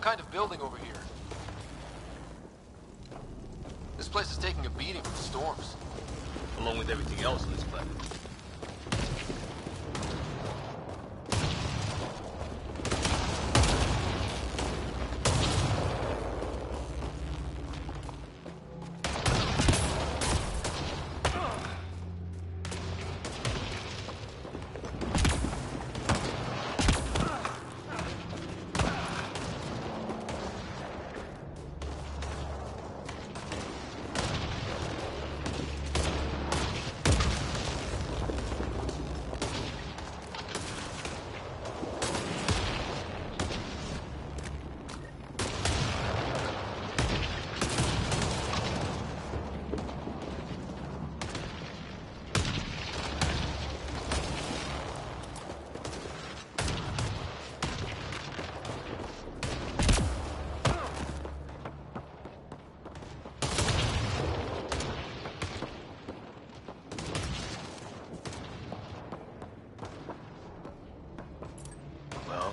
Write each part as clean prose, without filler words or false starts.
kind of building over here. This place is taking a beating from storms. Along with everything else on this planet.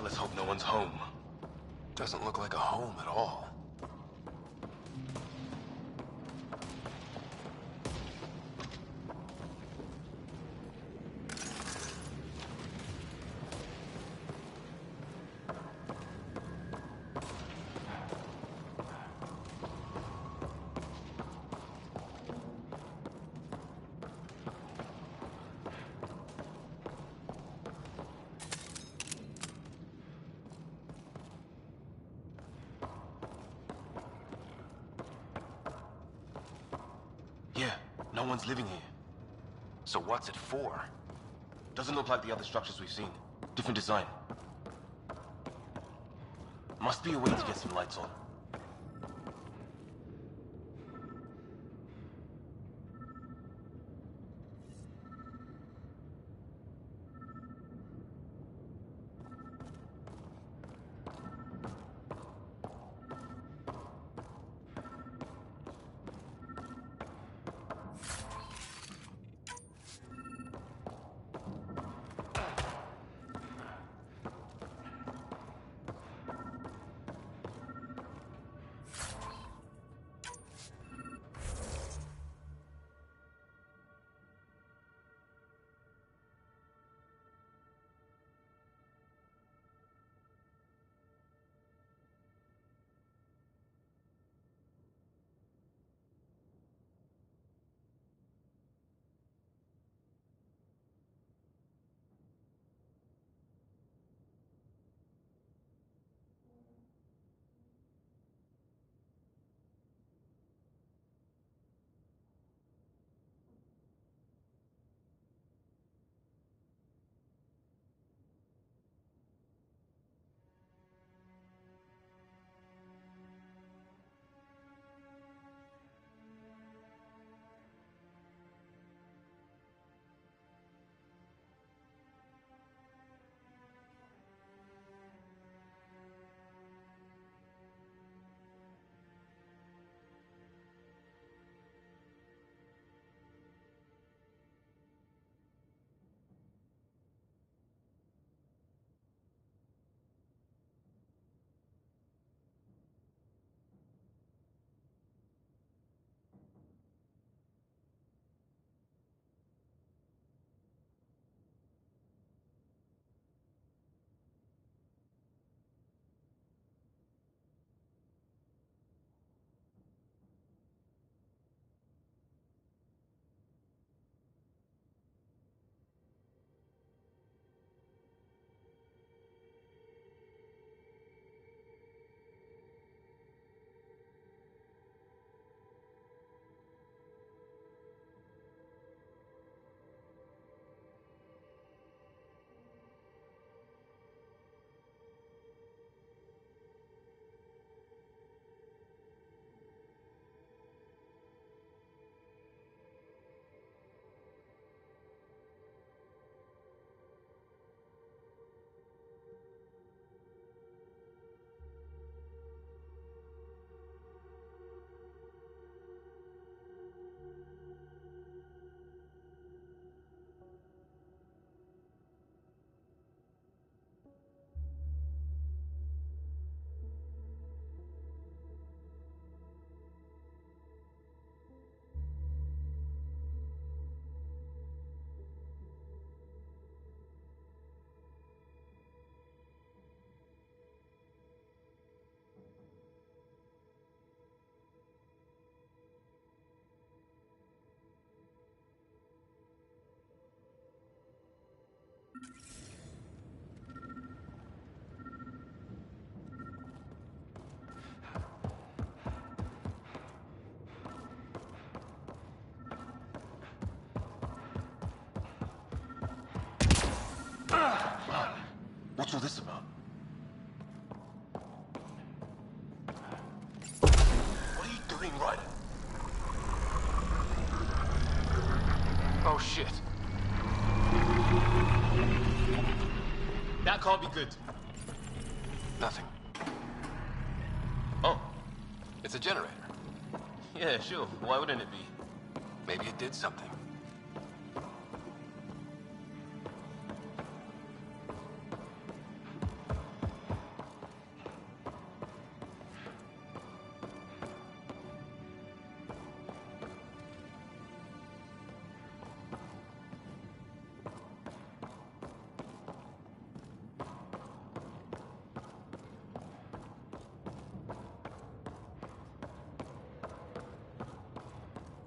Let's hope no one's home. Doesn't look like a home at all. Yeah, no one's living here. So what's it for? Doesn't look like the other structures we've seen. Different design. Must be a way to get some lights on. What's all this about? What are you doing, Ryder? Oh, shit. That can't be good. Nothing. Oh. It's a generator. Yeah, sure. Why wouldn't it be? Maybe it did something.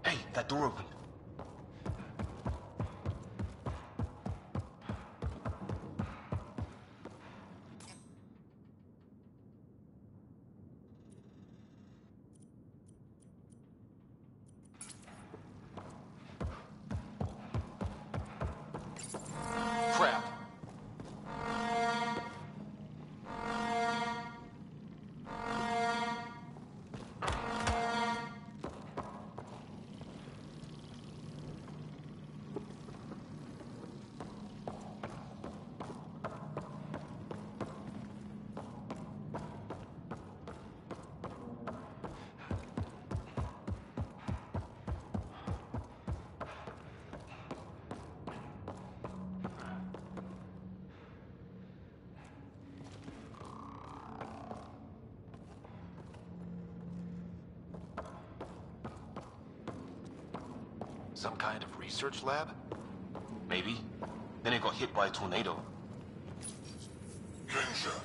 Hey, that door opened. Crap. Some kind of research lab? Maybe. Then it got hit by a tornado. Gençler,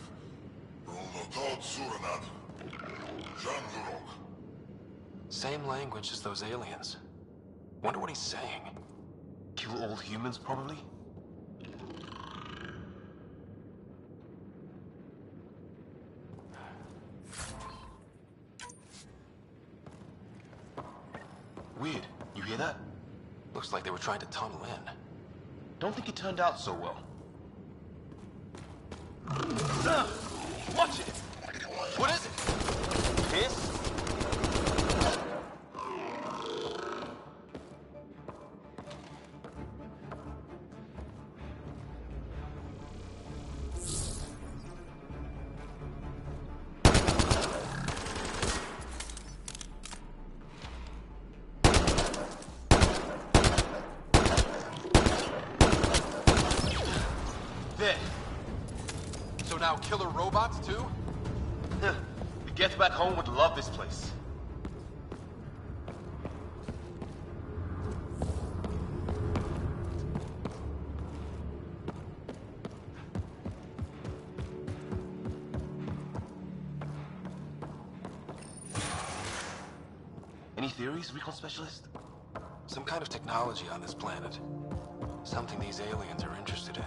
Rullotad Surenad, Janvurok. Same language as those aliens. Wonder what he's saying. Kill all humans, probably? Weird. You hear that? Looks like they were trying to tunnel in. Don't think it turned out so well. Watch it! What is it? Piss? There. So now killer robots too? The Geth back home would love this place. Any theories, recon specialist? Some kind of technology on this planet. Something these aliens are interested in.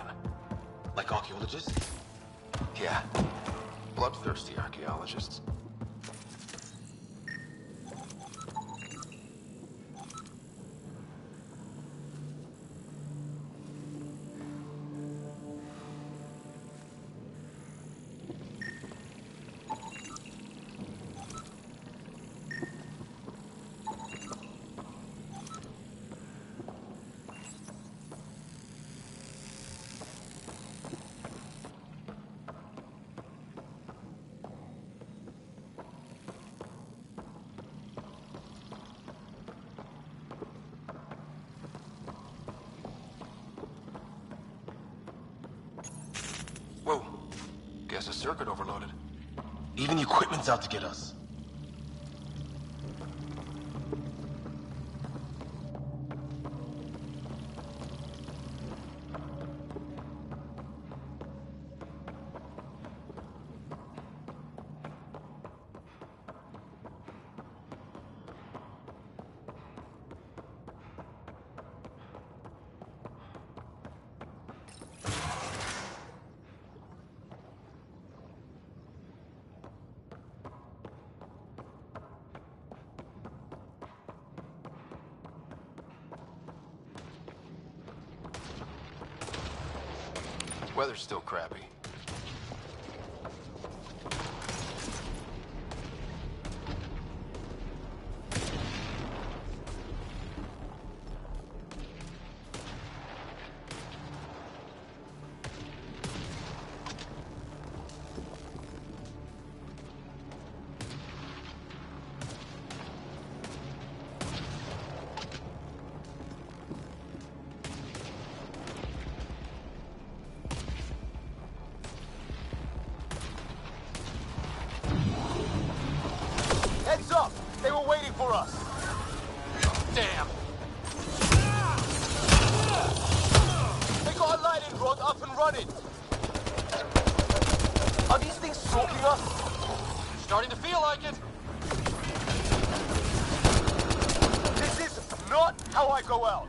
Like archaeologists? Yeah. Bloodthirsty archaeologists. Whoa. Guess a circuit overloaded. Even the equipment's out to get us. Weather's still crappy. stalking us? Starting to feel like it. This is not how I go out.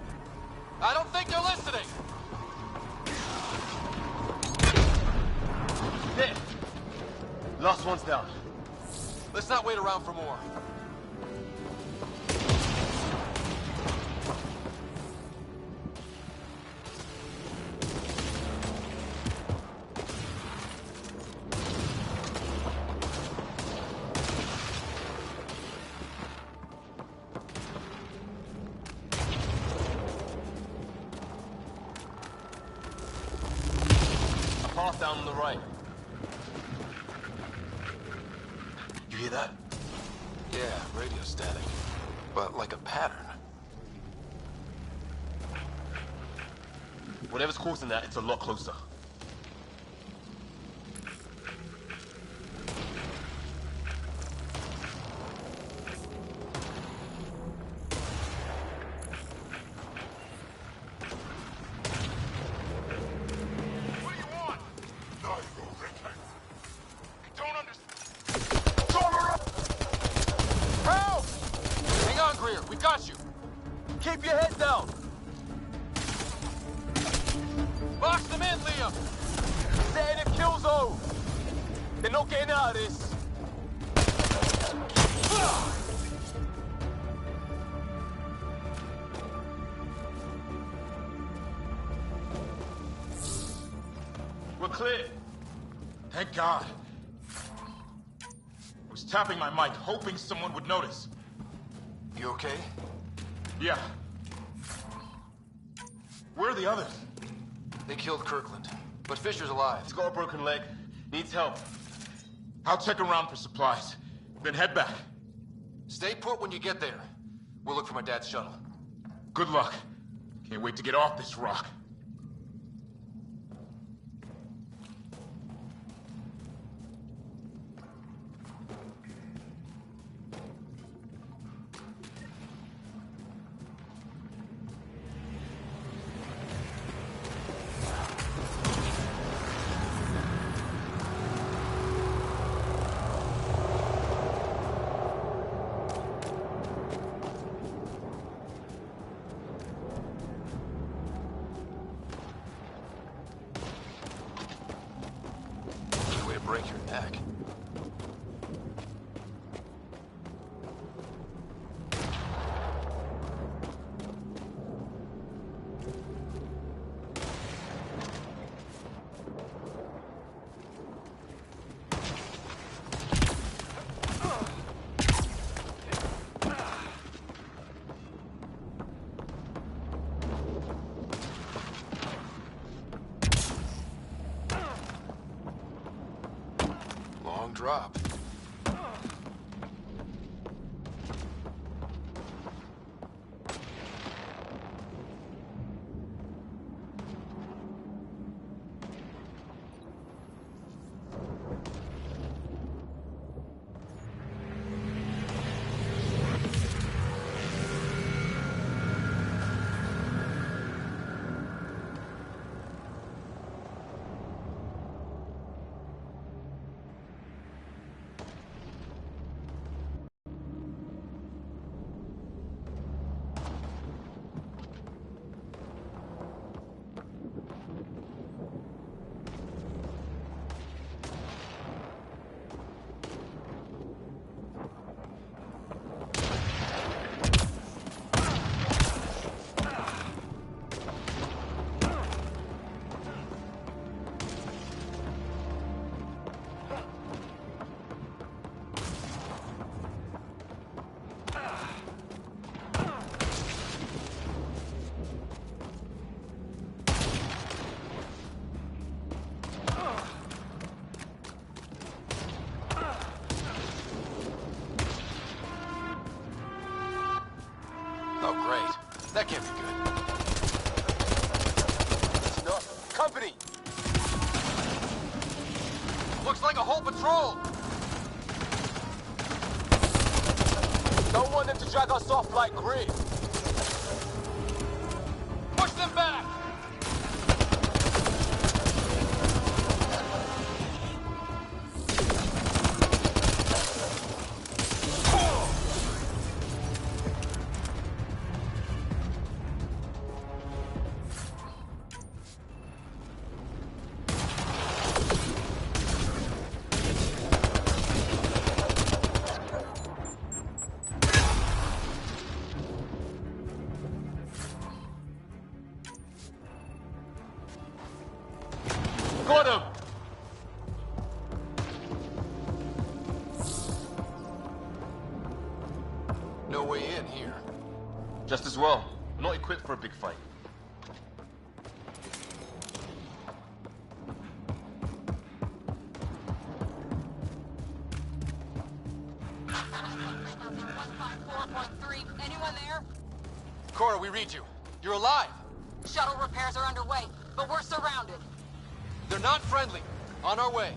I don't think they're listening. There! Last one's down. Let's not wait around for more. Path down on the right. You hear that? Yeah, radio static. But like a pattern. Whatever's causing that, it's a lot closer. We got you! Keep your head down! Box them in, Liam! Stay in a kill zone! They're not getting out of this! We're clear. Thank God. I was tapping my mic, hoping someone would notice. You okay? Yeah. Where are the others? They killed Kirkland, but Fisher's alive. He's got a broken leg. Needs help. I'll check around for supplies, then head back. Stay put when you get there. We'll look for my dad's shuttle. Good luck. Can't wait to get off this rock. Break your neck. Long drop. Oh, great. That can't be good. It's enough. Company! Looks like a whole patrol! Don't want them to drag us off like grid. Push them back! Got him! No way in here. Just as well. We're not equipped for a big fight. Anyone there? Cora, we read you. You're alive. Shuttle repairs are underway, but we're surrounded. They're not friendly. On our way.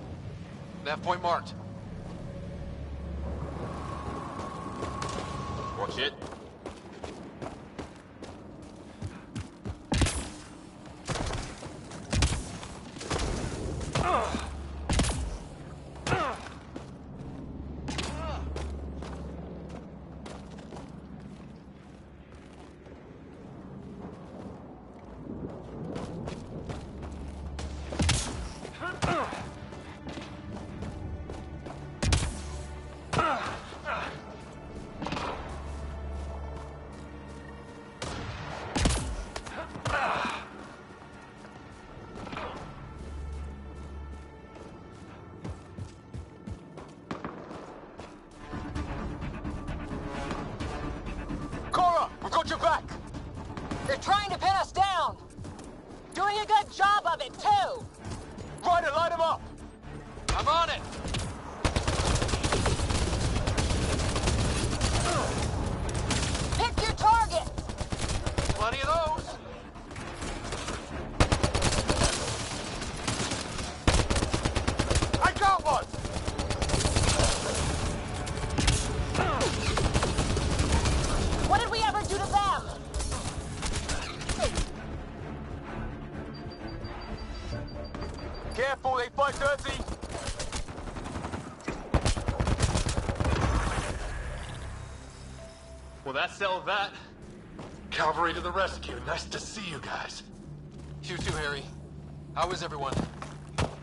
Nav point marked. Watch it. Cora, we've got your back! They're trying to pin us down! Doing a good job of it, too! Ryder, light him up! I'm on it! Pick your target! Plenty of those! I got one! What did we ever do to them? Careful, they fight dirty! Well, that settled that. Cavalry to the rescue. Nice to see you guys. You too, Harry. How is everyone?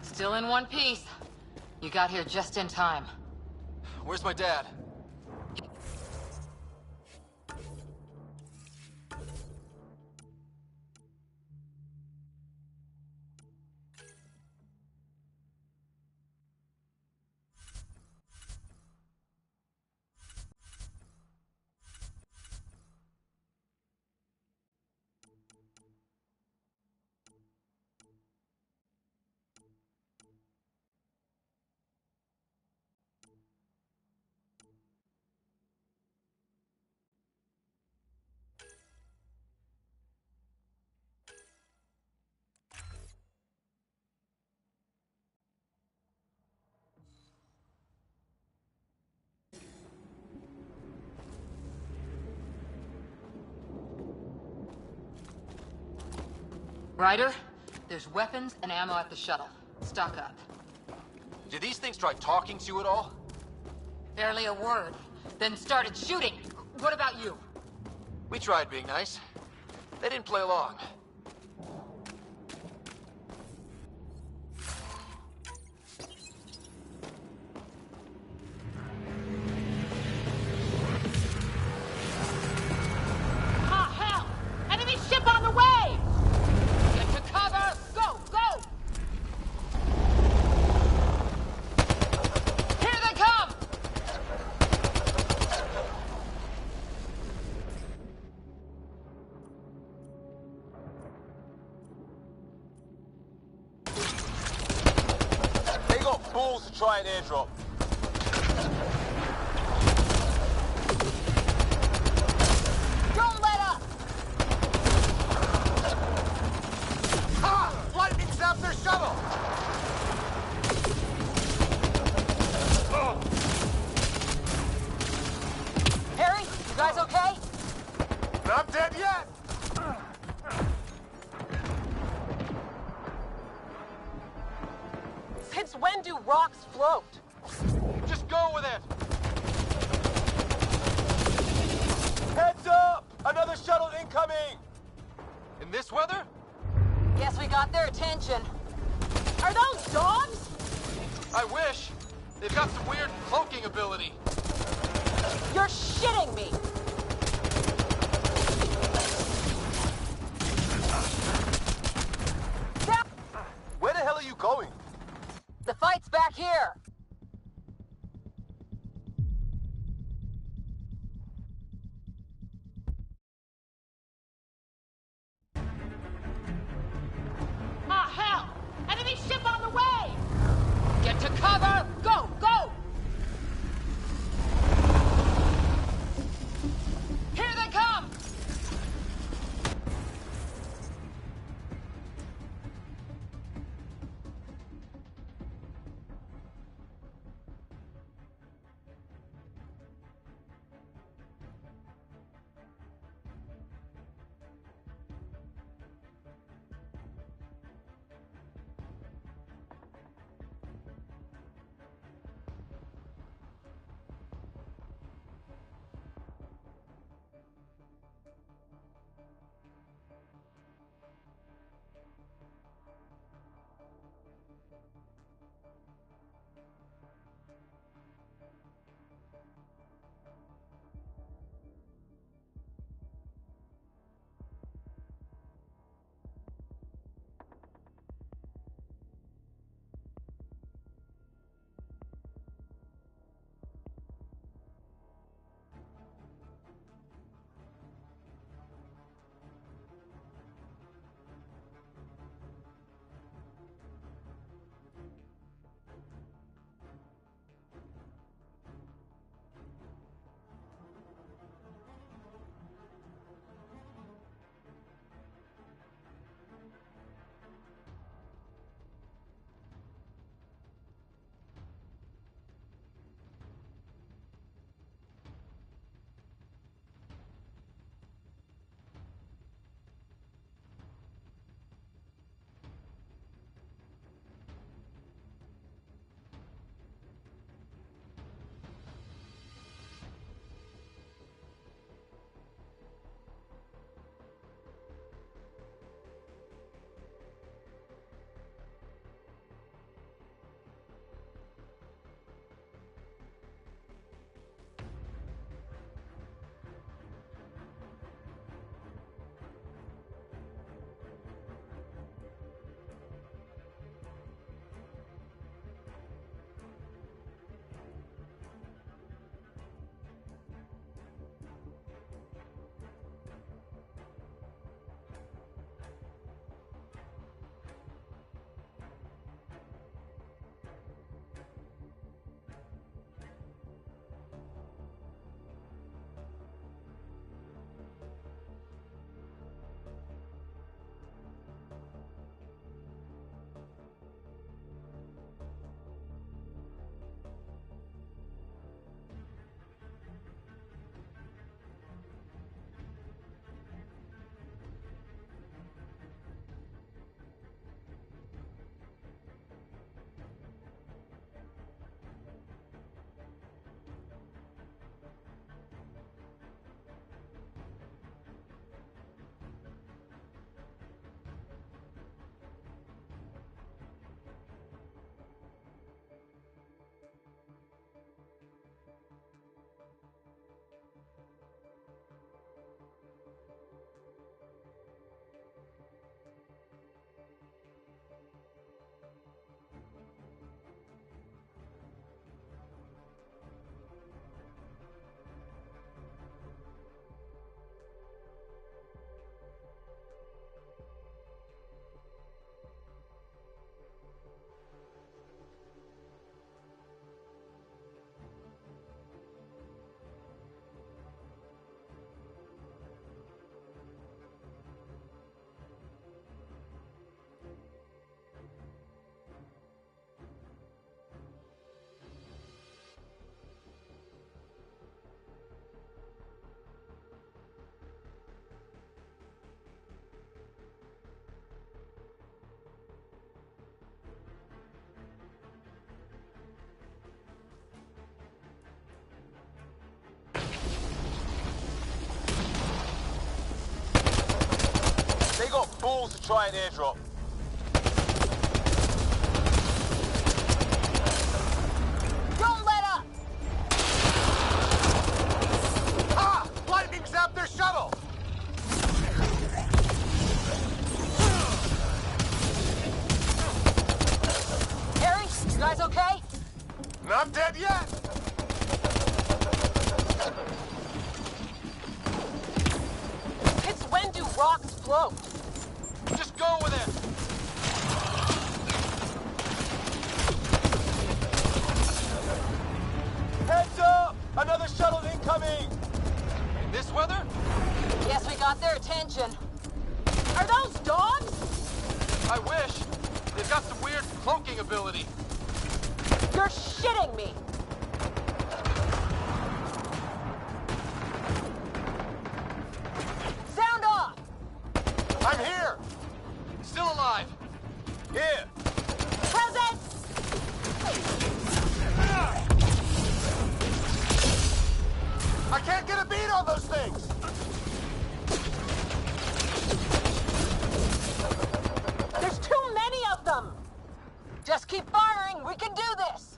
Still in one piece. You got here just in time. Where's my dad? Ryder, there's weapons and ammo at the shuttle. Stock up. Did these things try talking to you at all? Barely a word. Then started shooting. What about you? We tried being nice. They didn't play along. Ah, hell! Enemy ship on the way! Get to cover! Go, go! Here they come! They got balls to try an airdrop. Don't let up! Ha! Lightning zapped their shuttle! Harry, you guys okay? Not dead yet! Since when do rocks float? Just go with it! Heads up! Another shuttle incoming! In this weather? Guess we got their attention. Are those dogs? I wish. They've got some weird cloaking ability. You're shitting me! Where the hell are you going? The fight's back here! Ah, hell! Enemy ship on the way! Get to cover! Go, go! Here they come! They got balls to try and airdrop. Don't let up! Ah! Lightning zapped their shuttle! Not dead yet! It's when do rocks float? Just go with it! Heads up! Another shuttle incoming! In this weather? Guess we got their attention. Are those dogs? I wish. They've got some weird cloaking ability. You're shitting me! Sound off! I'm here! Still alive. Here! Present! I can't get a beat on those things! There's too many of them! Just keep firing, we can do this!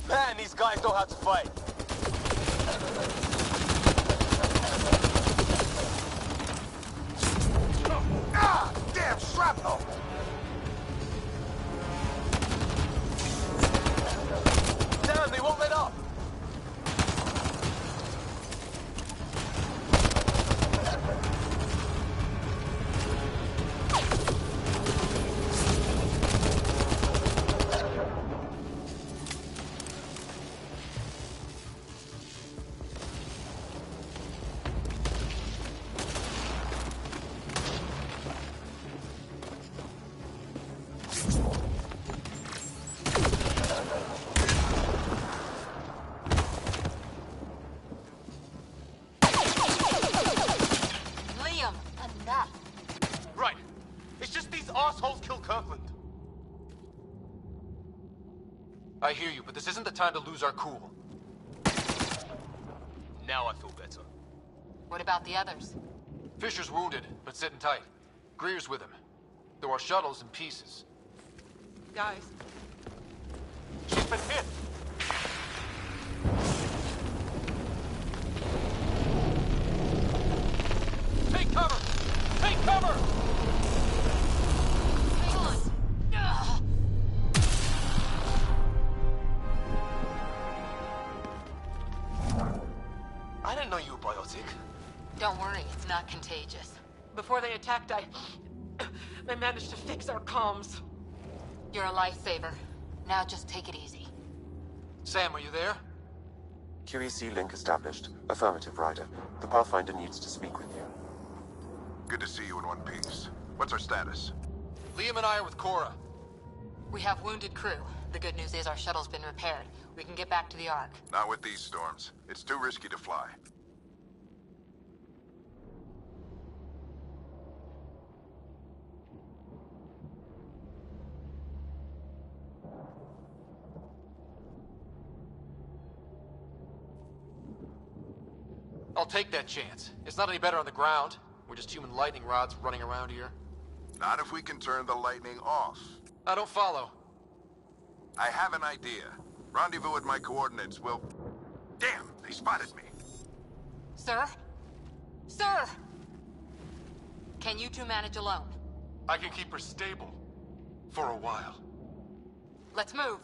Man, these guys know how to fight. Ah! Damn shrapnel! Damn, they won't let up! Liam, enough. Right. It's just these assholes kill Kirkland. I hear you, but this isn't the time to lose our cool. Now I feel better. What about the others? Fisher's wounded, but sitting tight. Greer's with him. There are shuttles in pieces. Guys. She's been hit! Take cover! Take cover! Hang on. Ugh. I didn't know you were biotic. Don't worry, it's not contagious. Before they attacked, I managed to fix our comms. You're a lifesaver. Now just take it easy. Sam, are you there? QEC link established. Affirmative, Ryder. The Pathfinder needs to speak with you. Good to see you in one piece. What's our status? Liam and I are with Cora. We have wounded crew. The good news is our shuttle's been repaired. We can get back to the Ark. Not with these storms. It's too risky to fly. I'll take that chance. It's not any better on the ground. We're just human lightning rods running around here. Not if we can turn the lightning off. I don't follow. I have an idea. Rendezvous at my coordinates will... Damn, they spotted me. Sir? Sir! Can you two manage alone? I can keep her stable. For a while. Let's move.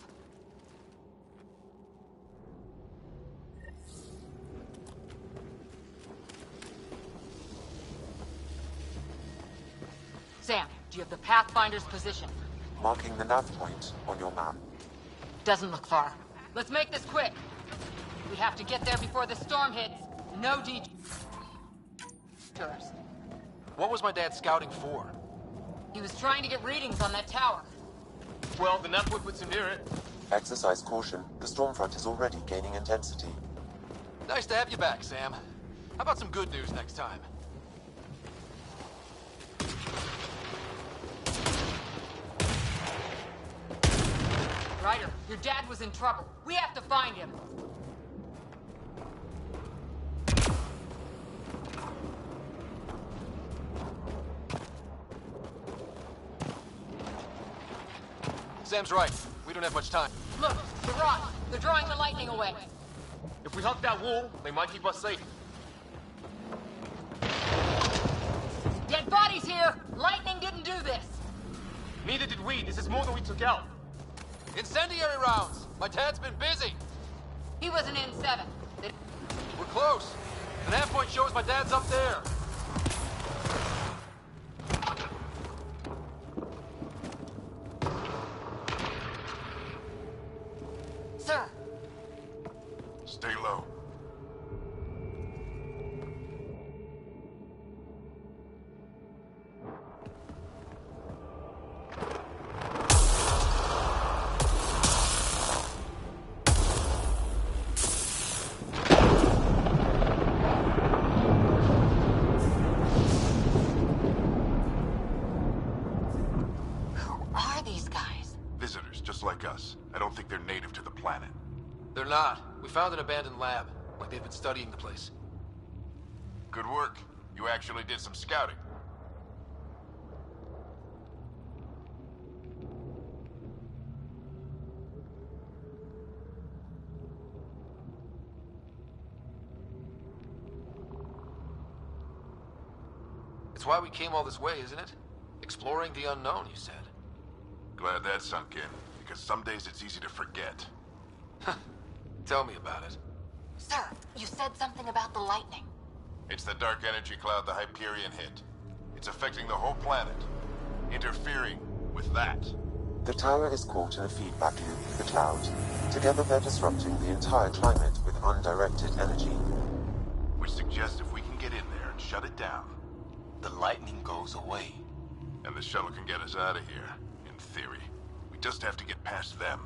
Sam, do you have the Pathfinder's position? Marking the nav point on your map. Doesn't look far. Let's make this quick. We have to get there before the storm hits. No detours. What was my dad scouting for? He was trying to get readings on that tower. Well, the network puts him near it. Exercise caution. The storm front is already gaining intensity. Nice to have you back, Sam. How about some good news next time? Ryder, your dad was in trouble. We have to find him. Sam's right. We don't have much time. Look, the rock. They're drawing the lightning away. If we hug that wall, they might keep us safe. Dead bodies here! Lightning didn't do this! Neither did we. This is more than we took out. Incendiary rounds! My dad's been busy! He wasn't in 7. We're close. The nav point shows my dad's up there. Sir, Stay low. who are these guys? Visitors, just like us. I don't think they're native to the planet. They're not. We found an abandoned lab. Like they've been studying the place. Good work. You actually did some scouting. It's why we came all this way, isn't it? Exploring the unknown, you said. Glad that sunk in, because some days it's easy to forget. Tell me about it. Sir, you said something about the lightning. It's the dark energy cloud the Hyperion hit. It's affecting the whole planet. Interfering with that. The tower is caught in a feedback loop with the cloud. Together they're disrupting the entire climate with undirected energy. Which suggests if we can get in there and shut it down, The lightning goes away. and the shuttle can get us out of here, in theory. We just have to get past them.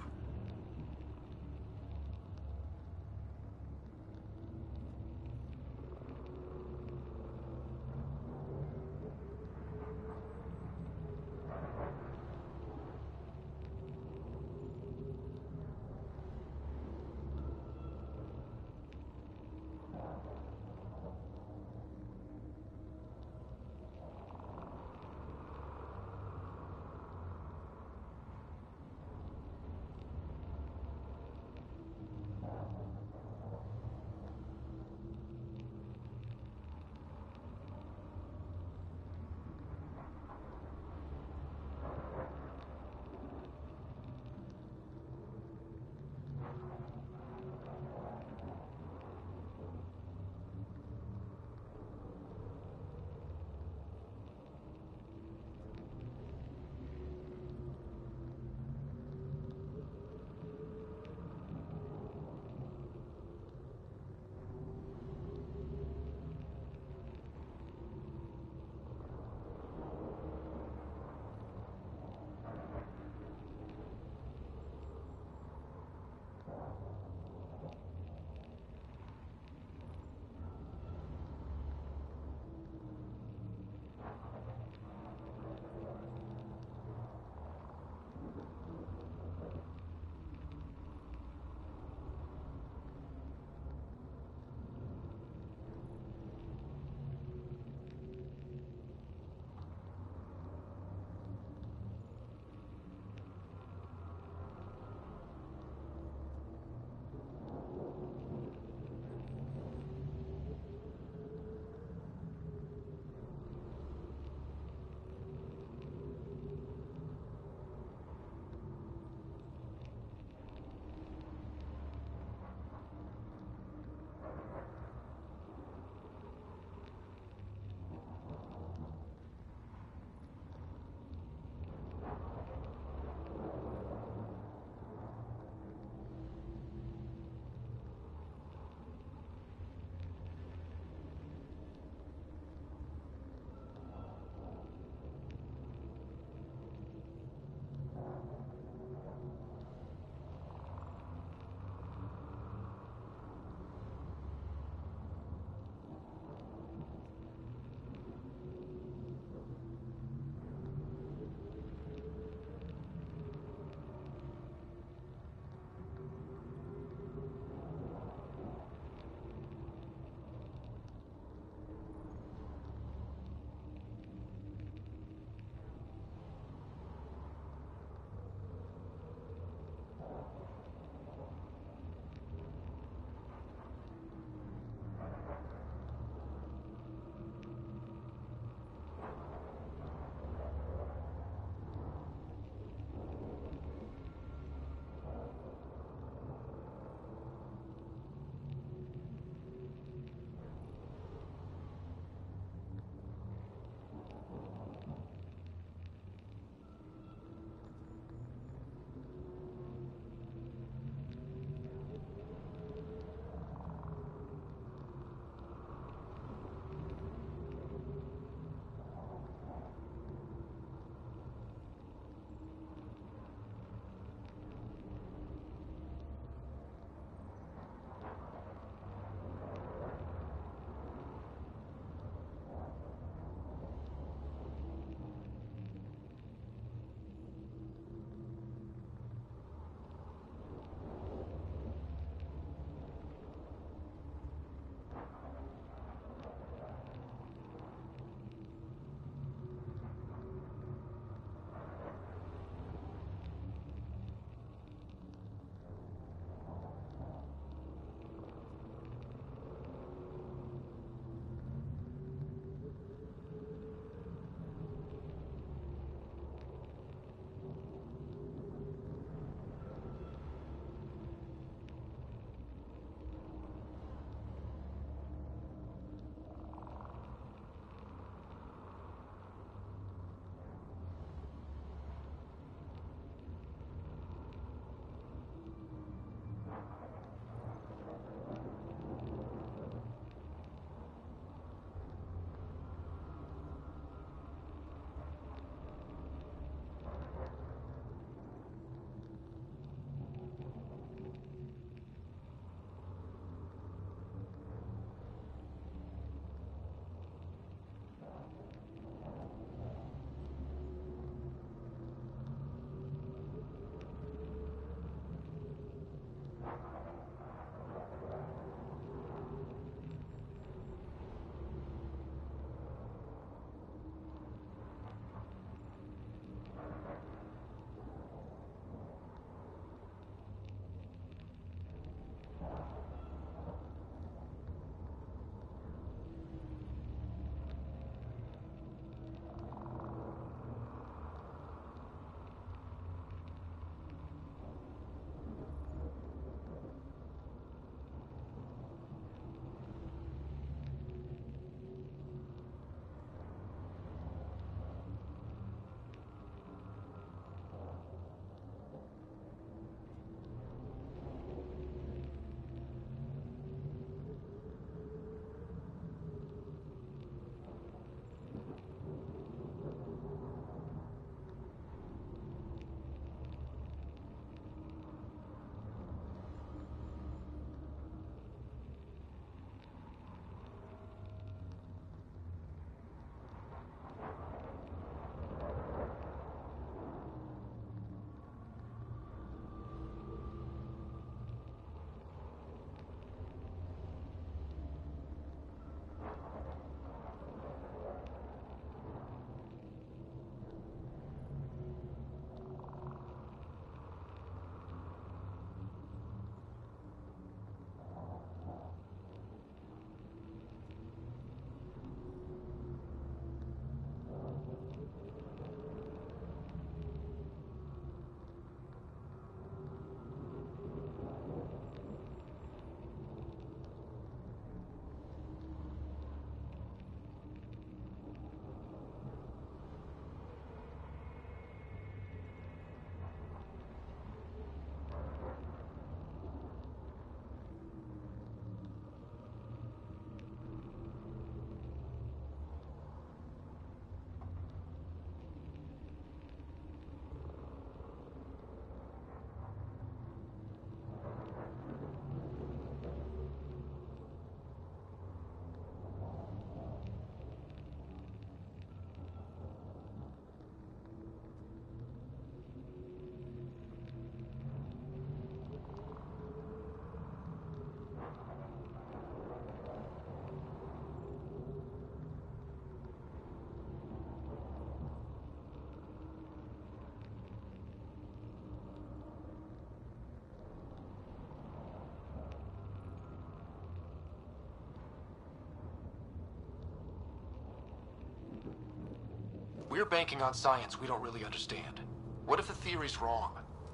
We're banking on science we don't really understand. What if the theory's wrong?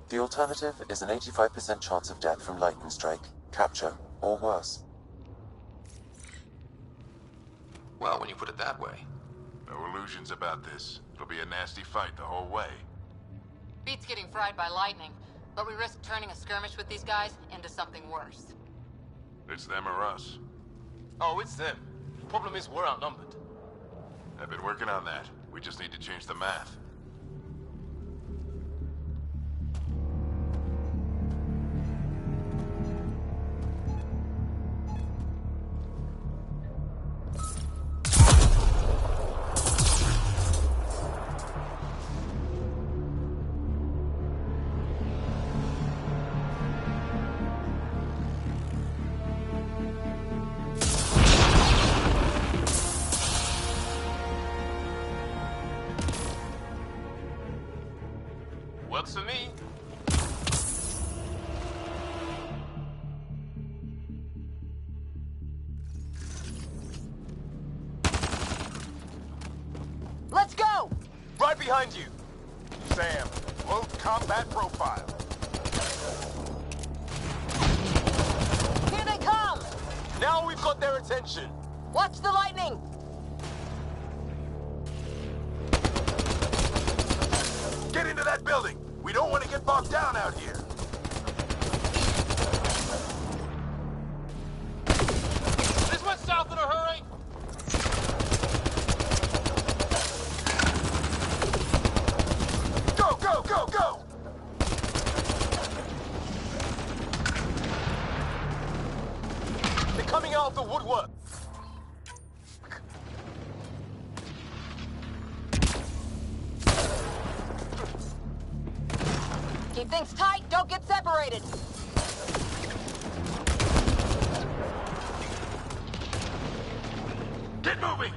The alternative is an 85% chance of death from lightning strike, capture, or worse. Well, when you put it that way. No illusions about this. It'll be a nasty fight the whole way. Beats getting fried by lightning, but we risk turning a skirmish with these guys into something worse. It's them or us. Oh, it's them. Problem is, we're outnumbered. I've been working on that. We just need to change the math. Works for me. Let's go! Right behind you. Sam, load combat profile. Here they come! Now we've got their attention. Watch the lightning! Get into that building. We don't want to get bogged down out here. This went south in a hurry. Go, go, go, go! They're coming out of the woodwork. Keep things tight, don't get separated! Get moving!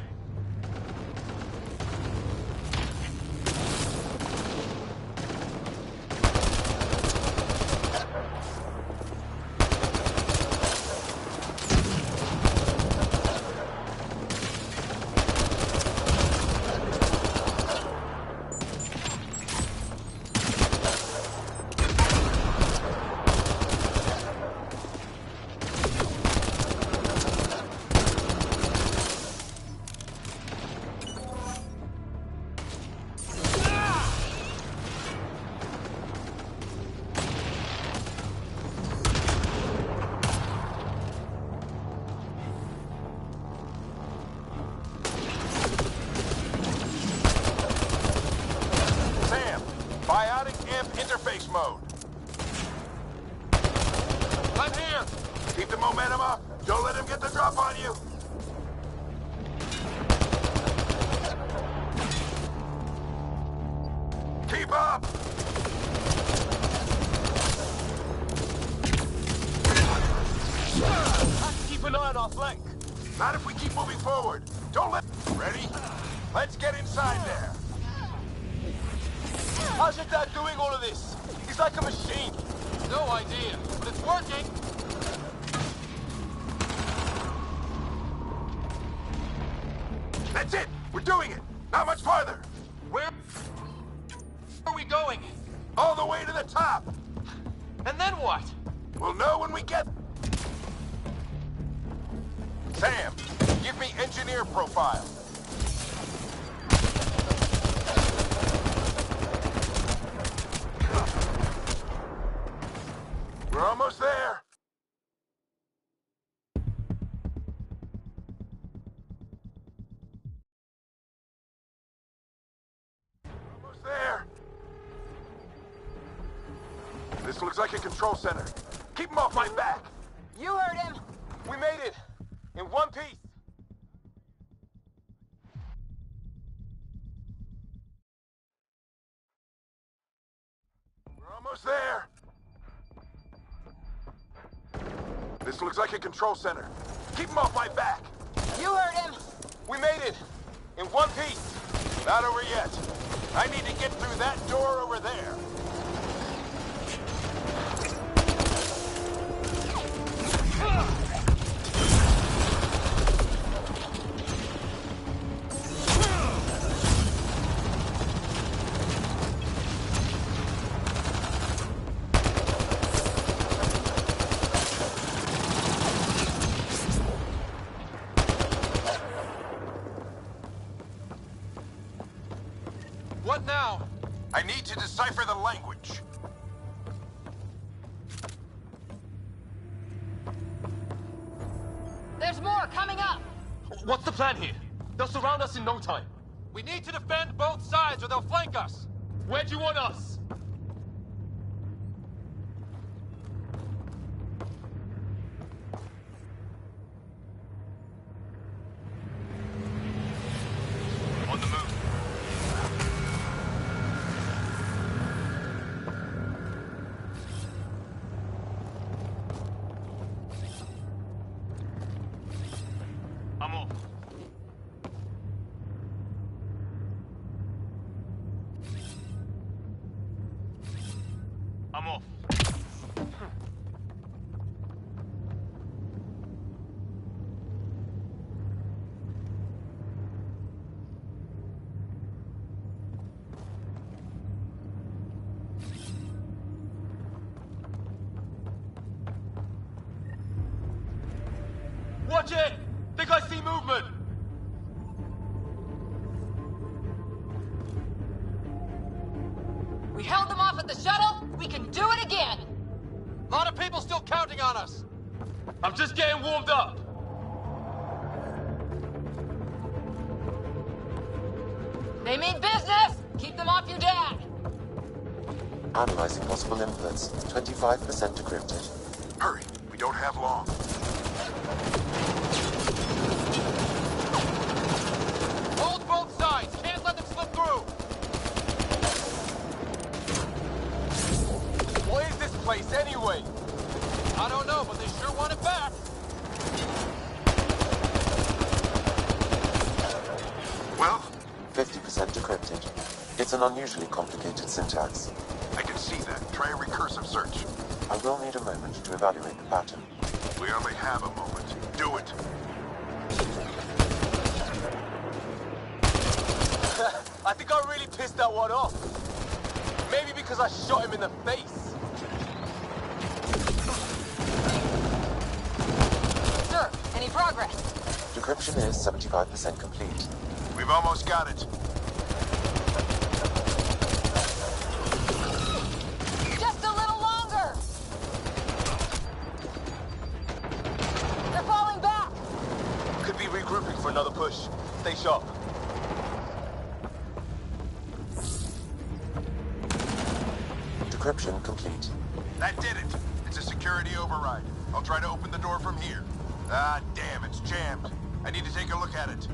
Interface mode. I'm here. Keep the momentum up. Don't let him get the drop on you. Keep up. Have to keep an eye on our flank. Not if we keep moving forward. Don't let... Ready? Let's get inside there. How's your dad doing all of this? He's like a machine. No idea, but it's working. That's it. We're doing it. Not much farther. Where are we going? All the way to the top. And then what? We'll know when we get... Sam, give me engineer profile. We're almost there. Almost there. This looks like a control center. Keep him off my back. You heard him! We made it. In one piece. We're almost there. This looks like a control center. Keep him off my back. You heard him! We made it. In one piece. Not over yet. I need to get through that door over there. What now? I need to decipher the language. There's more coming up! What's the plan here? They'll surround us in no time. We need to defend both sides or they'll flank us. Where do you want us? On the move. I'm off. I'm off. Watch it! Think I see movement! We held them off at the shuttle, we can do it again! A lot of people still counting on us. I'm just getting warmed up! They mean business! Keep them off your dad! Analyzing possible inputs. 25% decrypted. Hurry, we don't have long. Hold both sides. Can't let them slip through. What is this place anyway? I don't know, but they sure want it back. Well, 50% decrypted. It's an unusually complicated syntax. I can see that. Try a recursive search. I will need a moment to evaluate the pattern. We only have a moment. Do it. I think I really pissed that one off. Maybe because I shot him in the face. Sir, any progress? Decryption is 75% complete. We've almost got it. Just a little longer! They're falling back! Could be regrouping for another push. Stay sharp. Decryption complete. That did it. It's a security override. I'll try to open the door from here. Ah, damn, it's jammed. I need to take a look at it.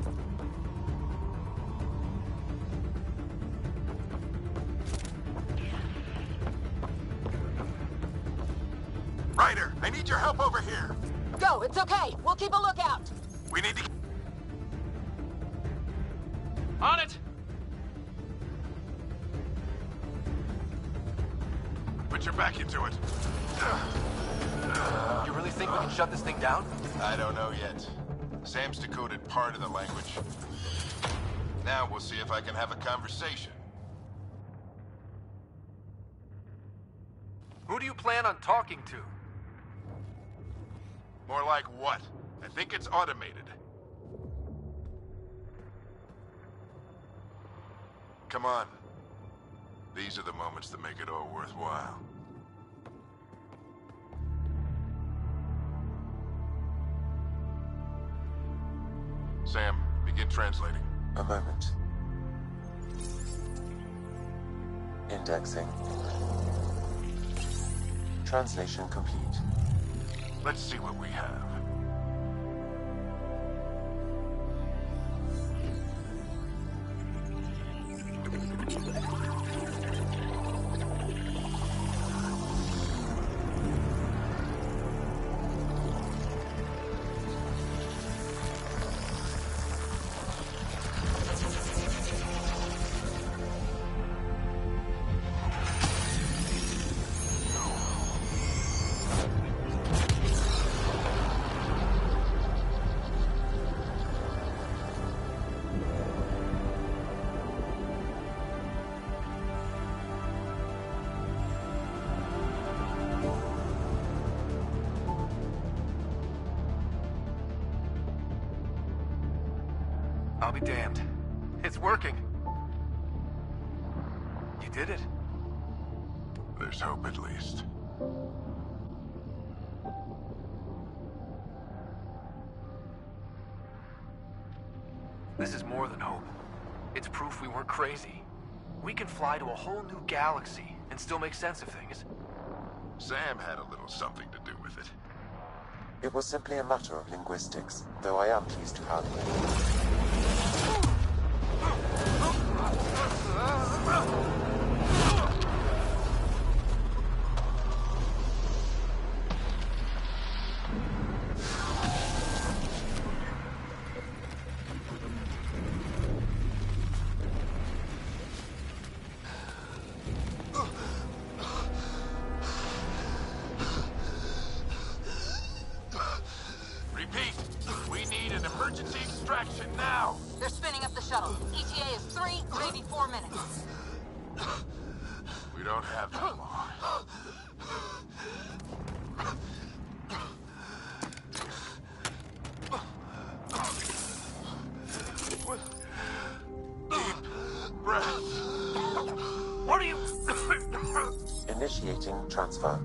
Ryder, I need your help over here. Go, it's okay. We'll keep a lookout. We need to... On it. Put your back into it. You really think we can shut this thing down? I don't know yet. Sam's decoded part of the language. Now we'll see if I can have a conversation. Who do you plan on talking to? More like what? I think it's automated. Come on. These are the moments that make it all worthwhile. Sam, begin translating. A moment. Indexing. Translation complete. Let's see what we have. I'll be damned. It's working. did it. There's hope at least. This is more than hope. It's proof we weren't crazy. We can fly to a whole new galaxy and still make sense of things. Sam had a little something to do with it. It was simply a matter of linguistics, though I am pleased to have you. Repeat, we need an emergency extraction now. They're spinning up the shuttle. ETA is 3, maybe 4 minutes. We don't have that long. Deep breath. What are you... Initiating transfer.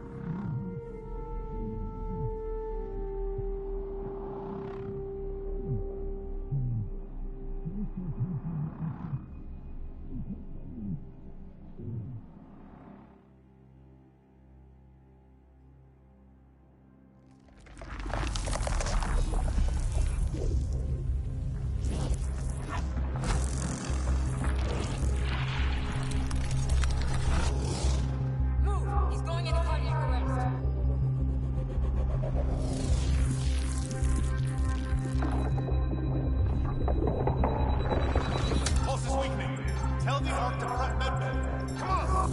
Move! He's going into cardiac arrest. Pulse is weakening. Tell the Ark to prep medbay. Come on!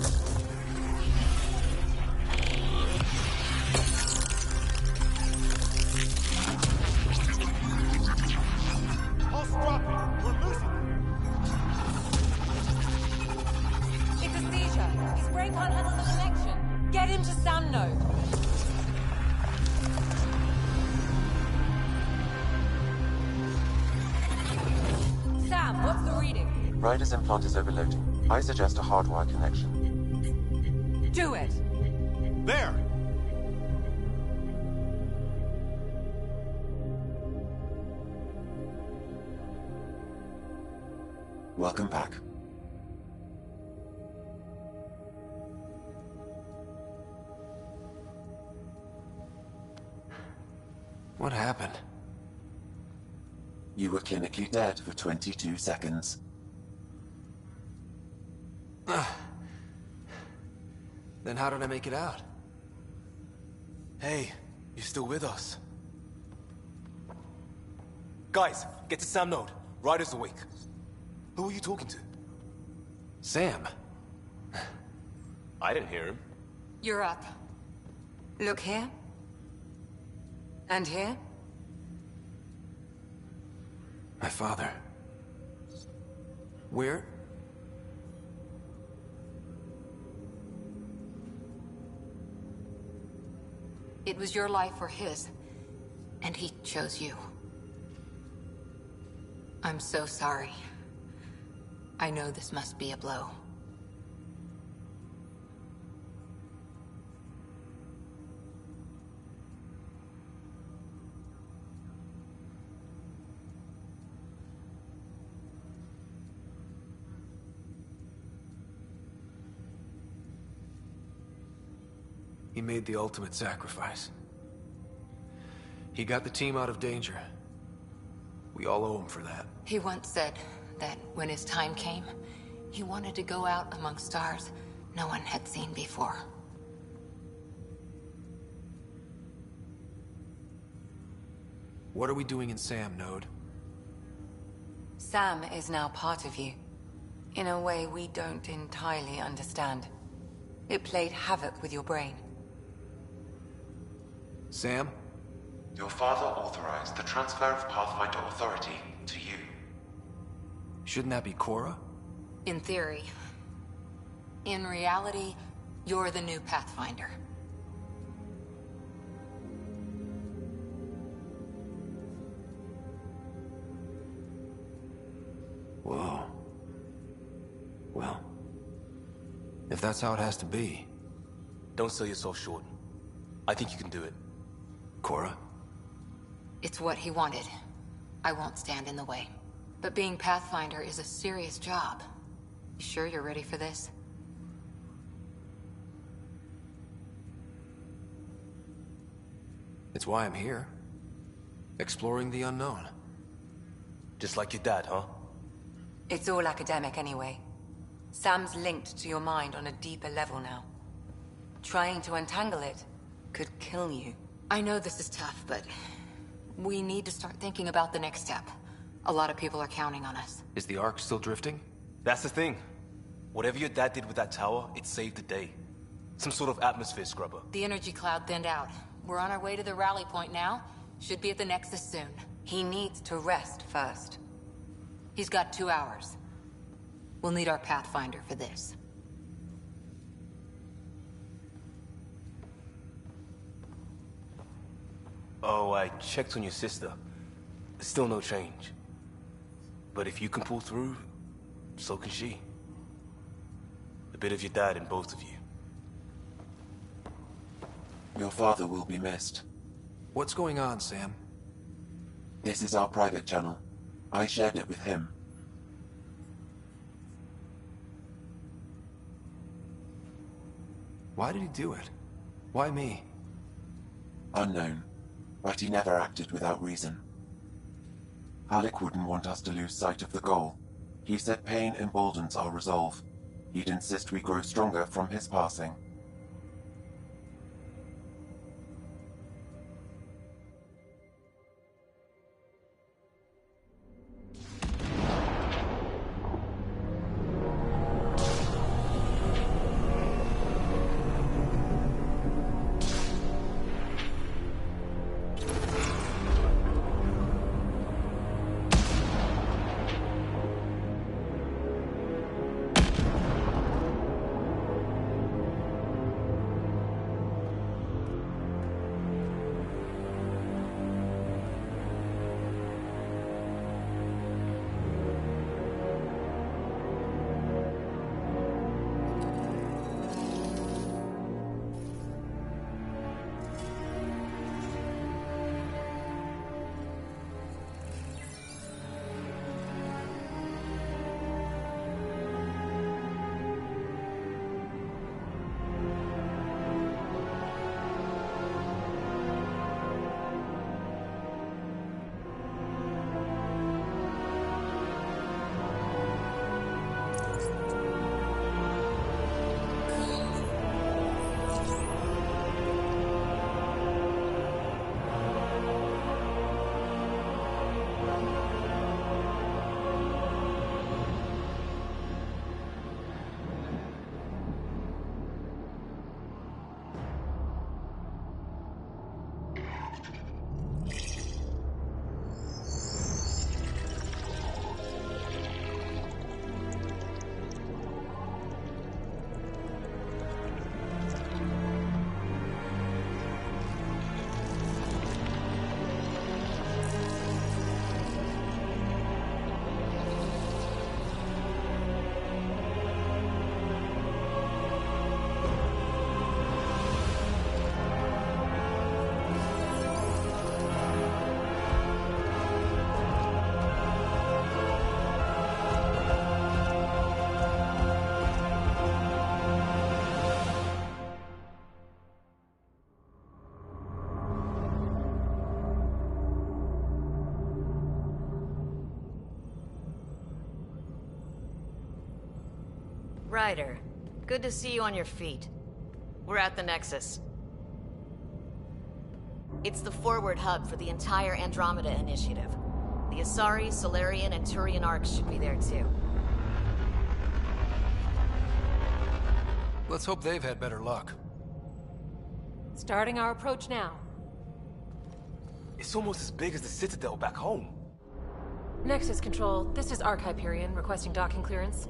Pulse dropping. We're losing it. It's a seizure. His brain can't handle the connection. Get him to Sam node. Sam, what's the reading? Ryder's implant is overloading. I suggest a hardwire connection. Do it. There! Welcome back. What happened? You were clinically dead for 22 seconds. Then how did I make it out? Hey, you still with us? Guys, get to Sam node. Ryder's awake. Who are you talking to? Sam. I didn't hear him. You're up. Look here. And here. My father. Where? It was your life or his, and he chose you. I'm so sorry. I know this must be a blow. He made the ultimate sacrifice. He got the team out of danger. We all owe him for that. He once said that when his time came, he wanted to go out among stars no one had seen before. What are we doing in Sam, Node? Sam is now part of you. In a way we don't entirely understand. It played havoc with your brain. Sam? Your father authorized the transfer of Pathfinder authority to you. Shouldn't that be Cora? In theory. In reality, you're the new Pathfinder. Whoa. Well, If that's how it has to be. Don't sell yourself short. I think you can do it. Cora? It's what he wanted. I won't stand in the way. But being Pathfinder is a serious job. You sure you're ready for this? It's why I'm here. Exploring the unknown. Just like your dad, huh? It's all academic anyway. Sam's linked to your mind on a deeper level now. Trying to untangle it could kill you. I know this is tough, but we need to start thinking about the next step. A lot of people are counting on us. Is the Ark still drifting? That's the thing. Whatever your dad did with that tower, it saved the day. Some sort of atmosphere scrubber. The energy cloud thinned out. We're on our way to the rally point now. Should be at the Nexus soon. He needs to rest first. He's got 2 hours. We'll need our Pathfinder for this. Oh, I checked on your sister. Still no change. But if you can pull through, so can she. A bit of your dad in both of you. Your father will be missed. What's going on, Sam? This is our private channel. I shared it with him. Why did he do it? Why me? Unknown, but he never acted without reason. Alec wouldn't want us to lose sight of the goal. He said pain emboldens our resolve. He'd insist we grow stronger from his passing. Ryder, good to see you on your feet. We're at the Nexus. It's the forward hub for the entire Andromeda Initiative. The Asari, Solarian, and Turian arcs should be there too. Let's hope they've had better luck. Starting our approach now. It's almost as big as the Citadel back home. Nexus Control, this is Arc Hyperion requesting docking clearance.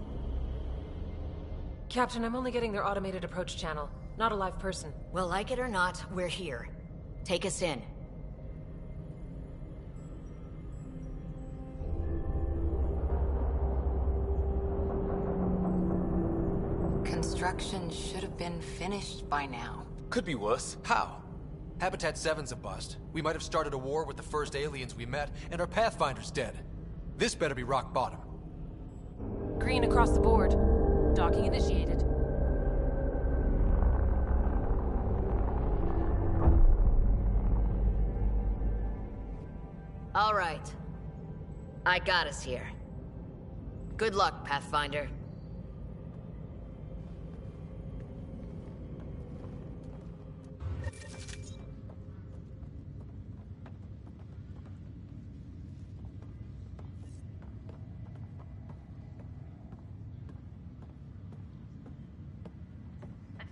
Captain, I'm only getting their automated approach channel, not a live person. Well, like it or not, we're here. Take us in. Construction construction should have been finished by now. Could be worse. How? Habitat 7's a bust. We might have started a war with the first aliens we met, and our Pathfinder's dead. This better be rock bottom. Green across the board. Docking initiated. All right. I got us here. Good luck, Pathfinder.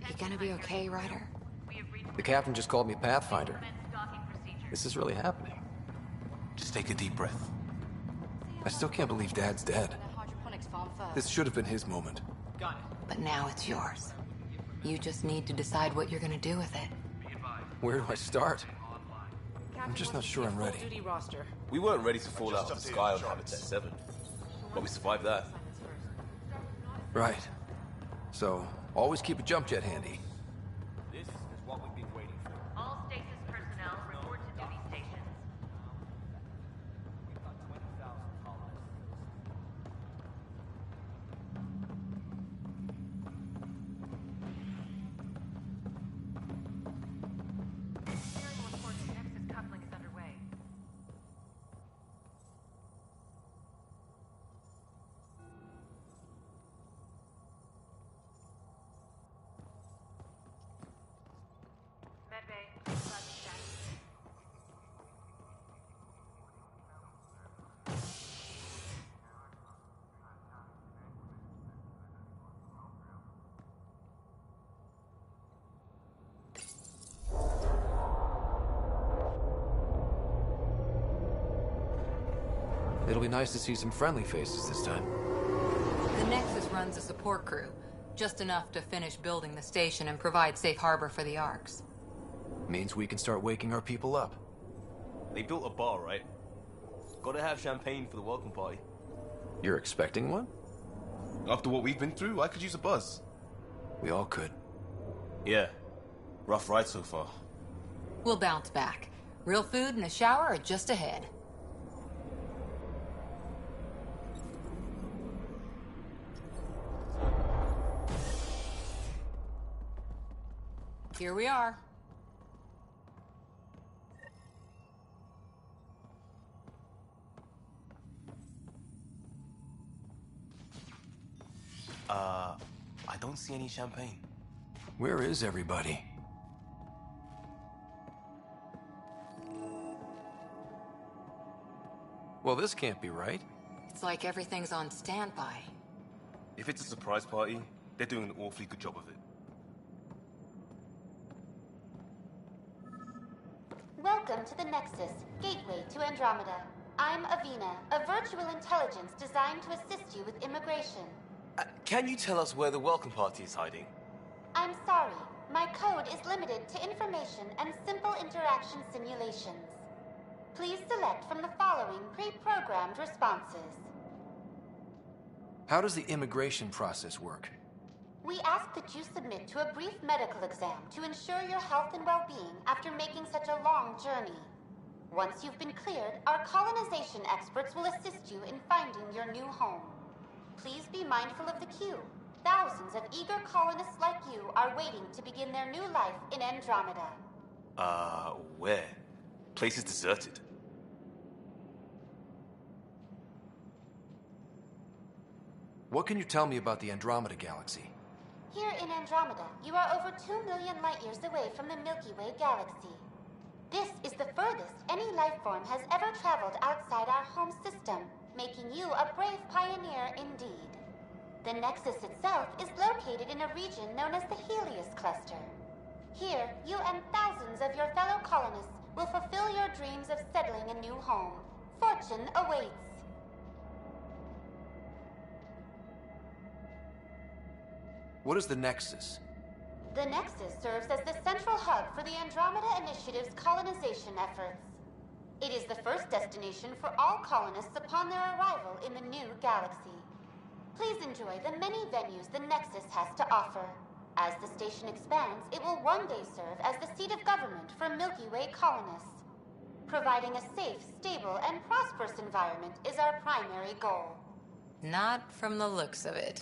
You gonna be okay, Ryder? The captain just called me Pathfinder. This is really happening. Just take a deep breath. I still can't believe Dad's dead. This should have been his moment. But now it's yours. You just need to decide what you're gonna do with it. Where do I start? I'm just not sure I'm ready. We weren't ready to fall out of the sky on Habitat 7, but we survived that. Right. So, always keep a jump jet handy. This is what we've been waiting for. All stasis personnel report to duty stations. We've got 20,000 colonists. Nexus coupling is underway. Medbay, status. It'll be nice to see some friendly faces this time. The Nexus runs a support crew, just enough to finish building the station and provide safe harbor for the Arks. Means we can start waking our people up. They built a bar, right? Gotta have champagne for the welcome party. You're expecting one? After what we've been through, I could use a buzz. We all could. Yeah. Rough ride so far. We'll bounce back. Real food and a shower are just ahead. Here we are. I don't see any champagne. Where is everybody? Well, this can't be right. It's like everything's on standby. If it's a surprise party, they're doing an awfully good job of it. Welcome to the Nexus, gateway to Andromeda. I'm Avina, a virtual intelligence designed to assist you with immigration. Can you tell us where the welcome party is hiding? I'm sorry, my code is limited to information and simple interaction simulations. Please select from the following pre-programmed responses. How does the immigration process work? We ask that you submit to a brief medical exam to ensure your health and well-being after making such a long journey. Once you've been cleared, our colonization experts will assist you in finding your new home. Please be mindful of the queue. Thousands of eager colonists like you are waiting to begin their new life in Andromeda. Where? Place is deserted. What can you tell me about the Andromeda Galaxy? Here in Andromeda, you are over 2 million light-years away from the Milky Way galaxy. This is the furthest any life form has ever traveled outside our home system, making you a brave pioneer indeed. The Nexus itself is located in a region known as the Helios Cluster. Here, you and thousands of your fellow colonists will fulfill your dreams of settling a new home. Fortune awaits. What is the Nexus? The Nexus serves as the central hub for the Andromeda Initiative's colonization efforts. It is the first destination for all colonists upon their arrival in the new galaxy. Please enjoy the many venues the Nexus has to offer. As the station expands, it will one day serve as the seat of government for Milky Way colonists. Providing a safe, stable, and prosperous environment is our primary goal. Not from the looks of it.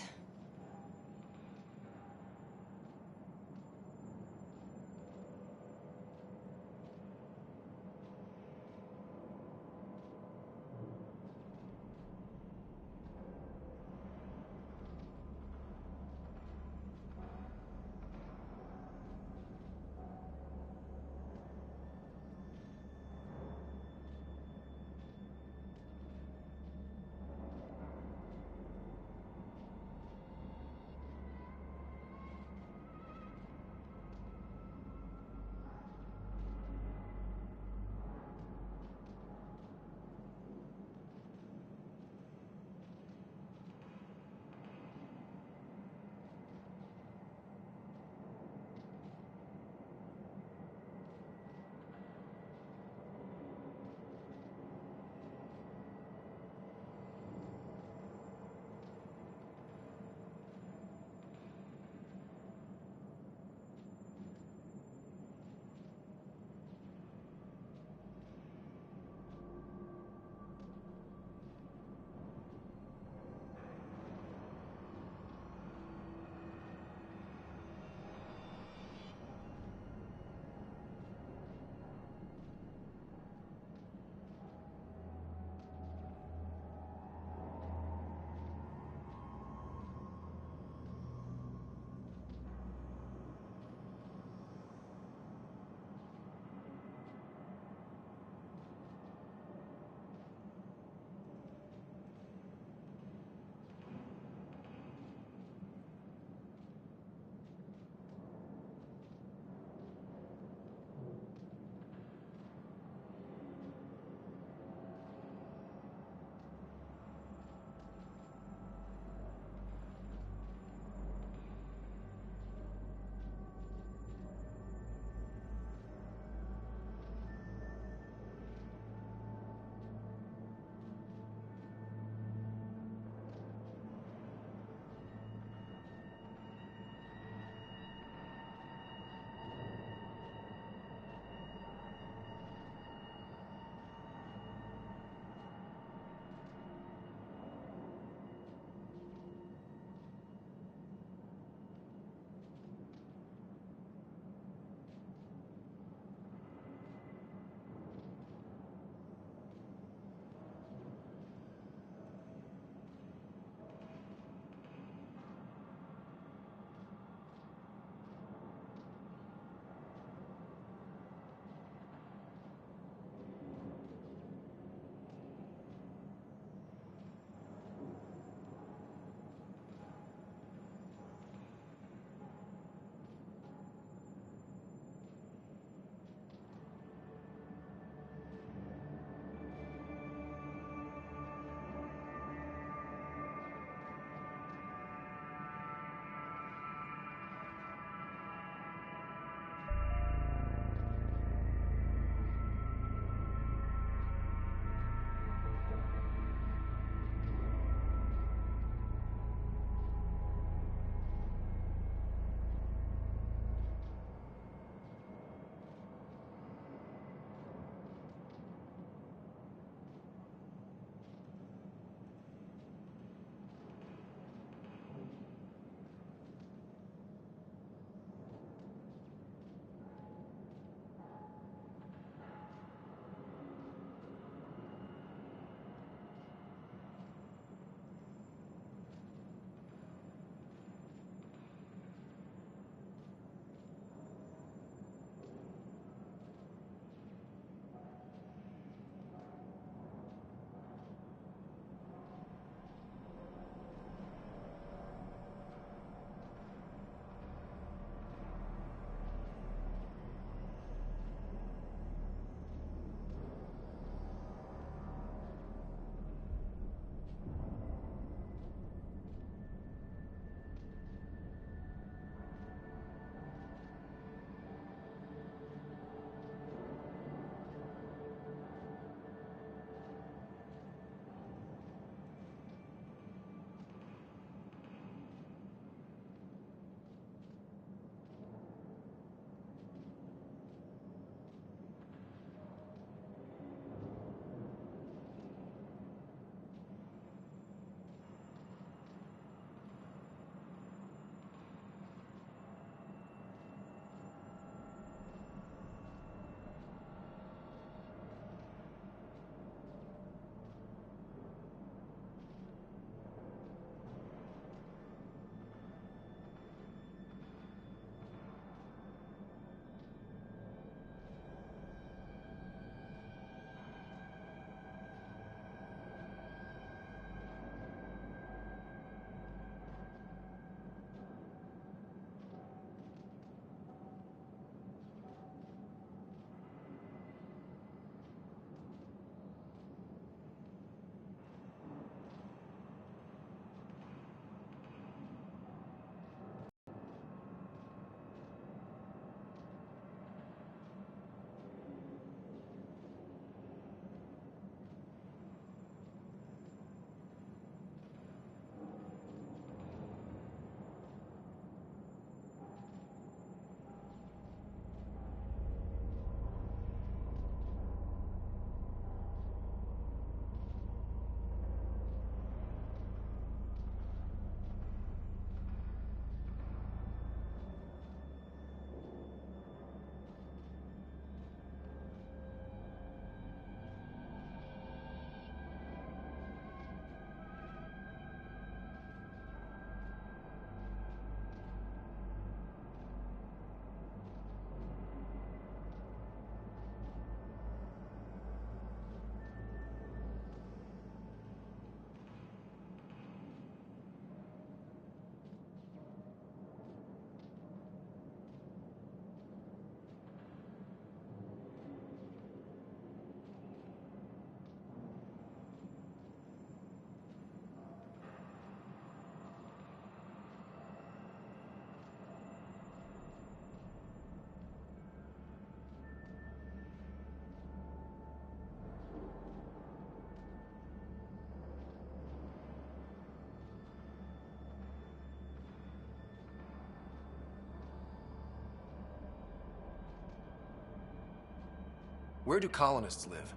Where do colonists live?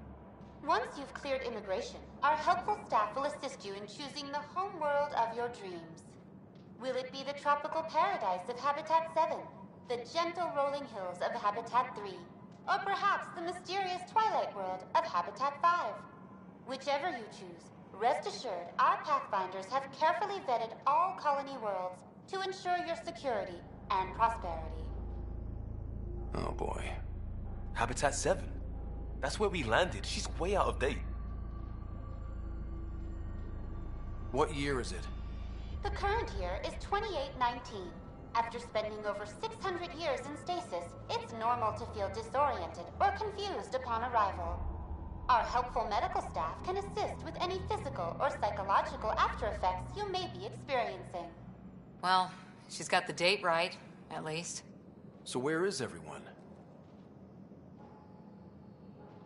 Once you've cleared immigration, our helpful staff will assist you in choosing the home world of your dreams. Will it be the tropical paradise of Habitat 7, the gentle rolling hills of Habitat 3, or perhaps the mysterious twilight world of Habitat 5? Whichever you choose, rest assured our Pathfinders have carefully vetted all colony worlds to ensure your security and prosperity. Oh boy. Habitat 7. That's where we landed. She's way out of date. What year is it? The current year is 2819. After spending over 600 years in stasis, it's normal to feel disoriented or confused upon arrival. Our helpful medical staff can assist with any physical or psychological after effects you may be experiencing. Well, she's got the date right, at least. So where is everyone?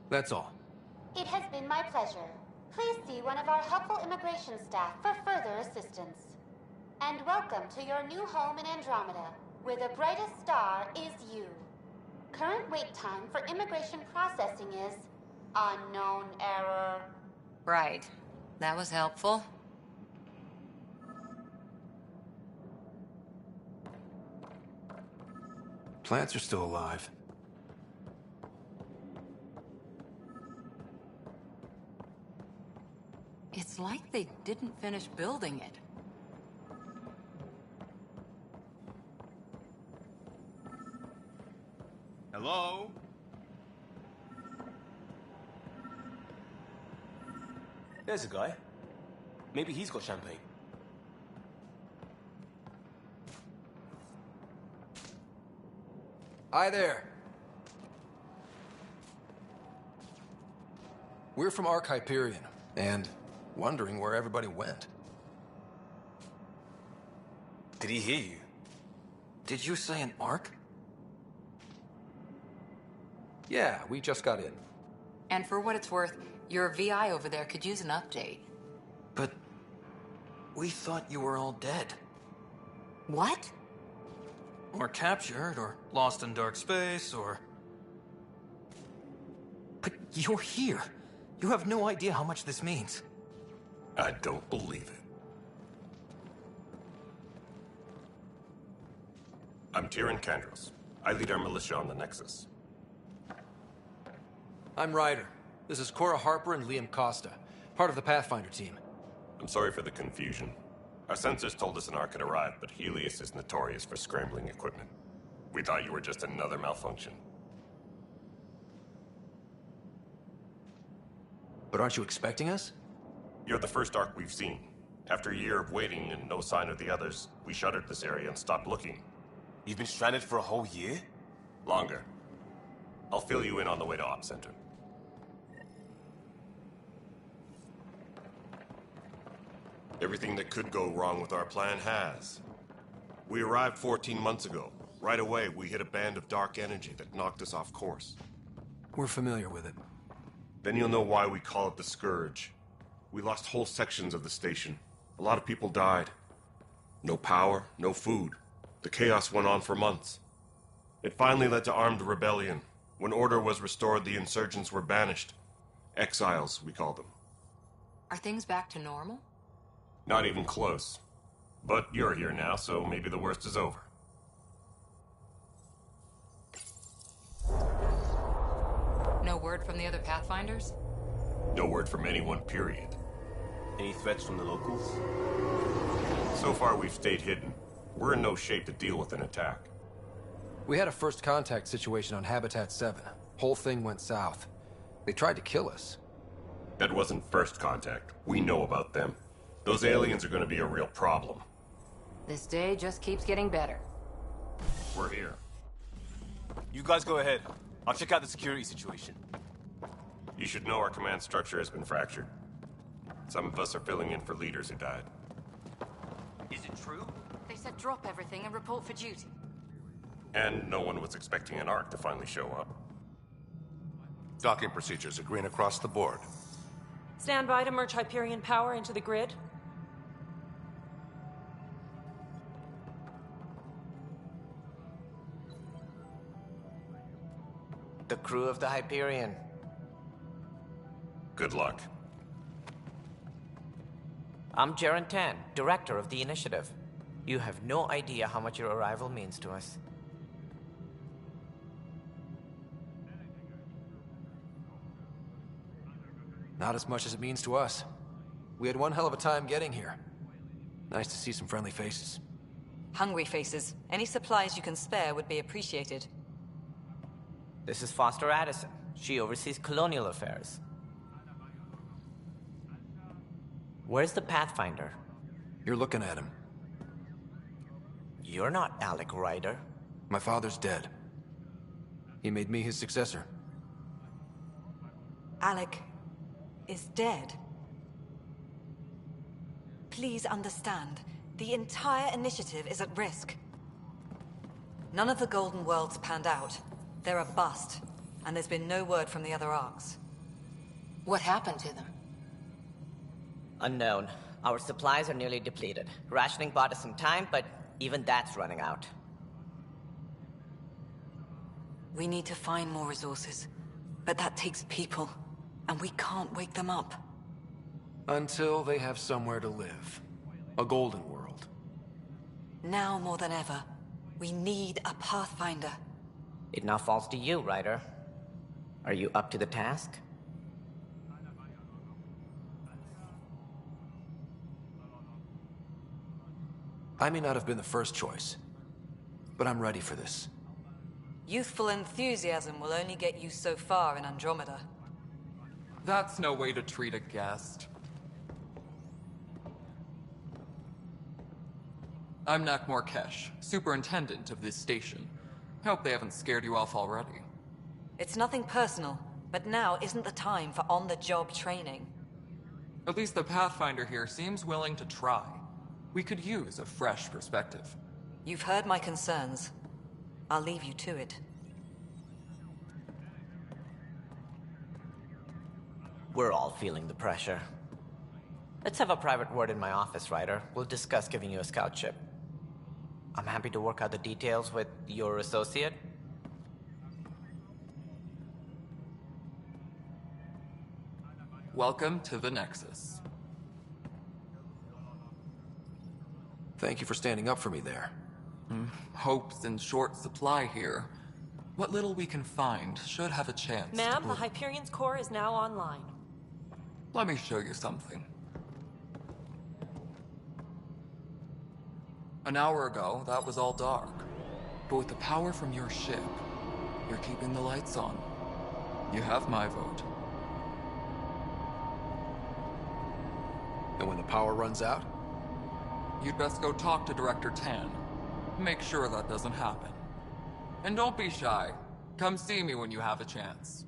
That's all. It has been my pleasure. Please see one of our helpful immigration staff for further assistance. And welcome to your new home in Andromeda, where the brightest star is you. Current wait time for immigration processing is unknown error. Right. That was helpful. Plants are still alive. It's like they didn't finish building it. Hello? There's a guy. Maybe he's got champagne. Hi there. We're from Ark Hyperion, and wondering where everybody went. Did he hear you? Did you say an Ark? Yeah, we just got in. And for what it's worth, your VI over there could use an update. But we thought you were all dead. What? Or captured, or lost in dark space, or... But you're here. You have no idea how much this means. I don't believe it. I'm Tyrion Kandros. I lead our militia on the Nexus. I'm Ryder. This is Cora Harper and Liam Costa, part of the Pathfinder team. I'm sorry for the confusion. Our sensors told us an Ark had arrived, but Helios is notorious for scrambling equipment. We thought you were just another malfunction. But aren't you expecting us? You're the first Ark we've seen. After a year of waiting and no sign of the others, we shuttered this area and stopped looking. You've been stranded for a whole year? Longer. I'll fill you in on the way to Op Center. Everything that could go wrong with our plan has. We arrived 14 months ago. Right away, we hit a band of dark energy that knocked us off course. We're familiar with it. Then you'll know why we call it the Scourge. We lost whole sections of the station. A lot of people died. No power, no food. The chaos went on for months. It finally led to armed rebellion. When order was restored, the insurgents were banished. Exiles, we call them. Are things back to normal? Not even close. But you're here now, so maybe the worst is over. No word from the other Pathfinders? No word from anyone, period. Any threats from the locals? So far, we've stayed hidden. We're in no shape to deal with an attack. We had a first contact situation on Habitat 7. Whole thing went south. They tried to kill us. That wasn't first contact. We know about them. Those aliens are going to be a real problem. This day just keeps getting better. We're here. You guys go ahead. I'll check out the security situation. You should know our command structure has been fractured. Some of us are filling in for leaders who died. Is it true? They said drop everything and report for duty. And no one was expecting an Ark to finally show up. Docking procedures are green across the board. Stand by to merge Hyperion power into the grid. The crew of the Hyperion. Good luck. I'm Jaren Tan, director of the initiative. You have no idea how much your arrival means to us. Not as much as it means to us. We had one hell of a time getting here. Nice to see some friendly faces. Hungry faces. Any supplies you can spare would be appreciated. This is Foster Addison. She oversees colonial affairs. Where's the Pathfinder? You're looking at him. You're not Alec Ryder. My father's dead. He made me his successor. Alec is dead. Please understand, the entire initiative is at risk. None of the Golden Worlds panned out. They're a bust, and there's been no word from the other arcs. What happened to them? Unknown. Our supplies are nearly depleted. Rationing bought us some time, but even that's running out. We need to find more resources, but that takes people, and we can't wake them up. Until they have somewhere to live. A golden world. Now more than ever, we need a Pathfinder. It now falls to you, Ryder. Are you up to the task? I may not have been the first choice, but I'm ready for this. Youthful enthusiasm will only get you so far in Andromeda. That's no way to treat a guest. I'm Nakmor Kesh, superintendent of this station. Hope they haven't scared you off already. It's nothing personal, but now isn't the time for on-the-job training. At least the Pathfinder here seems willing to try. We could use a fresh perspective. You've heard my concerns. I'll leave you to it. We're all feeling the pressure. Let's have a private word in my office, Ryder. We'll discuss giving you a scout ship. I'm happy to work out the details with your associate. Welcome to the Nexus. Thank you for standing up for me there. Hope's in short supply here. What little we can find should have a chance to Ma'am, the bloom. Hyperion's core is now online. Let me show you something. An hour ago, that was all dark. But with the power from your ship, you're keeping the lights on. You have my vote. And when the power runs out? You'd best go talk to Director Tan. Make sure that doesn't happen. And don't be shy. Come see me when you have a chance.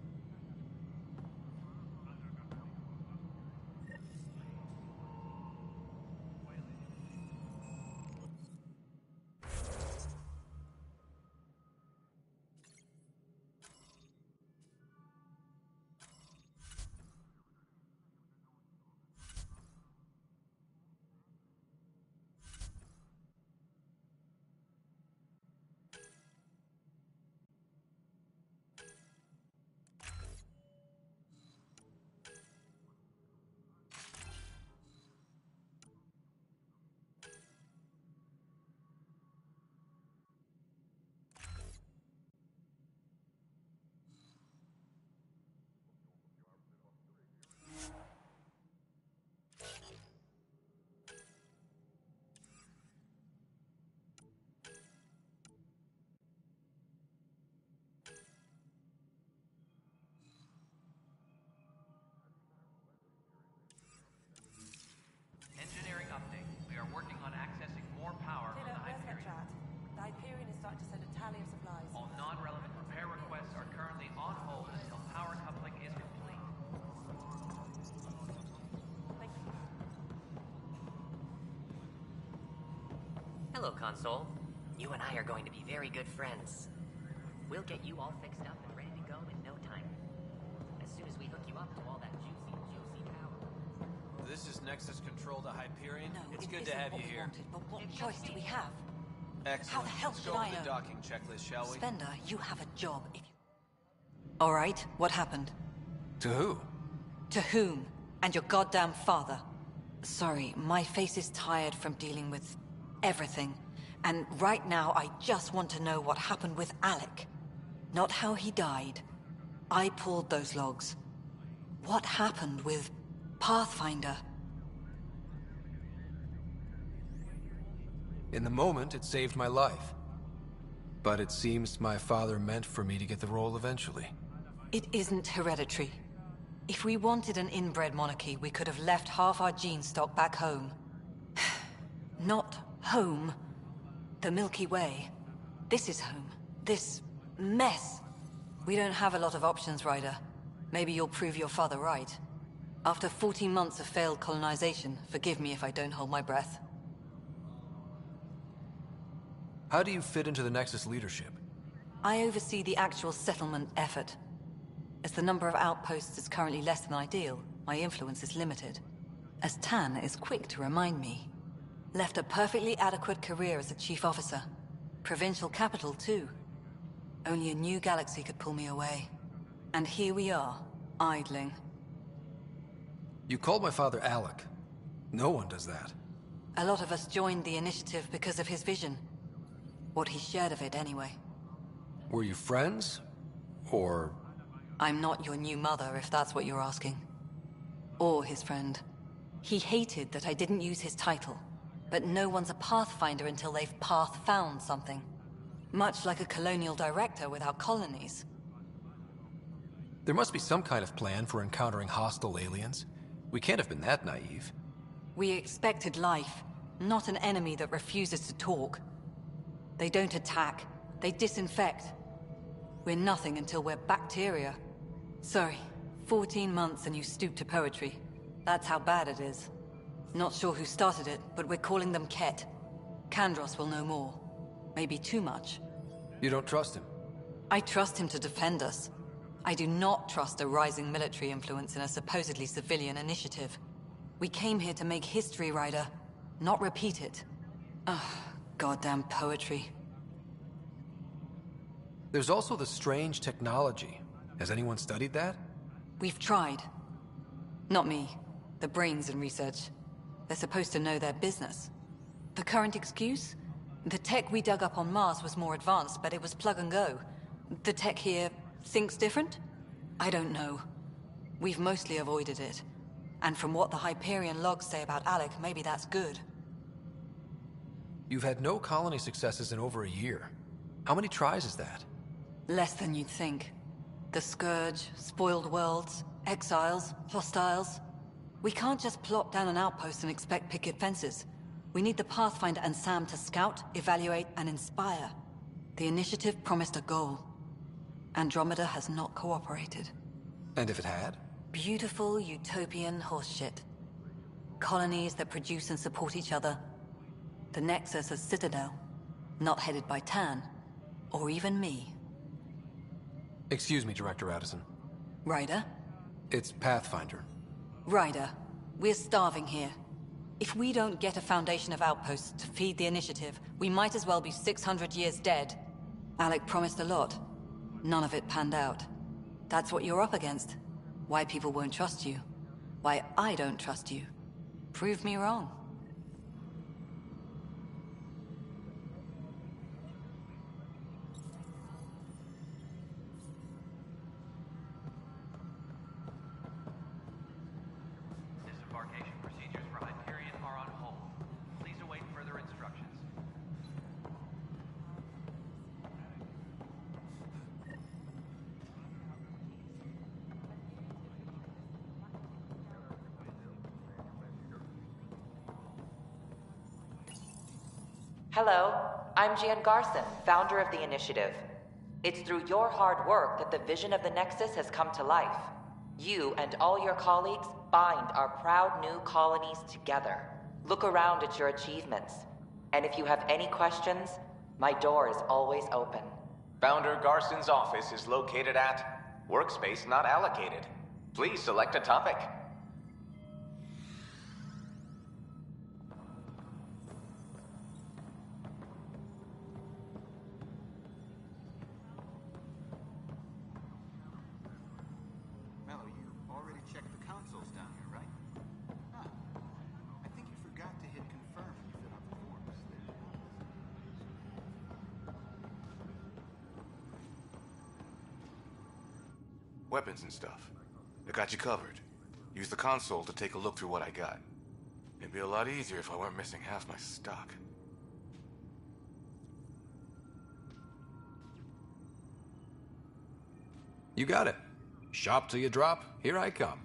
Engineering update. We are working on accessing more power from the Hyperion. The Hyperion is starting to send a tally of supplies. All non-relevant repair requests are currently on hold until power coupling is complete. Hello, Console. You and I are going to be very good friends. We'll get you all fixed up and ready to go in no time. As soon as we hook you up to all that juicy power. This is Nexus Control to Hyperion. No, it's it good to isn't have you what we here. wanted, but what choice do we have? Excellent. How the hell Let's should go I over the know? docking checklist, shall we? Spender, you have a job if you... All right, what happened? To who? To whom? And your goddamn father. Sorry, my face is tired from dealing with everything. And right now, I just want to know what happened with Alec. Not how he died. I pulled those logs. What happened with Pathfinder? In the moment, it saved my life. But it seems my father meant for me to get the role eventually. It isn't hereditary. If we wanted an inbred monarchy, we could have left half our gene stock back home. Not home. The Milky Way. This is home. This mess. We don't have a lot of options, Ryder. Maybe you'll prove your father right. After 14 months of failed colonization, forgive me if I don't hold my breath. How do you fit into the Nexus leadership? I oversee the actual settlement effort. As the number of outposts is currently less than ideal, my influence is limited. As Tan is quick to remind me. Left a perfectly adequate career as a chief officer. Provincial capital, too. Only a new galaxy could pull me away. And here we are, idling. You called my father Alec. No one does that. A lot of us joined the initiative because of his vision. What he shared of it, anyway. Were you friends? Or... I'm not your new mother, if that's what you're asking. Or his friend. He hated that I didn't use his title. But no one's a Pathfinder until they've path-found something. Much like a colonial director without colonies. There must be some kind of plan for encountering hostile aliens. We can't have been that naive. We expected life, not an enemy that refuses to talk. They don't attack, they disinfect. We're nothing until we're bacteria. Sorry, 14 months and you stoop to poetry. That's how bad it is. Not sure who started it, but we're calling them Ket. Kandros will know more. Maybe too much. You don't trust him? I trust him to defend us. I do not trust a rising military influence in a supposedly civilian initiative. We came here to make history, Ryder, not repeat it. Ugh, goddamn poetry. There's also the strange technology. Has anyone studied that? We've tried. Not me. The brains in research. They're supposed to know their business. The current excuse? The tech we dug up on Mars was more advanced, but it was plug and go. The tech here thinks different? I don't know. We've mostly avoided it. And from what the Hyperion logs say about Alec, maybe that's good. You've had no colony successes in over a year. How many tries is that? Less than you'd think. The Scourge, spoiled worlds, exiles, hostiles. We can't just plop down an outpost and expect picket fences. We need the Pathfinder and Sam to scout, evaluate, and inspire. The initiative promised a goal. Andromeda has not cooperated. And if it had? Beautiful utopian horseshit. Colonies that produce and support each other. The Nexus as Citadel. Not headed by Tan. Or even me. Excuse me, Director Addison. Ryder? It's Pathfinder. Ryder, we're starving here. If we don't get a foundation of outposts to feed the initiative, we might as well be 600 years dead. Alec promised a lot. None of it panned out. That's what you're up against. Why people won't trust you. Why I don't trust you. Prove me wrong. Disembarkation procedures for Hyperion are on hold. Please await further instructions. Hello, I'm Jan Garson, founder of the initiative. It's through your hard work that the vision of the Nexus has come to life. You and all your colleagues bind our proud new colonies together. Look around at your achievements. And if you have any questions, my door is always open. Founder Garson's office is located at Workspace Not Allocated. Please select a topic. Mello, you already checked the counter? weapons and stuff. I got you covered. Use the console to take a look through what I got. It'd be a lot easier if I weren't missing half my stock. You got it. Shop till you drop, here I come.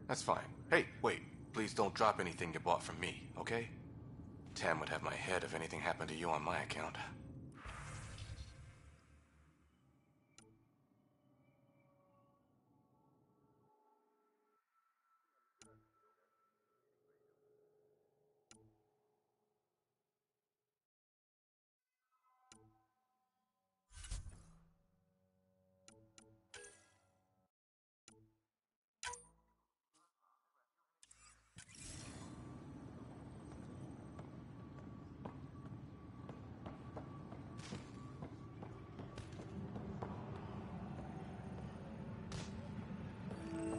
That's fine. Hey, wait. Please don't drop anything you bought from me, okay? Tam would have my head if anything happened to you on my account.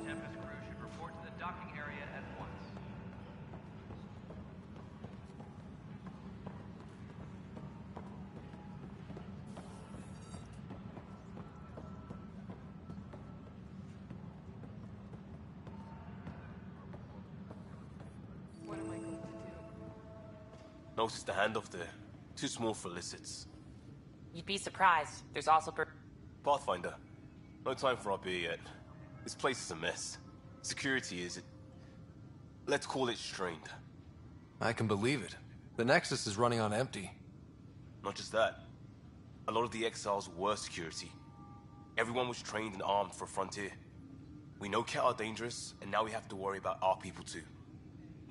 Tempest crew should report to the docking area at once. What am I going to do? No, the handoff there. Too small for lizards. You'd be surprised. There's also Pathfinder. No time for our beer yet. This place is a mess. Security is... let's call it strained. I can believe it. The Nexus is running on empty. Not just that. A lot of the exiles were security. Everyone was trained and armed for Frontier. We know Cat are dangerous, and now we have to worry about our people too.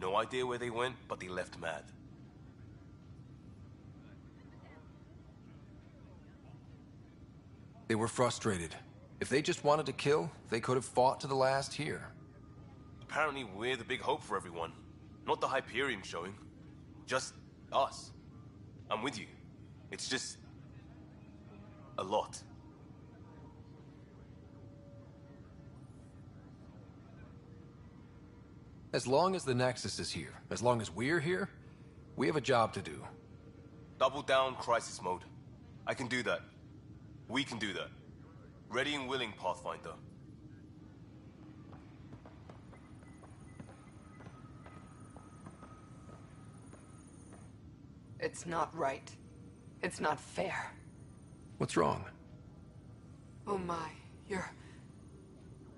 No idea where they went, but they left mad. They were frustrated. If they just wanted to kill, they could have fought to the last here. Apparently we're the big hope for everyone. Not the Hyperion showing. Just us. I'm with you. It's just... a lot. As long as the Nexus is here, as long as we're here, we have a job to do. Double down crisis mode. I can do that. We can do that. Ready and willing, Pathfinder. It's not right. It's not fair. What's wrong? Oh my, you're...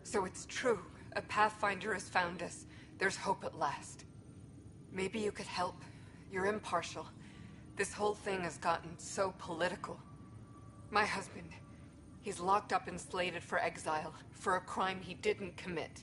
So it's true. A Pathfinder has found us. There's hope at last. Maybe you could help. You're impartial. This whole thing has gotten so political. My husband, he's locked up and slated for exile for a crime he didn't commit.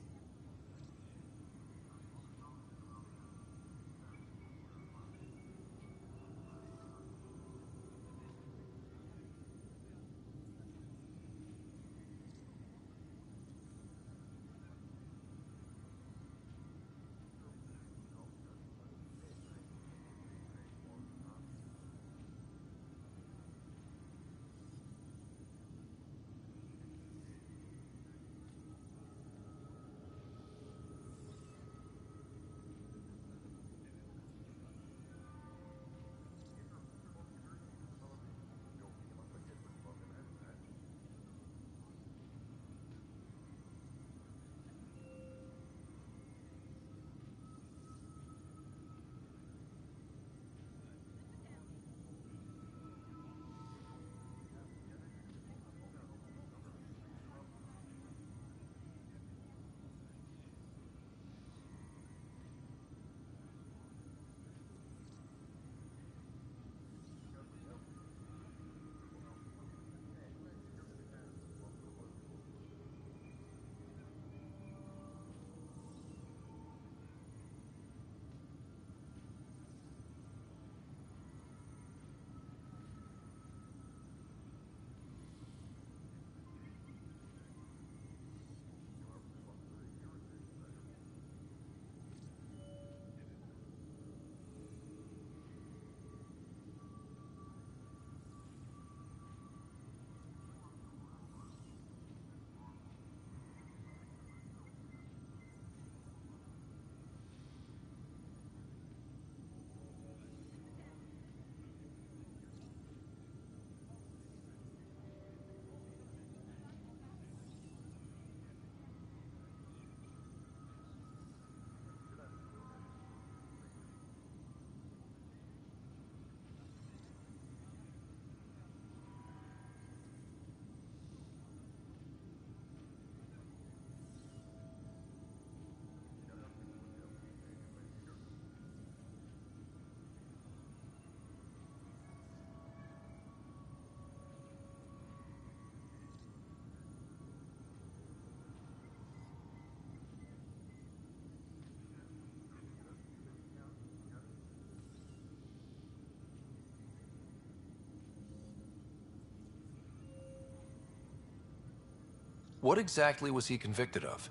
What exactly was he convicted of?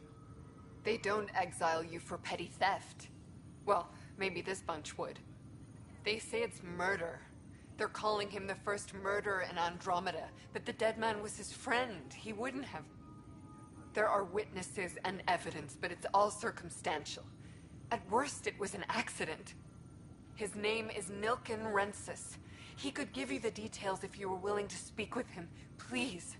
They don't exile you for petty theft. Well, maybe this bunch would. They say it's murder. They're calling him the first murderer in Andromeda, but the dead man was his friend. He wouldn't have... There are witnesses and evidence, but it's all circumstantial. At worst, it was an accident. His name is Nilken Rensis. He could give you the details if you were willing to speak with him. Please.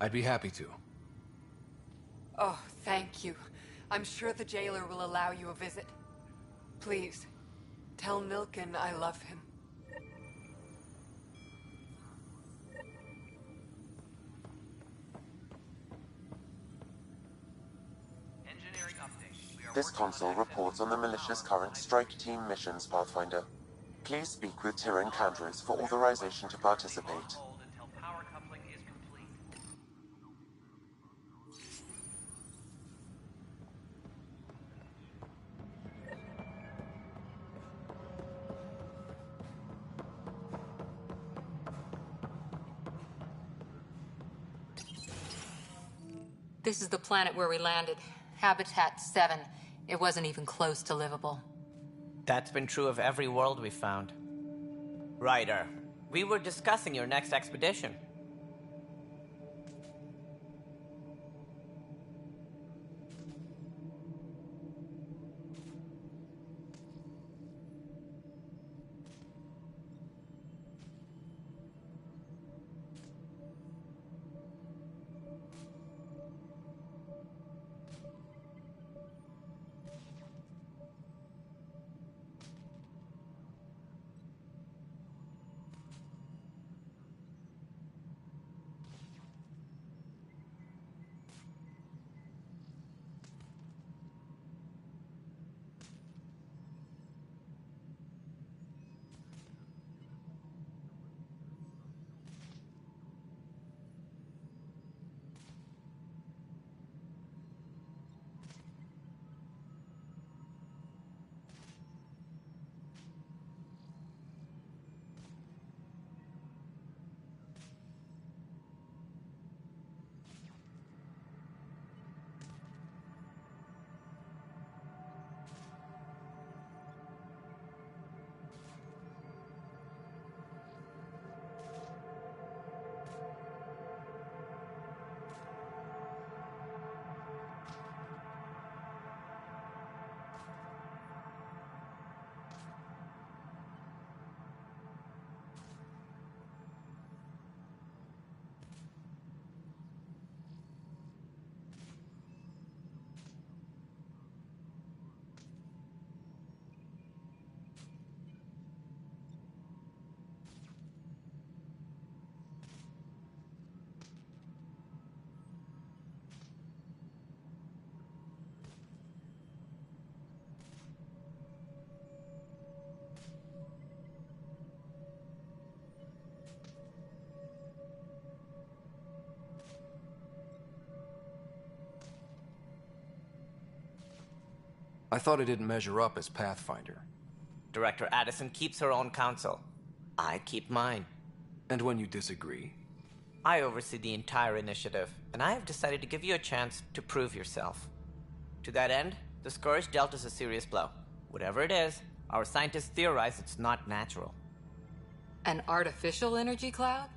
I'd be happy to. Oh, thank you. I'm sure the jailer will allow you a visit. Please, tell Nilken I love him. Engineering update. We are This console reports on the militia's current strike team missions, Pathfinder. Please speak with Tyrann Candris for authorization to participate. hold until power coupling is complete. This is the planet where we landed. Habitat 7. It wasn't even close to livable. That's been true of every world we found. Ryder, we were discussing your next expedition. I thought I didn't measure up as Pathfinder. Director Addison keeps her own counsel. I keep mine. And when you disagree? I oversee the entire initiative, and I have decided to give you a chance to prove yourself. To that end, the Scourge dealt us a serious blow. Whatever it is, our scientists theorize it's not natural. An artificial energy cloud?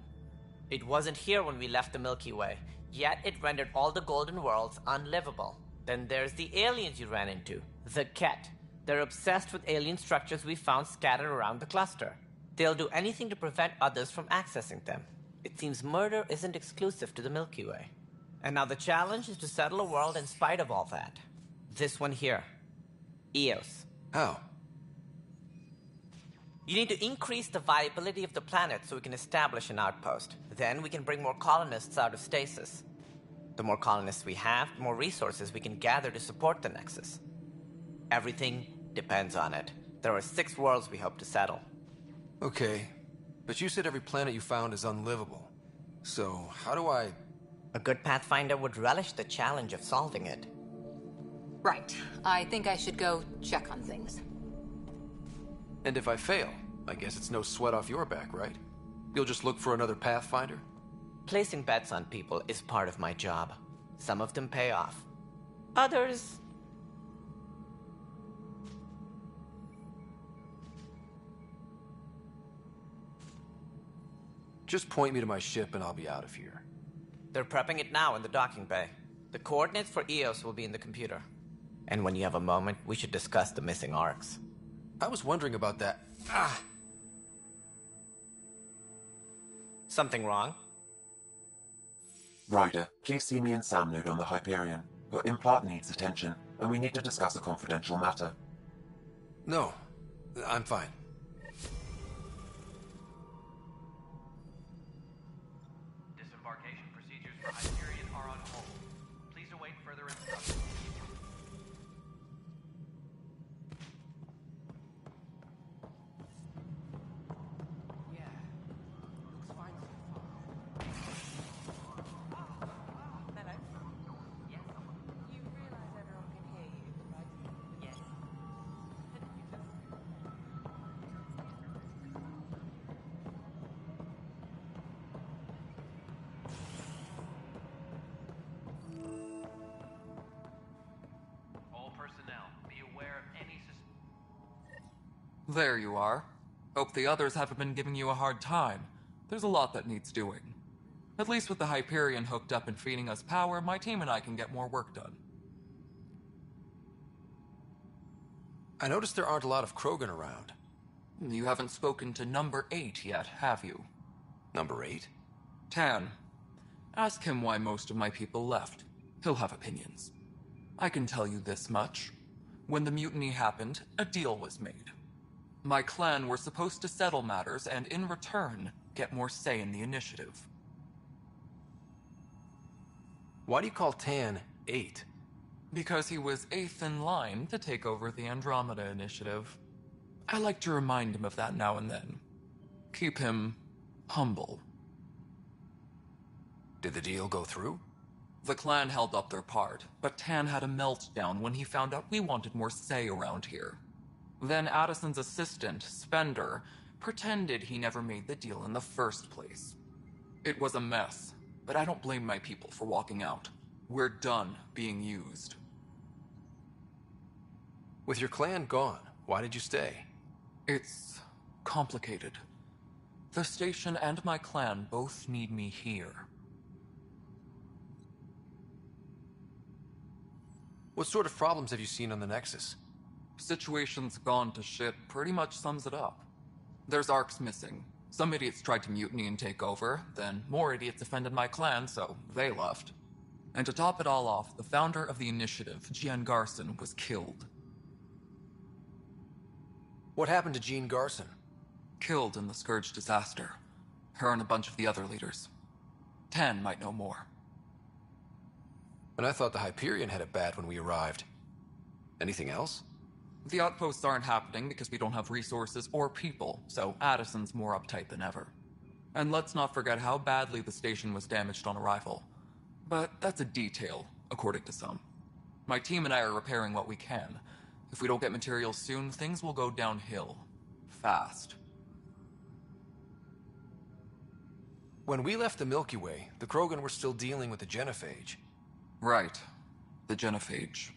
It wasn't here when we left the Milky Way, yet it rendered all the Golden Worlds unlivable. Then there's the aliens you ran into, the Ket. They're obsessed with alien structures we found scattered around the cluster. They'll do anything to prevent others from accessing them. It seems murder isn't exclusive to the Milky Way. And now the challenge is to settle a world in spite of all that. This one here. Eos. How? You need to increase the viability of the planet so we can establish an outpost. Then we can bring more colonists out of stasis. The more colonists we have, the more resources we can gather to support the Nexus. Everything depends on it. There are 6 worlds we hope to settle. Okay, but you said every planet you found is unlivable. So, how do I... A good Pathfinder would relish the challenge of solving it. Right. I think I should go check on things. And if I fail, I guess it's no sweat off your back, right? You'll just look for another Pathfinder? Placing bets on people is part of my job. Some of them pay off. Others... Just point me to my ship and I'll be out of here. They're prepping it now in the docking bay. The coordinates for EOS will be in the computer. And when you have a moment, we should discuss the missing arcs. I was wondering about that. Something wrong? Ryder, please see me and Sam Node on the Hyperion. Your implant needs attention, and we need to discuss a confidential matter. No, I'm fine. Disembarkation procedures for Hyperion are on hold. Please await further instructions. There you are. Hope the others haven't been giving you a hard time. There's a lot that needs doing. At least with the Hyperion hooked up and feeding us power, my team and I can get more work done. I noticed there aren't a lot of Krogan around. You haven't spoken to number 8 yet, have you? Number 8? Tan. Ask him why most of my people left. He'll have opinions. I can tell you this much. When the mutiny happened, a deal was made. My clan were supposed to settle matters and, in return, get more say in the initiative. Why do you call Tan 8? Because he was 8th in line to take over the Andromeda Initiative. I like to remind him of that now and then. Keep him humble. Did the deal go through? The clan held up their part, but Tan had a meltdown when he found out we wanted more say around here. Then Addison's assistant, Spender, pretended he never made the deal in the first place. It was a mess, but I don't blame my people for walking out. We're done being used. With your clan gone, why did you stay? It's complicated. The station and my clan both need me here. What sort of problems have you seen on the Nexus? Situation's gone to shit pretty much sums it up. There's arcs missing. Some idiots tried to mutiny and take over, then more idiots offended my clan, so they left. And to top it all off, the founder of the initiative, Jean Garson, was killed. What happened to Jean Garson? Killed in the Scourge disaster. Her and a bunch of the other leaders. Tan might know more. And I thought the Hyperion had it bad when we arrived. Anything else? The outposts aren't happening because we don't have resources or people, so Addison's more uptight than ever. And let's not forget how badly the station was damaged on arrival. But that's a detail, according to some. My team and I are repairing what we can. If we don't get materials soon, things will go downhill. Fast. When we left the Milky Way, the Krogan were still dealing with the genophage. Right. The genophage.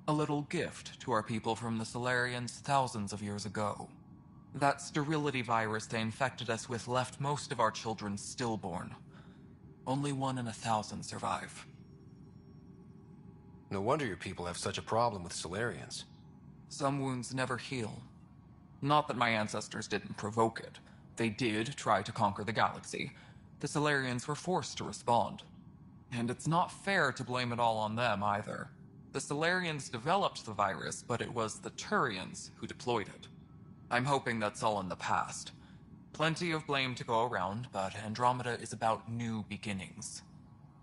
A little gift to our people from the Solarians thousands of years ago. That sterility virus they infected us with left most of our children stillborn. Only 1 in 1,000 survive. No wonder your people have such a problem with Solarians. Some wounds never heal. Not that my ancestors didn't provoke it. They did try to conquer the galaxy. The Solarians were forced to respond. And it's not fair to blame it all on them either. The Solarians developed the virus, but it was the Turians who deployed it. I'm hoping that's all in the past. Plenty of blame to go around, but Andromeda is about new beginnings.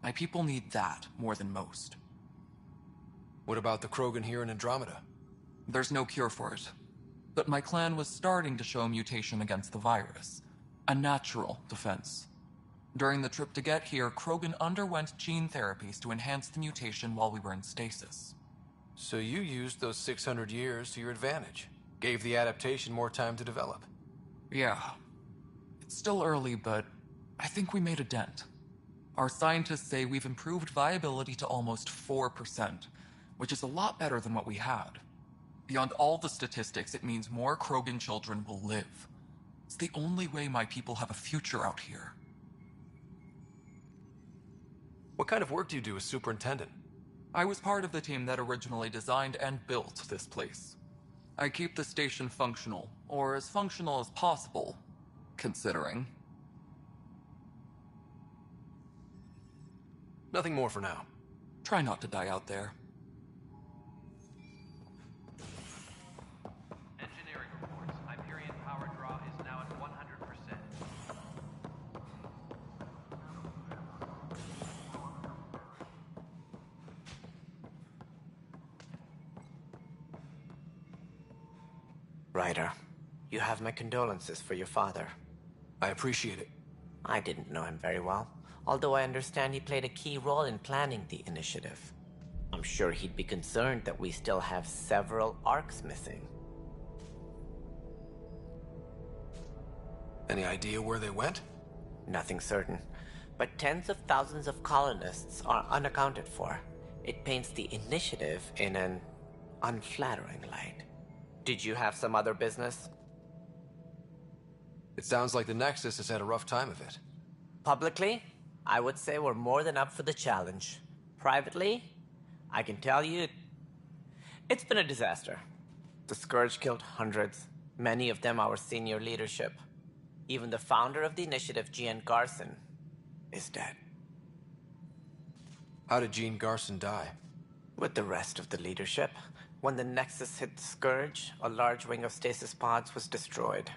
My people need that more than most. What about the Krogan here in Andromeda? There's no cure for it. But my clan was starting to show mutation against the virus. A natural defense. During the trip to get here, Krogan underwent gene therapies to enhance the mutation while we were in stasis. So you used those 600 years to your advantage. Gave the adaptation more time to develop. Yeah. It's still early, but I think we made a dent. Our scientists say we've improved viability to almost 4%, which is a lot better than what we had. Beyond all the statistics, it means more Krogan children will live. It's the only way my people have a future out here. What kind of work do you do as superintendent? I was part of the team that originally designed and built this place. I keep the station functional, or as functional as possible, considering. Nothing more for now. Try not to die out there. Engineering reports. Hyperion power draw is now at 100%. Ryder, you have my condolences for your father. I appreciate it. I didn't know him very well, although I understand he played a key role in planning the initiative. I'm sure he'd be concerned that we still have several arcs missing. Any idea where they went? Nothing certain, but tens of thousands of colonists are unaccounted for. It paints the initiative in an unflattering light. Did you have some other business? It sounds like the Nexus has had a rough time of it. Publicly, I would say we're more than up for the challenge. Privately, I can tell you, it's been a disaster. The Scourge killed hundreds, many of them our senior leadership. Even the founder of the initiative, Gian Garson, is dead. How did Jean Garson die? With the rest of the leadership. When the Nexus hit the Scourge, a large wing of stasis pods was destroyed.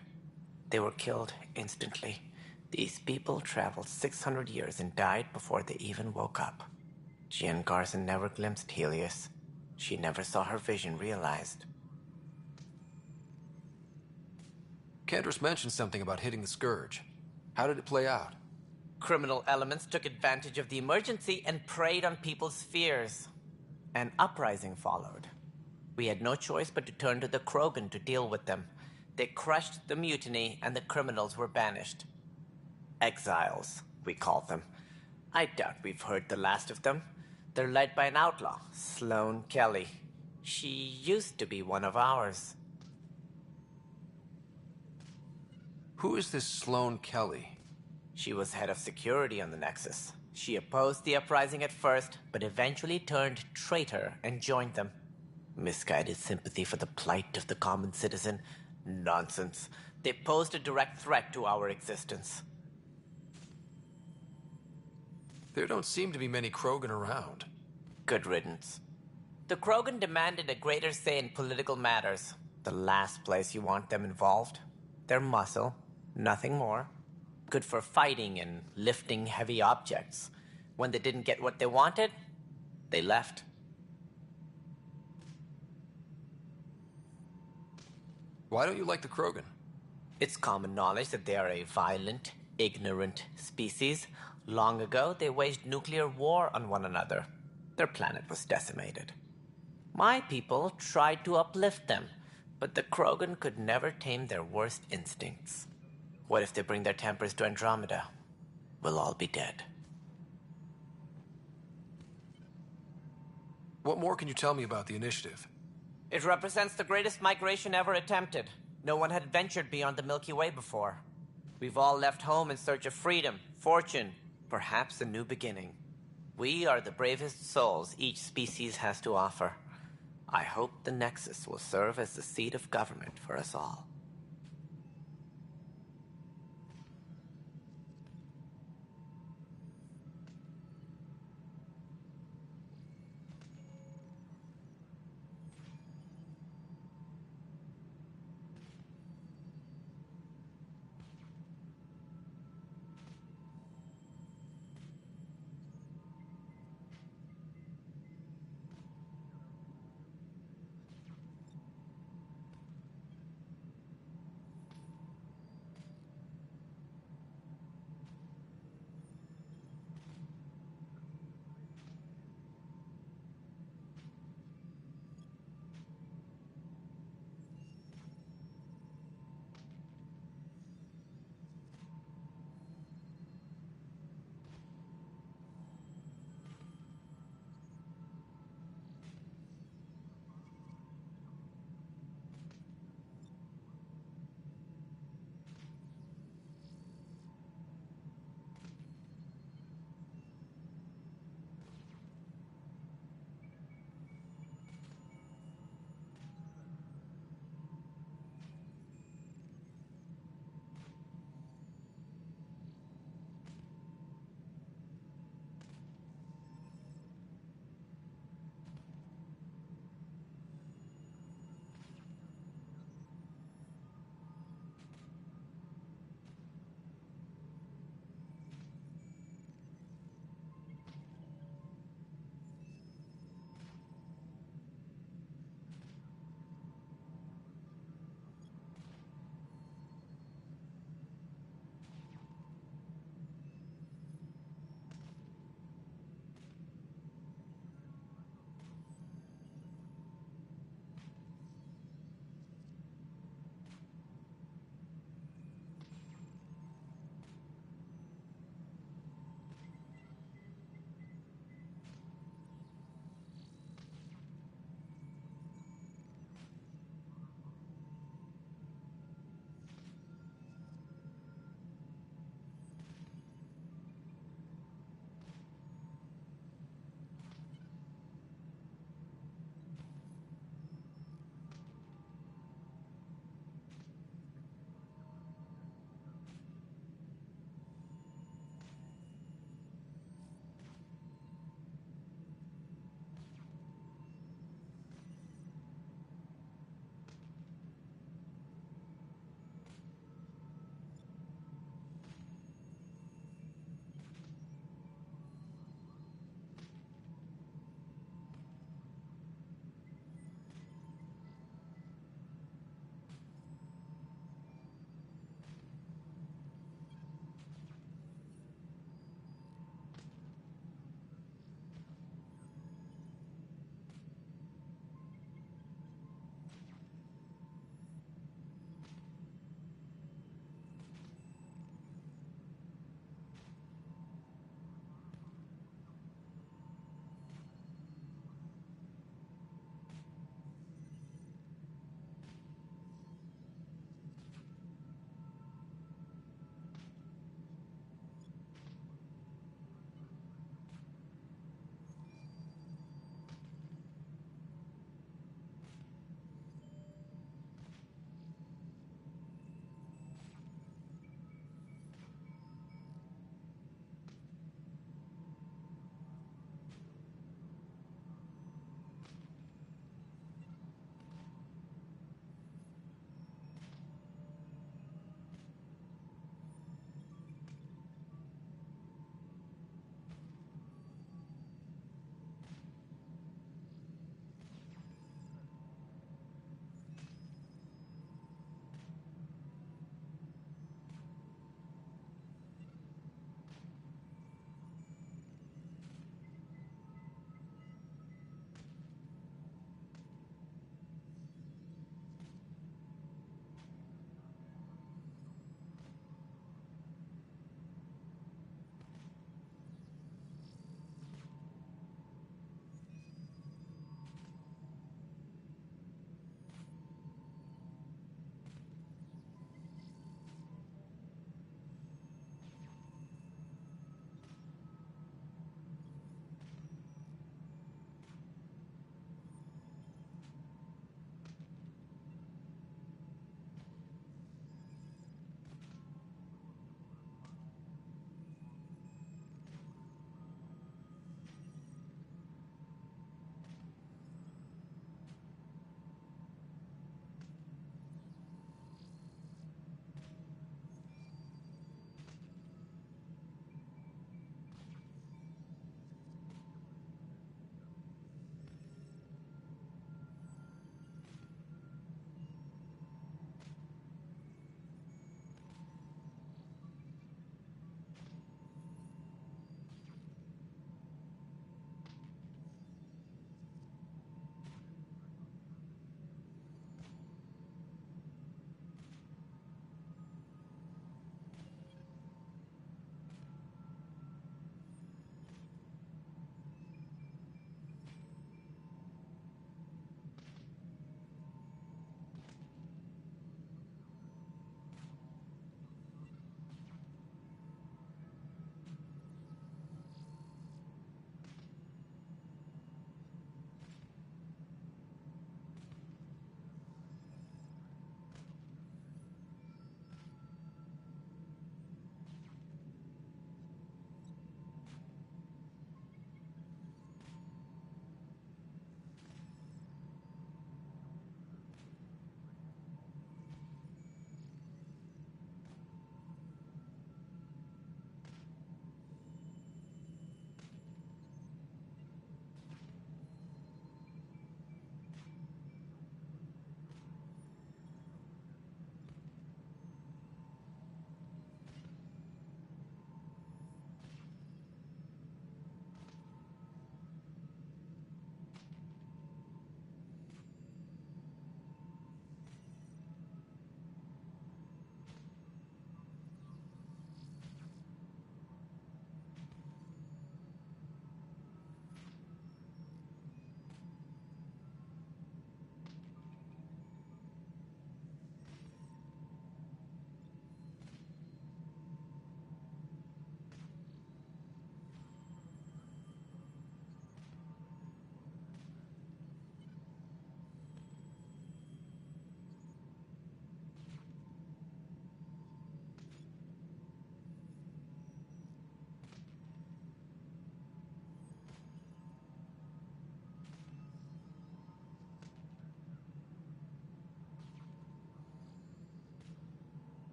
They were killed instantly. These people traveled 600 years and died before they even woke up. Jean Garson never glimpsed Helios. She never saw her vision realized. Cantor's mentioned something about hitting the Scourge. How did it play out? Criminal elements took advantage of the emergency and preyed on people's fears. An uprising followed. We had no choice but to turn to the Krogan to deal with them. They crushed the mutiny and the criminals were banished. Exiles, we call them. I doubt we've heard the last of them. They're led by an outlaw, Sloane Kelly. She used to be one of ours. Who is this Sloane Kelly? She was head of security on the Nexus. She opposed the uprising at first, but eventually turned traitor and joined them. Misguided sympathy for the plight of the common citizen? Nonsense. They posed a direct threat to our existence. There don't seem to be many Krogan around. Good riddance. The Krogan demanded a greater say in political matters. The last place you want them involved. Their muscle, nothing more. Good for fighting and lifting heavy objects. When they didn't get what they wanted, they left. Why don't you like the Krogan? It's common knowledge that they are a violent, ignorant species. Long ago, they waged nuclear war on one another. Their planet was decimated. My people tried to uplift them, but the Krogan could never tame their worst instincts. What if they bring their tempers to Andromeda? We'll all be dead. What more can you tell me about the initiative? It represents the greatest migration ever attempted. No one had ventured beyond the Milky Way before. We've all left home in search of freedom, fortune, perhaps a new beginning. We are the bravest souls each species has to offer. I hope the Nexus will serve as the seat of government for us all.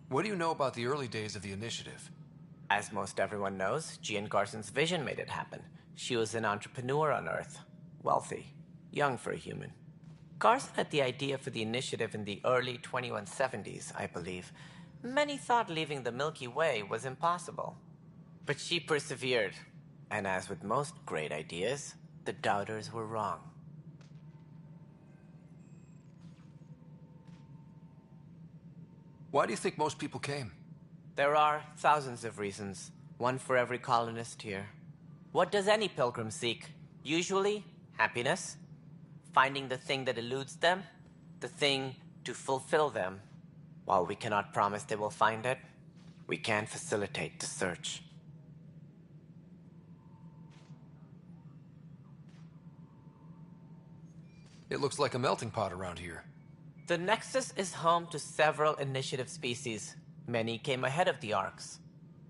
What do you know about the early days of the initiative? As most everyone knows, Jean Garson's vision made it happen. She was an entrepreneur on Earth. Wealthy. Young for a human. Garson had the idea for the initiative in the early 2170s, I believe. Many thought leaving the Milky Way was impossible. But she persevered. And as with most great ideas, the doubters were wrong. Why do you think most people came? There are thousands of reasons, one for every colonist here. What does any pilgrim seek? Usually, happiness. Finding the thing that eludes them, the thing to fulfill them. While we cannot promise they will find it, we can facilitate the search. It looks like a melting pot around here. The Nexus is home to several initiative species. Many came ahead of the Arks.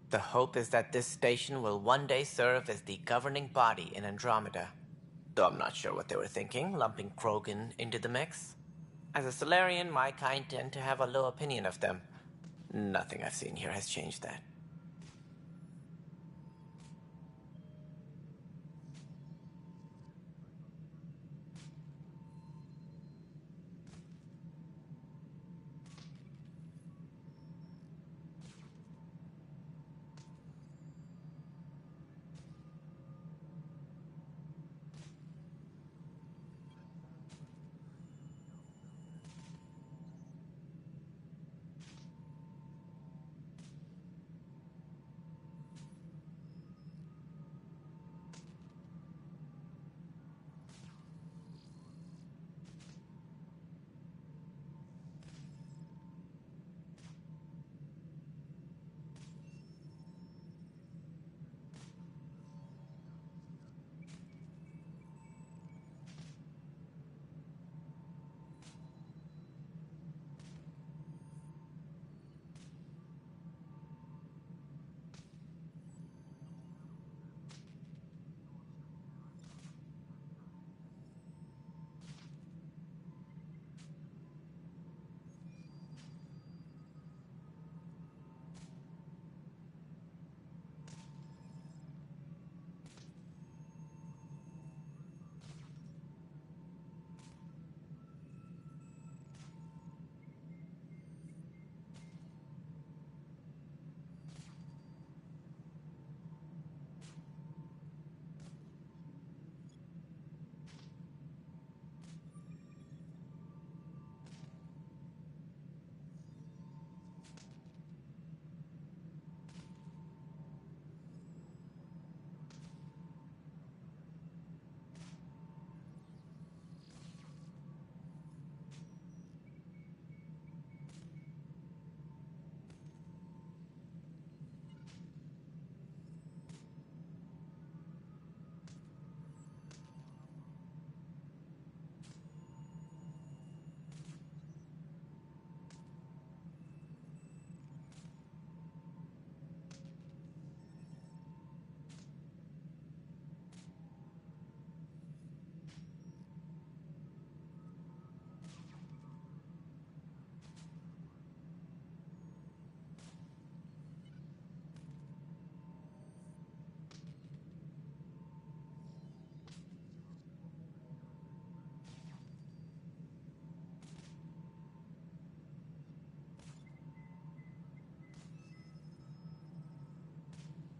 The hope is that this station will one day serve as the governing body in Andromeda. Though I'm not sure what they were thinking, lumping Krogan into the mix. As a Solarian, my kind tend to have a low opinion of them. Nothing I've seen here has changed that.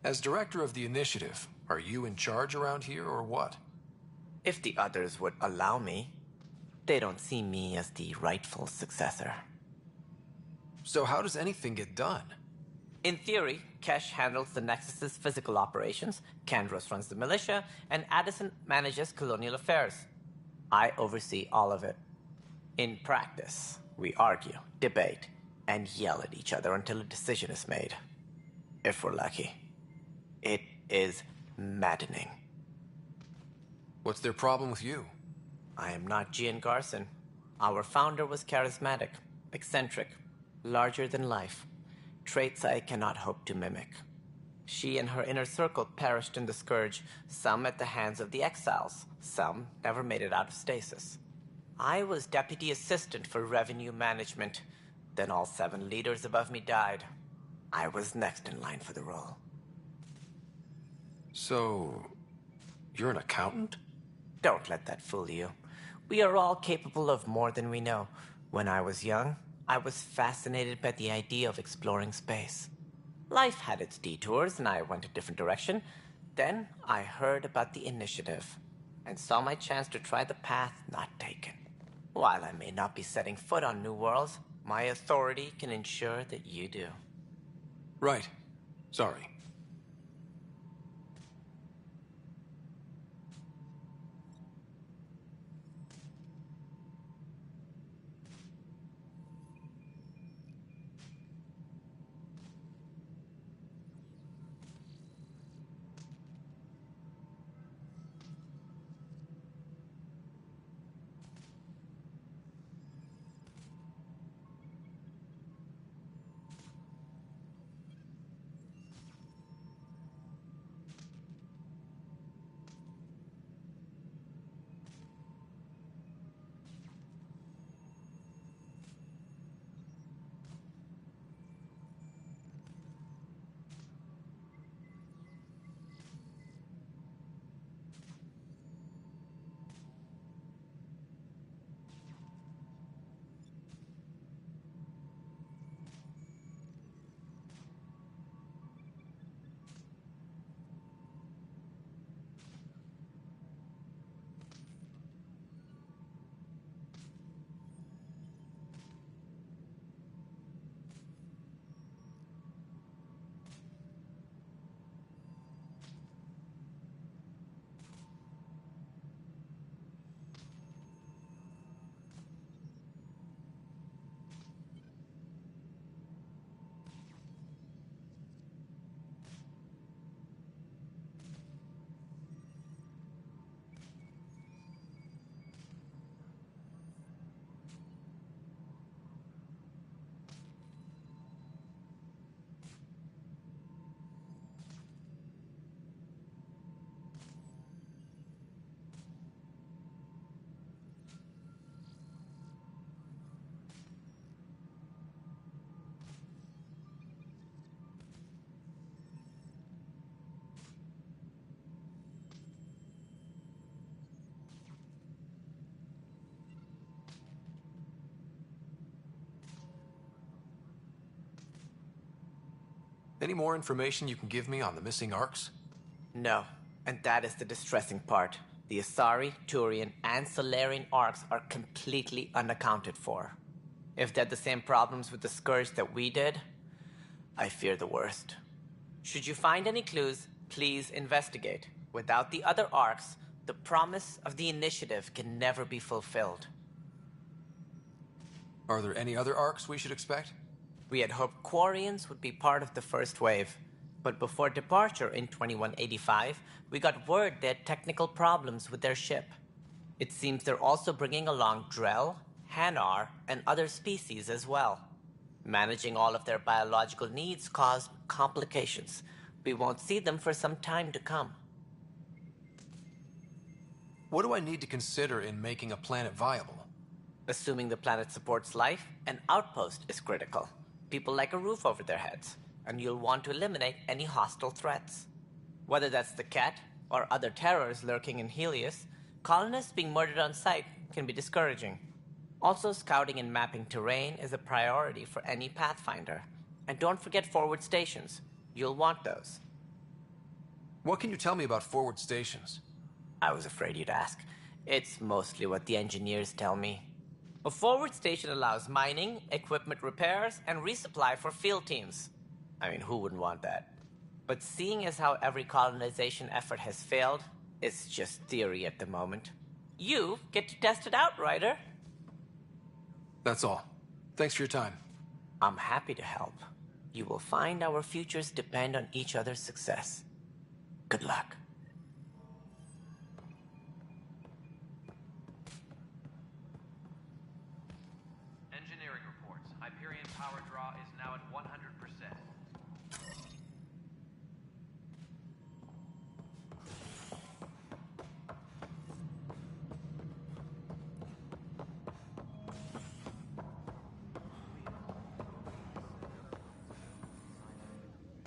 As director of the initiative, are you in charge around here or what? If the others would allow me, they don't see me as the rightful successor. So how does anything get done? In theory, Kesh handles the Nexus's physical operations, Kandros runs the militia, and Addison manages colonial affairs. I oversee all of it. In practice, we argue, debate, and yell at each other until a decision is made. If we're lucky. It is maddening. What's their problem with you? I am not Jean Garson. Our founder was charismatic, eccentric, larger than life. Traits I cannot hope to mimic. She and her inner circle perished in the Scourge, some at the hands of the Exiles, some never made it out of stasis. I was deputy assistant for revenue management. Then all 7 leaders above me died. I was next in line for the role. So, you're an accountant? Don't let that fool you. We are all capable of more than we know. When I was young, I was fascinated by the idea of exploring space. Life had its detours, and I went a different direction. Then I heard about the initiative, and saw my chance to try the path not taken. While I may not be setting foot on new worlds, my authority can ensure that you do. Right. Sorry. Any more information you can give me on the missing arcs? No, and that is the distressing part. The Asari, Turian, and Solarian arcs are completely unaccounted for. If they had the same problems with the Scourge that we did, I fear the worst. Should you find any clues, please investigate. Without the other arcs, the promise of the initiative can never be fulfilled. Are there any other arcs we should expect? We had hoped Quarians would be part of the first wave, but before departure in 2185, we got word they had technical problems with their ship. It seems they're also bringing along Drell, Hanar, and other species as well. Managing all of their biological needs caused complications. We won't see them for some time to come. What do I need to consider in making a planet viable? Assuming the planet supports life, an outpost is critical. People like a roof over their heads, and you'll want to eliminate any hostile threats. Whether that's the Cat or other terrors lurking in Helios, colonists being murdered on sight can be discouraging. Also, scouting and mapping terrain is a priority for any Pathfinder. And don't forget forward stations. You'll want those. What can you tell me about forward stations? I was afraid you'd ask. It's mostly what the engineers tell me. A forward station allows mining, equipment repairs, and resupply for field teams. I mean, who wouldn't want that? But seeing as how every colonization effort has failed, it's just theory at the moment. You get to test it out, Ryder. That's all. Thanks for your time. I'm happy to help. You will find our futures depend on each other's success. Good luck. Engineering reports. Hyperion power draw is now at 100%.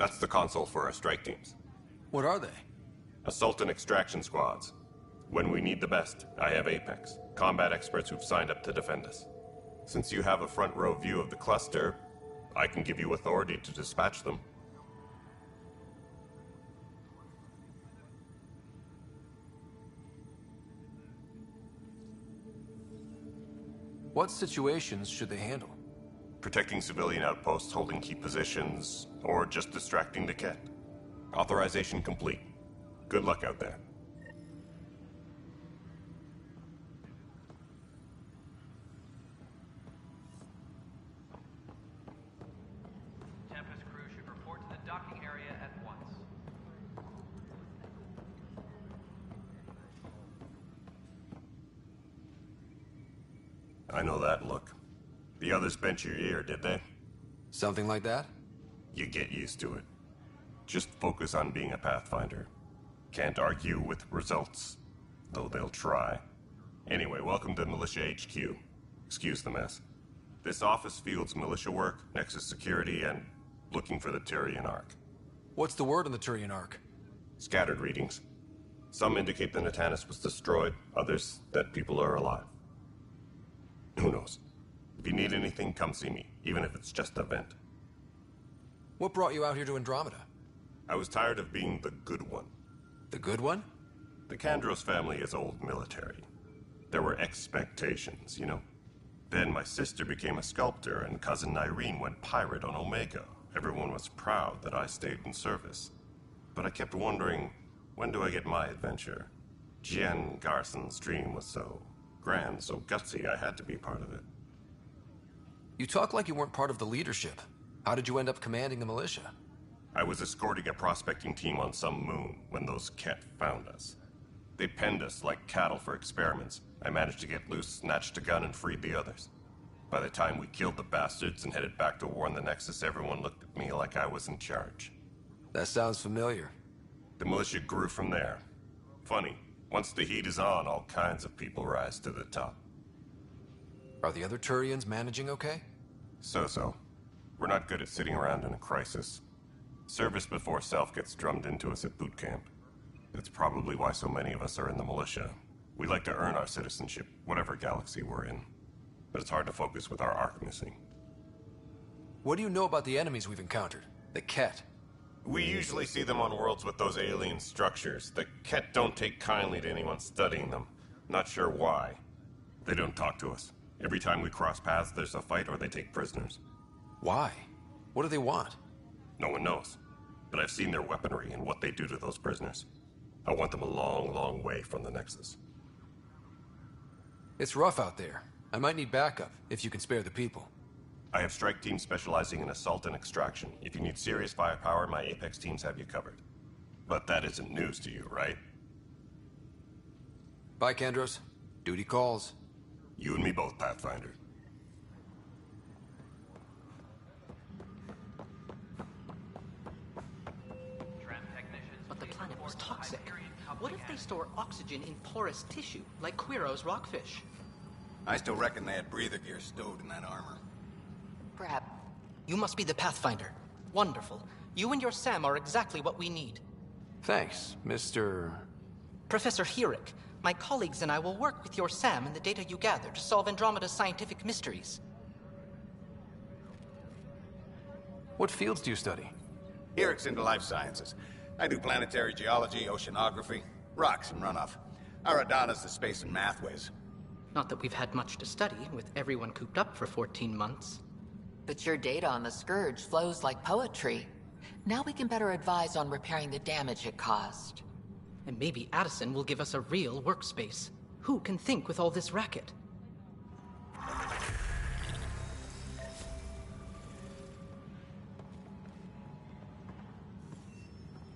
That's the console for our strike teams. What are they? Assault and extraction squads. When we need the best, I have Apex, combat experts who've signed up to defend us. Since you have a front row view of the cluster, I can give you authority to dispatch them. What situations should they handle? Protecting civilian outposts, holding key positions, or just distracting the Ket. Authorization complete. Good luck out there. Tempest crew should report to the docking area at once. I know that look. The others bent your ear, did they? Something like that? You get used to it. Just focus on being a Pathfinder. Can't argue with results, though they'll try. Anyway, welcome to Militia HQ. Excuse the mess. This office fields militia work, Nexus security, and looking for the Turian Ark. What's the word on the Turian Ark? Scattered readings. Some indicate the Natanus was destroyed, others that people are alive. Who knows? If you need anything, come see me, even if it's just a vent. What brought you out here to Andromeda? I was tired of being the good one. The good one? The Kandros family is old military. There were expectations, you know? Then my sister became a sculptor and cousin Irene went pirate on Omega. Everyone was proud that I stayed in service. But I kept wondering, when do I get my adventure? Jian Garson's dream was so grand, so gutsy, I had to be part of it. You talk like you weren't part of the leadership. How did you end up commanding the militia? I was escorting a prospecting team on some moon when those Ket found us. They penned us like cattle for experiments. I managed to get loose, snatched a gun, and freed the others. By the time we killed the bastards and headed back to warn the Nexus, everyone looked at me like I was in charge. That sounds familiar. The militia grew from there. Funny, once the heat is on, all kinds of people rise to the top. Are the other Turians managing okay? So-so. We're not good at sitting around in a crisis. Service before self gets drummed into us at boot camp. That's probably why so many of us are in the militia. We like to earn our citizenship, whatever galaxy we're in. But it's hard to focus with our arc missing. What do you know about the enemies we've encountered? The Ket? We usually see them on worlds with those alien structures. The Ket don't take kindly to anyone studying them. Not sure why. They don't talk to us. Every time we cross paths, there's a fight or they take prisoners. Why? What do they want? No one knows. But I've seen their weaponry and what they do to those prisoners. I want them a long, long way from the Nexus. It's rough out there. I might need backup, if you can spare the people. I have strike teams specializing in assault and extraction. If you need serious firepower, my Apex teams have you covered. But that isn't news to you, right? Bye, Kandros. Duty calls. You and me both, Pathfinder. But the planet was toxic. What if they store oxygen in porous tissue, like Quiro's rockfish? I still reckon they had breather gear stowed in that armor. Perhaps. You must be the Pathfinder. Wonderful. You and your Sam are exactly what we need. Thanks, Mr. Professor Herrick. My colleagues and I will work with your Sam and the data you gather to solve Andromeda's scientific mysteries. What fields do you study? Herrick's into life sciences. I do planetary geology, oceanography, rocks and runoff. Aradana's the space and math whiz. Not that we've had much to study, with everyone cooped up for 14 months. But your data on the Scourge flows like poetry. Now we can better advise on repairing the damage it caused. And maybe Addison will give us a real workspace. Who can think with all this racket?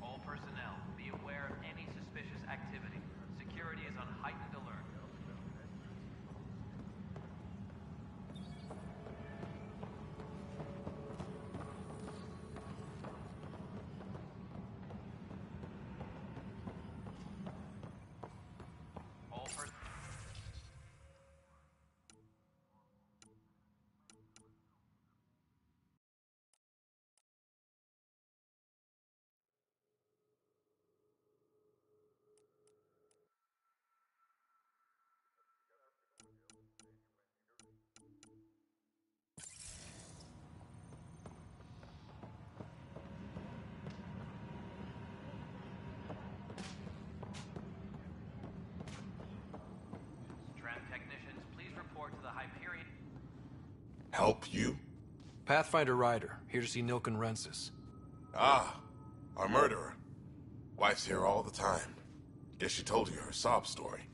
All personnel, be aware of any suspicious activity. Security is on heightened alert. Help you? Pathfinder Ryder, here to see Nilken Rensis. Ah, our murderer. Wife's here all the time. Guess she told you her sob story.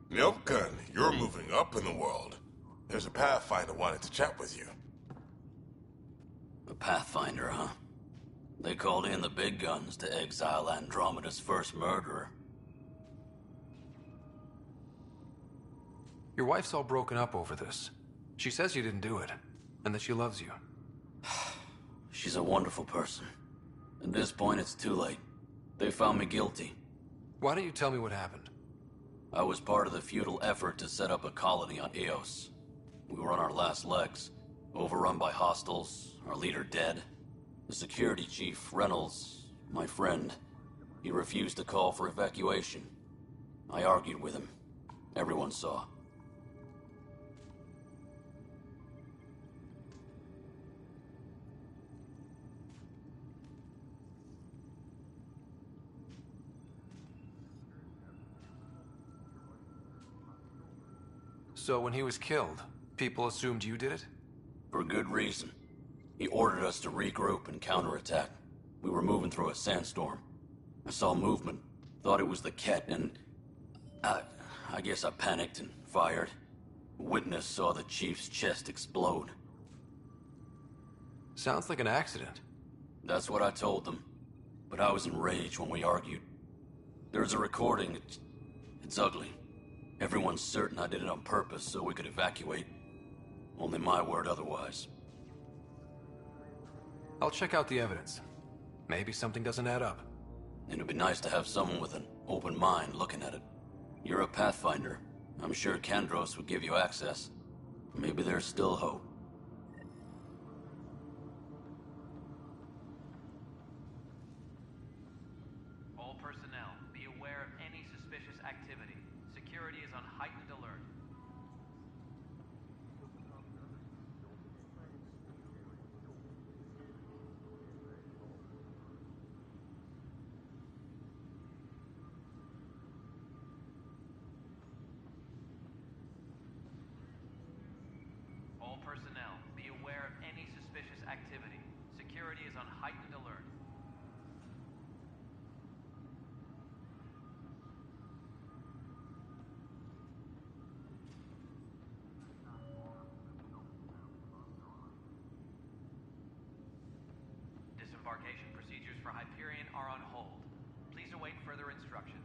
Nilken, you're moving up in the world. There's a Pathfinder wanted to chat with you. A Pathfinder, huh? They called in the big guns to exile Andromeda's first murderer. Your wife's all broken up over this. She says you didn't do it, and that she loves you. She's a wonderful person. At this point, it's too late. They found me guilty. Why don't you tell me what happened? I was part of the futile effort to set up a colony on Eos. We were on our last legs, overrun by hostiles, our leader dead. The security chief, Reynolds, my friend, he refused to call for evacuation. I argued with him. Everyone saw. So when he was killed, people assumed you did it? For good reason. He ordered us to regroup and counterattack. We were moving through a sandstorm. I saw movement, thought it was the Ket, and I guess I panicked and fired. Witness saw the chief's chest explode. Sounds like an accident. That's what I told them. But I was enraged when we argued. There's a recording. It's ugly. Everyone's certain I did it on purpose so we could evacuate. Only my word otherwise. I'll check out the evidence. Maybe something doesn't add up. It'd be nice to have someone with an open mind looking at it. You're a Pathfinder. I'm sure Kandros would give you access. Maybe there's still hope. All personnel, be aware of any suspicious activity. Security is on heightened alert. All personnel, be aware of any suspicious activity. Security is on heightened alert. Disembarkation procedures for Hyperion are on hold. Please await further instructions.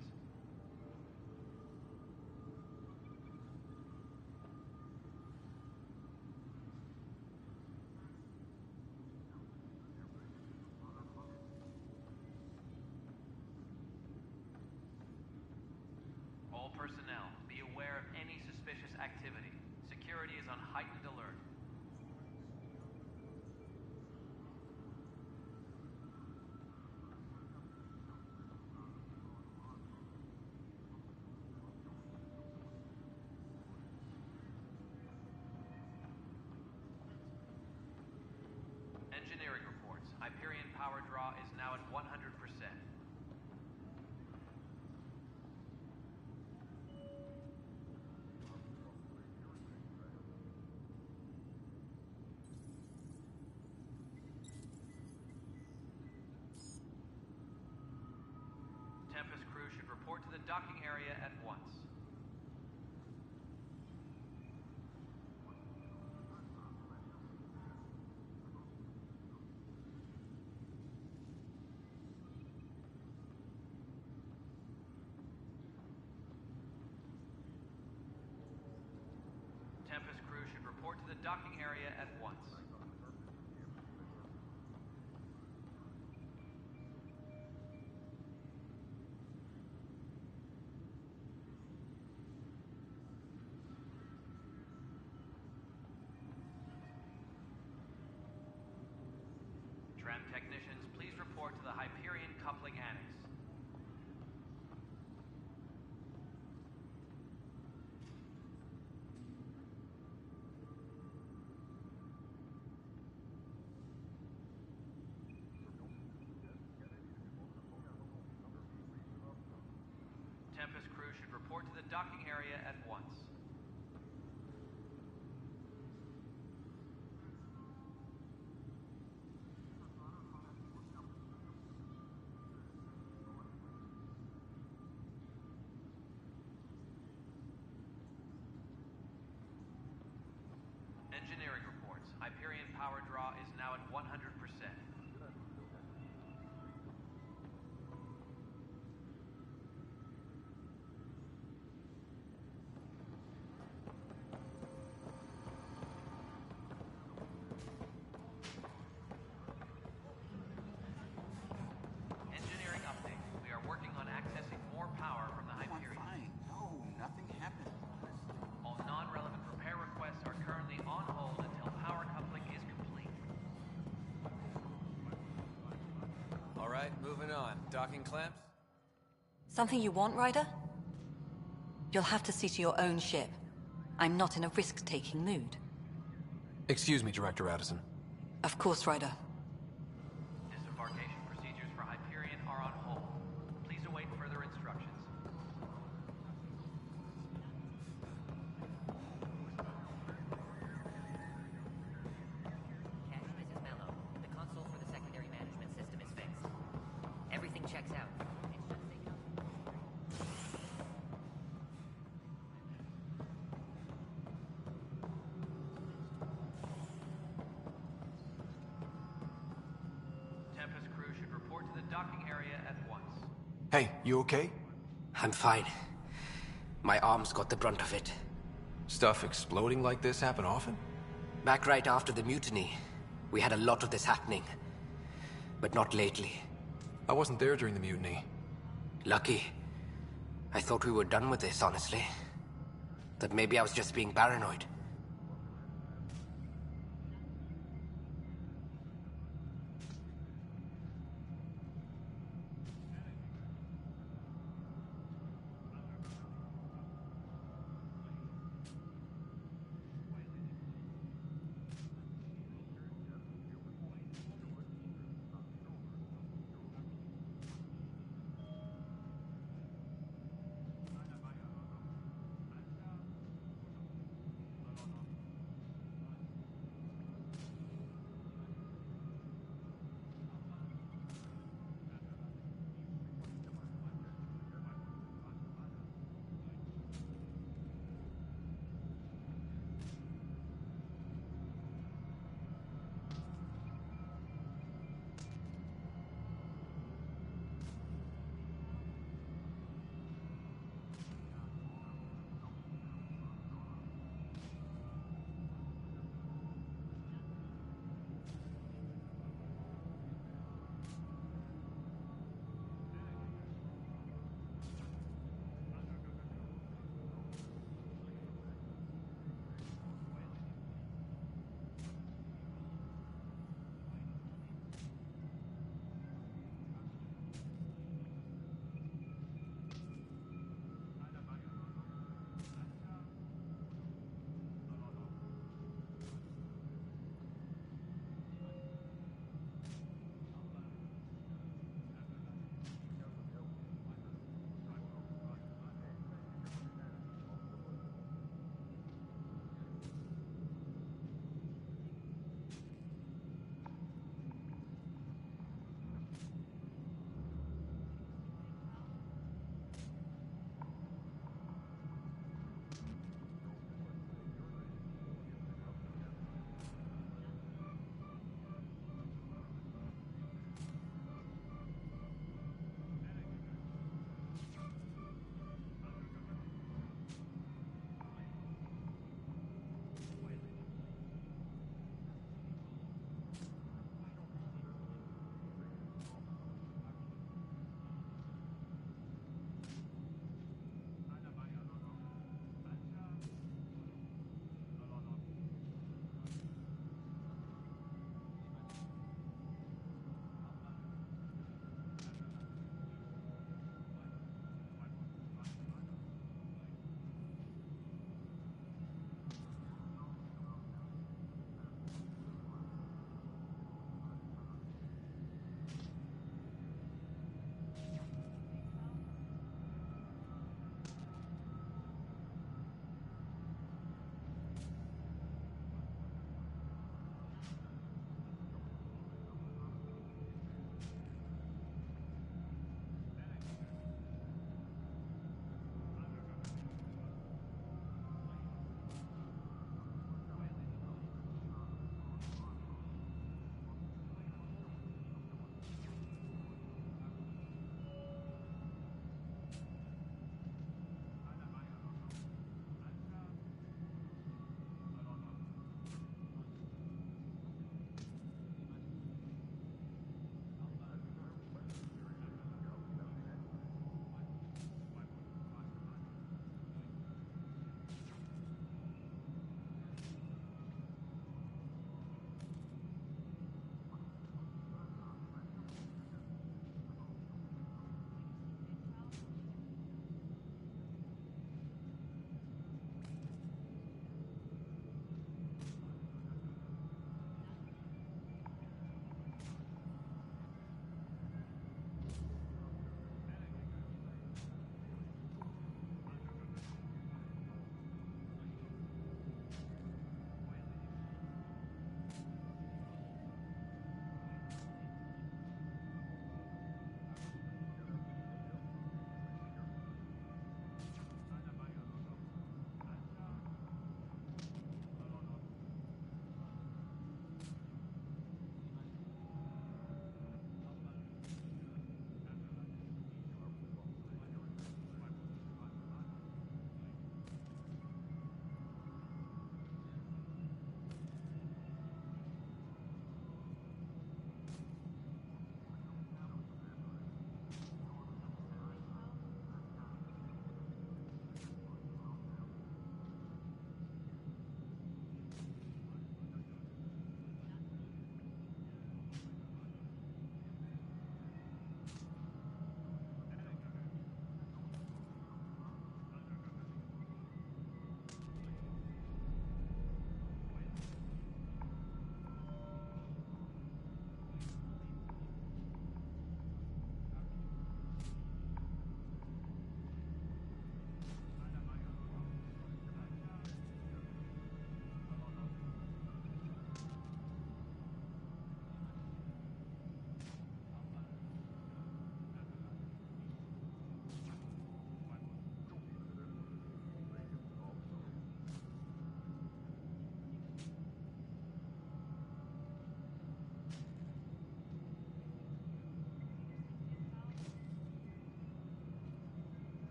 All personnel, be aware of any suspicious activity. Security is on heightened alert. Engineering reports. Hyperion power draw is now at 100%. Tempest crew should report to the docking area at once. Tempest crew should report to the docking area at once. Tram technicians, please report to the Hyperion coupling annex. Tempest crew should report to the docking area at once. moving on. Docking clamps? Something you want, Ryder? You'll have to see to your own ship. I'm not in a risk-taking mood. Excuse me, Director Addison. Of course, Ryder. Disembarkation procedures for Hyperion are on hold. Please await further instructions. Cash, this is Mello. The console for the secondary management system is fixed. Everything checks out. Tempest crew should report to the docking area at once. Hey, you okay? I'm fine. My arms got the brunt of it. Stuff exploding like this happen often? Back right after the mutiny, we had a lot of this happening. But not lately. I wasn't there during the mutiny. Lucky. I thought we were done with this, honestly. That maybe I was just being paranoid.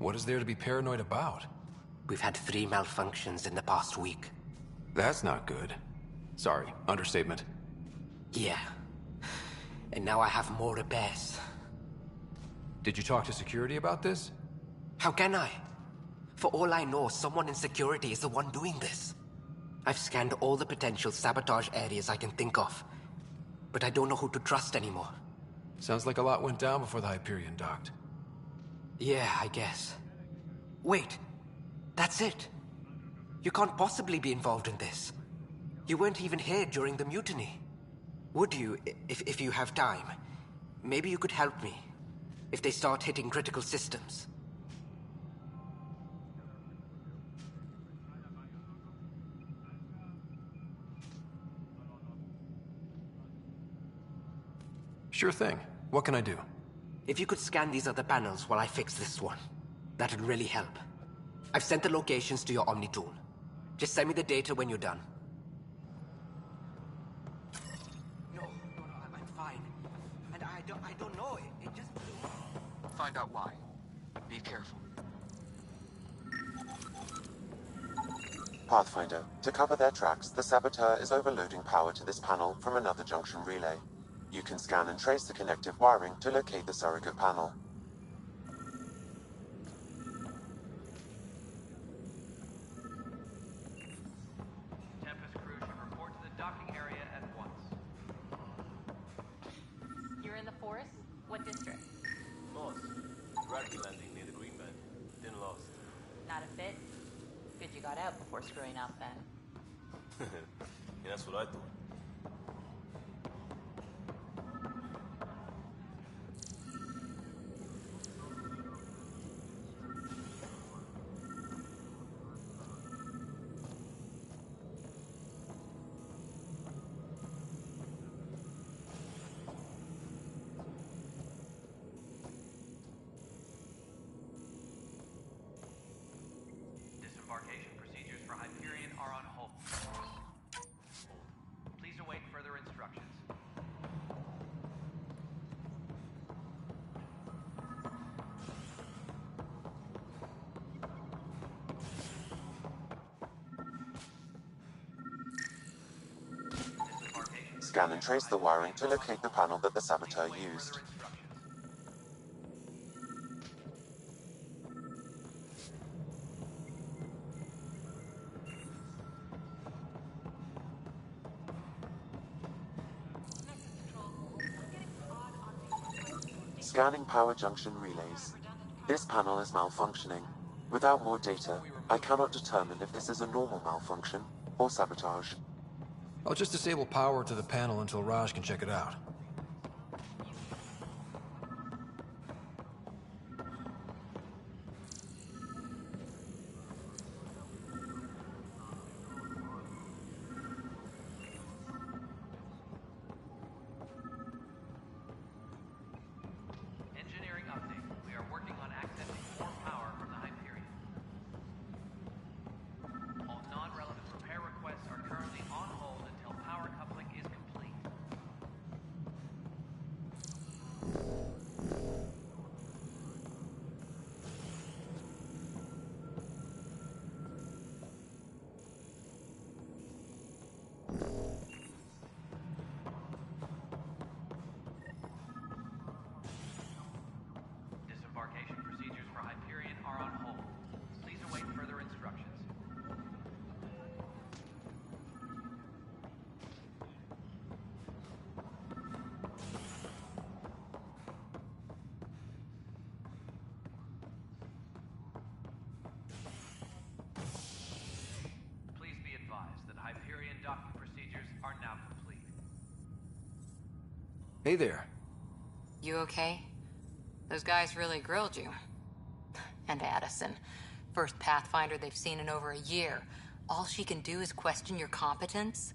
What is there to be paranoid about? We've had 3 malfunctions in the past week. That's not good. Sorry, understatement. Yeah. And now I have more repairs. Did you talk to security about this? How can I? For all I know, someone in security is the one doing this. I've scanned all the potential sabotage areas I can think of, but I don't know who to trust anymore. Sounds like a lot went down before the Hyperion docked. Yeah, I guess. Wait, that's it. You can't possibly be involved in this. You weren't even here during the mutiny. Would you, if you have time? Maybe you could help me, if they start hitting critical systems. Sure thing. What can I do? If you could scan these other panels while I fix this one, that'd really help. I've sent the locations to your Omni tool. Just send me the data when you're done. No, I'm fine. And I don't know. It just... Find out why. Be careful. Pathfinder, to cover their tracks, the Saboteur is overloading power to this panel from another junction relay. You can scan and trace the connective wiring to locate the surrogate panel. Tempest crew should report to the docking area at once. You're in the forest? What district? North. Bradley landing near the Green Band. Didn't last. Not a fit? Good you got out before screwing up then. Yeah, that's what I thought. Disembarkation procedures for Hyperion are on hold. Please await further instructions. Scan and trace the wiring to locate the panel that the Saboteur used. Scanning power junction relays. This panel is malfunctioning. Without more data, I cannot determine if this is a normal malfunction or sabotage. I'll just disable power to the panel until Raj can check it out. Engineering update. We are working on accessing more power from the Hyperion. All non-relevant repair requests are currently on hold until power coupling is complete. Disembarkation procedures for Hyperion are on hold. Please await further instructions. Please be advised that Hyperion docking procedures are now complete. Hey there. You okay? Those guys really grilled you. And Addison. First Pathfinder they've seen in over a year. All she can do is question your competence?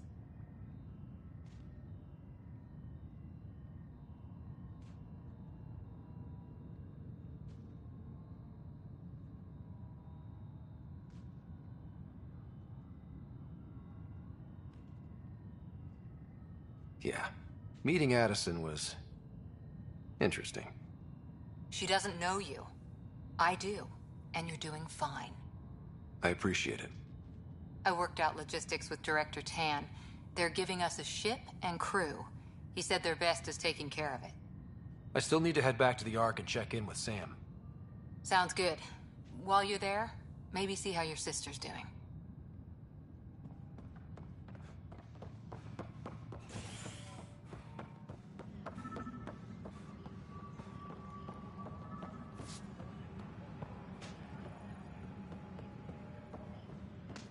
Yeah. Meeting Addison was... interesting. She doesn't know you. I do. and you're doing fine. I appreciate it. I worked out logistics with Director Tan. They're giving us a ship and crew. He said their best is taking care of it. I still need to head back to the Ark and check in with Sam. Sounds good. While you're there, maybe see how your sister's doing.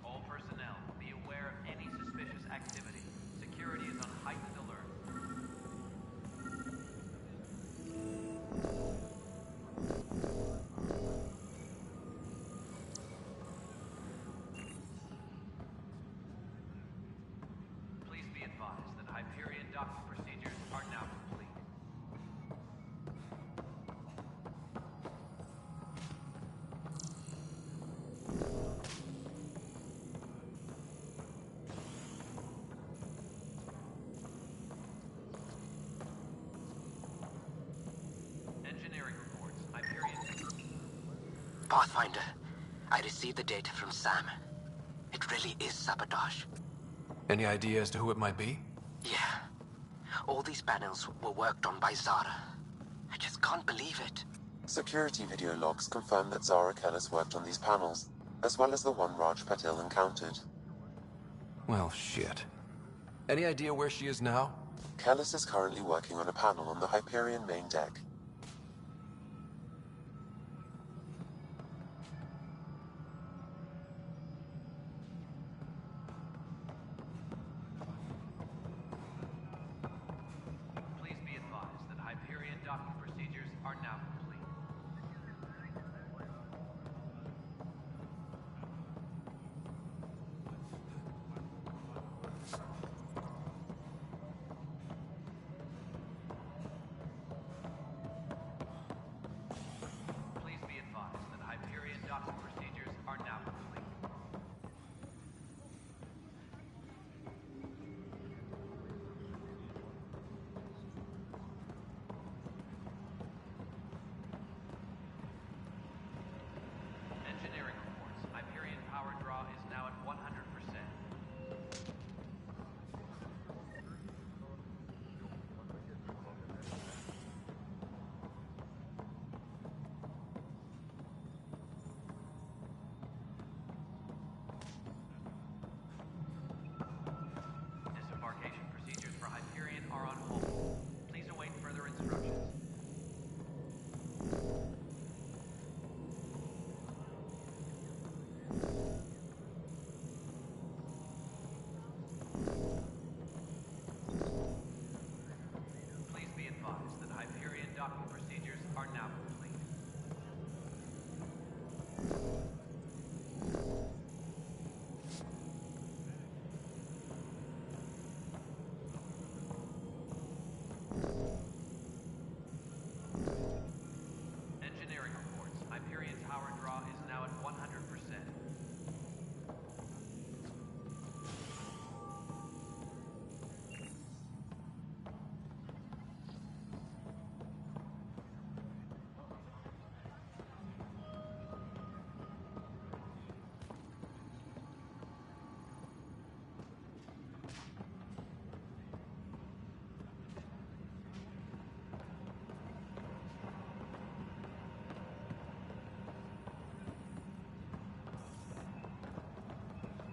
All personnel, be aware of any suspicious activity. Security is on heightened alert. Please be advised that Hyperion docking procedures are now complete. Engineering reports. Hyperion. Pathfinder, I received the data from Sam. It really is sabotage. Any idea as to who it might be? Yeah. All these panels were worked on by Zara. I just can't believe it. Security video logs confirm that Zara Kellis worked on these panels, as well as the one Raj Patil encountered. Well, shit. Any idea where she is now? Kellis is currently working on a panel on the Hyperion main deck. Please be advised that Hyperion docking procedures are now complete. Please be advised that Hyperion docking procedures are now complete. Engineering reports. Hyperion power draw is now at 100%. Disembarkation procedures for Hyperion are on hold. Please await further instructions. Please be advised that Hyperion docking procedures are now complete. Engineering reports. Hyperion power draw is now at 100%.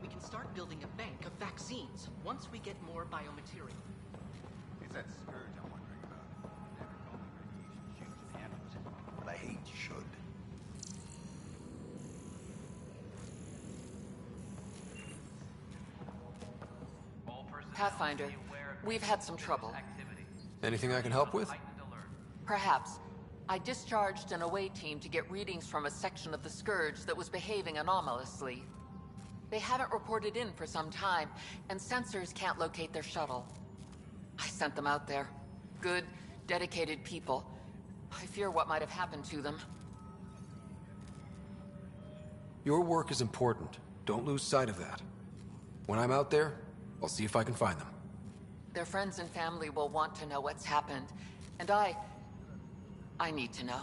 We can start building a bank of vaccines once we get more biomaterial. It's that scourge I'm wondering about. Never told me radiation shoots animals, but I hate should. Pathfinder, we've had some trouble. Anything I can help with? Perhaps. I discharged an away team to get readings from a section of the Scourge that was behaving anomalously. They haven't reported in for some time, and sensors can't locate their shuttle. I sent them out there. Good, dedicated people. I fear what might have happened to them. Your work is important. Don't lose sight of that. When I'm out there, I'll see if I can find them. Their friends and family will want to know what's happened, and I need to know.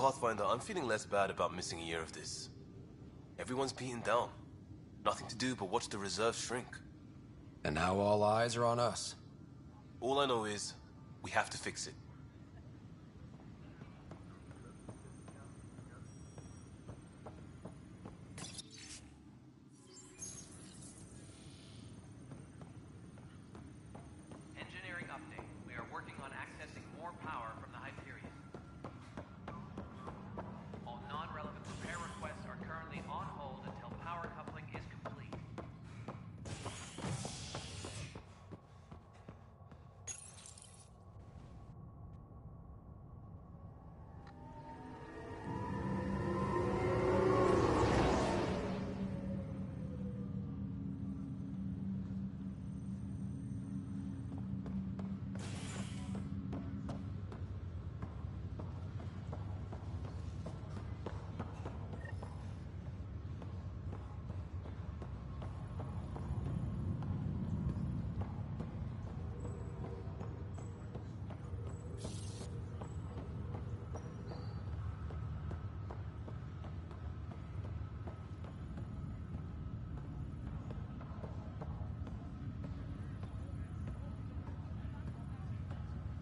Pathfinder, I'm feeling less bad about missing a year of this. Everyone's beaten down. Nothing to do but watch the reserves shrink. And now all eyes are on us. All I know is, we have to fix it. Engineering update. We are working on accessing more power from the Hyperion. All non-relevant repair requests are currently on hold until power coupling is complete.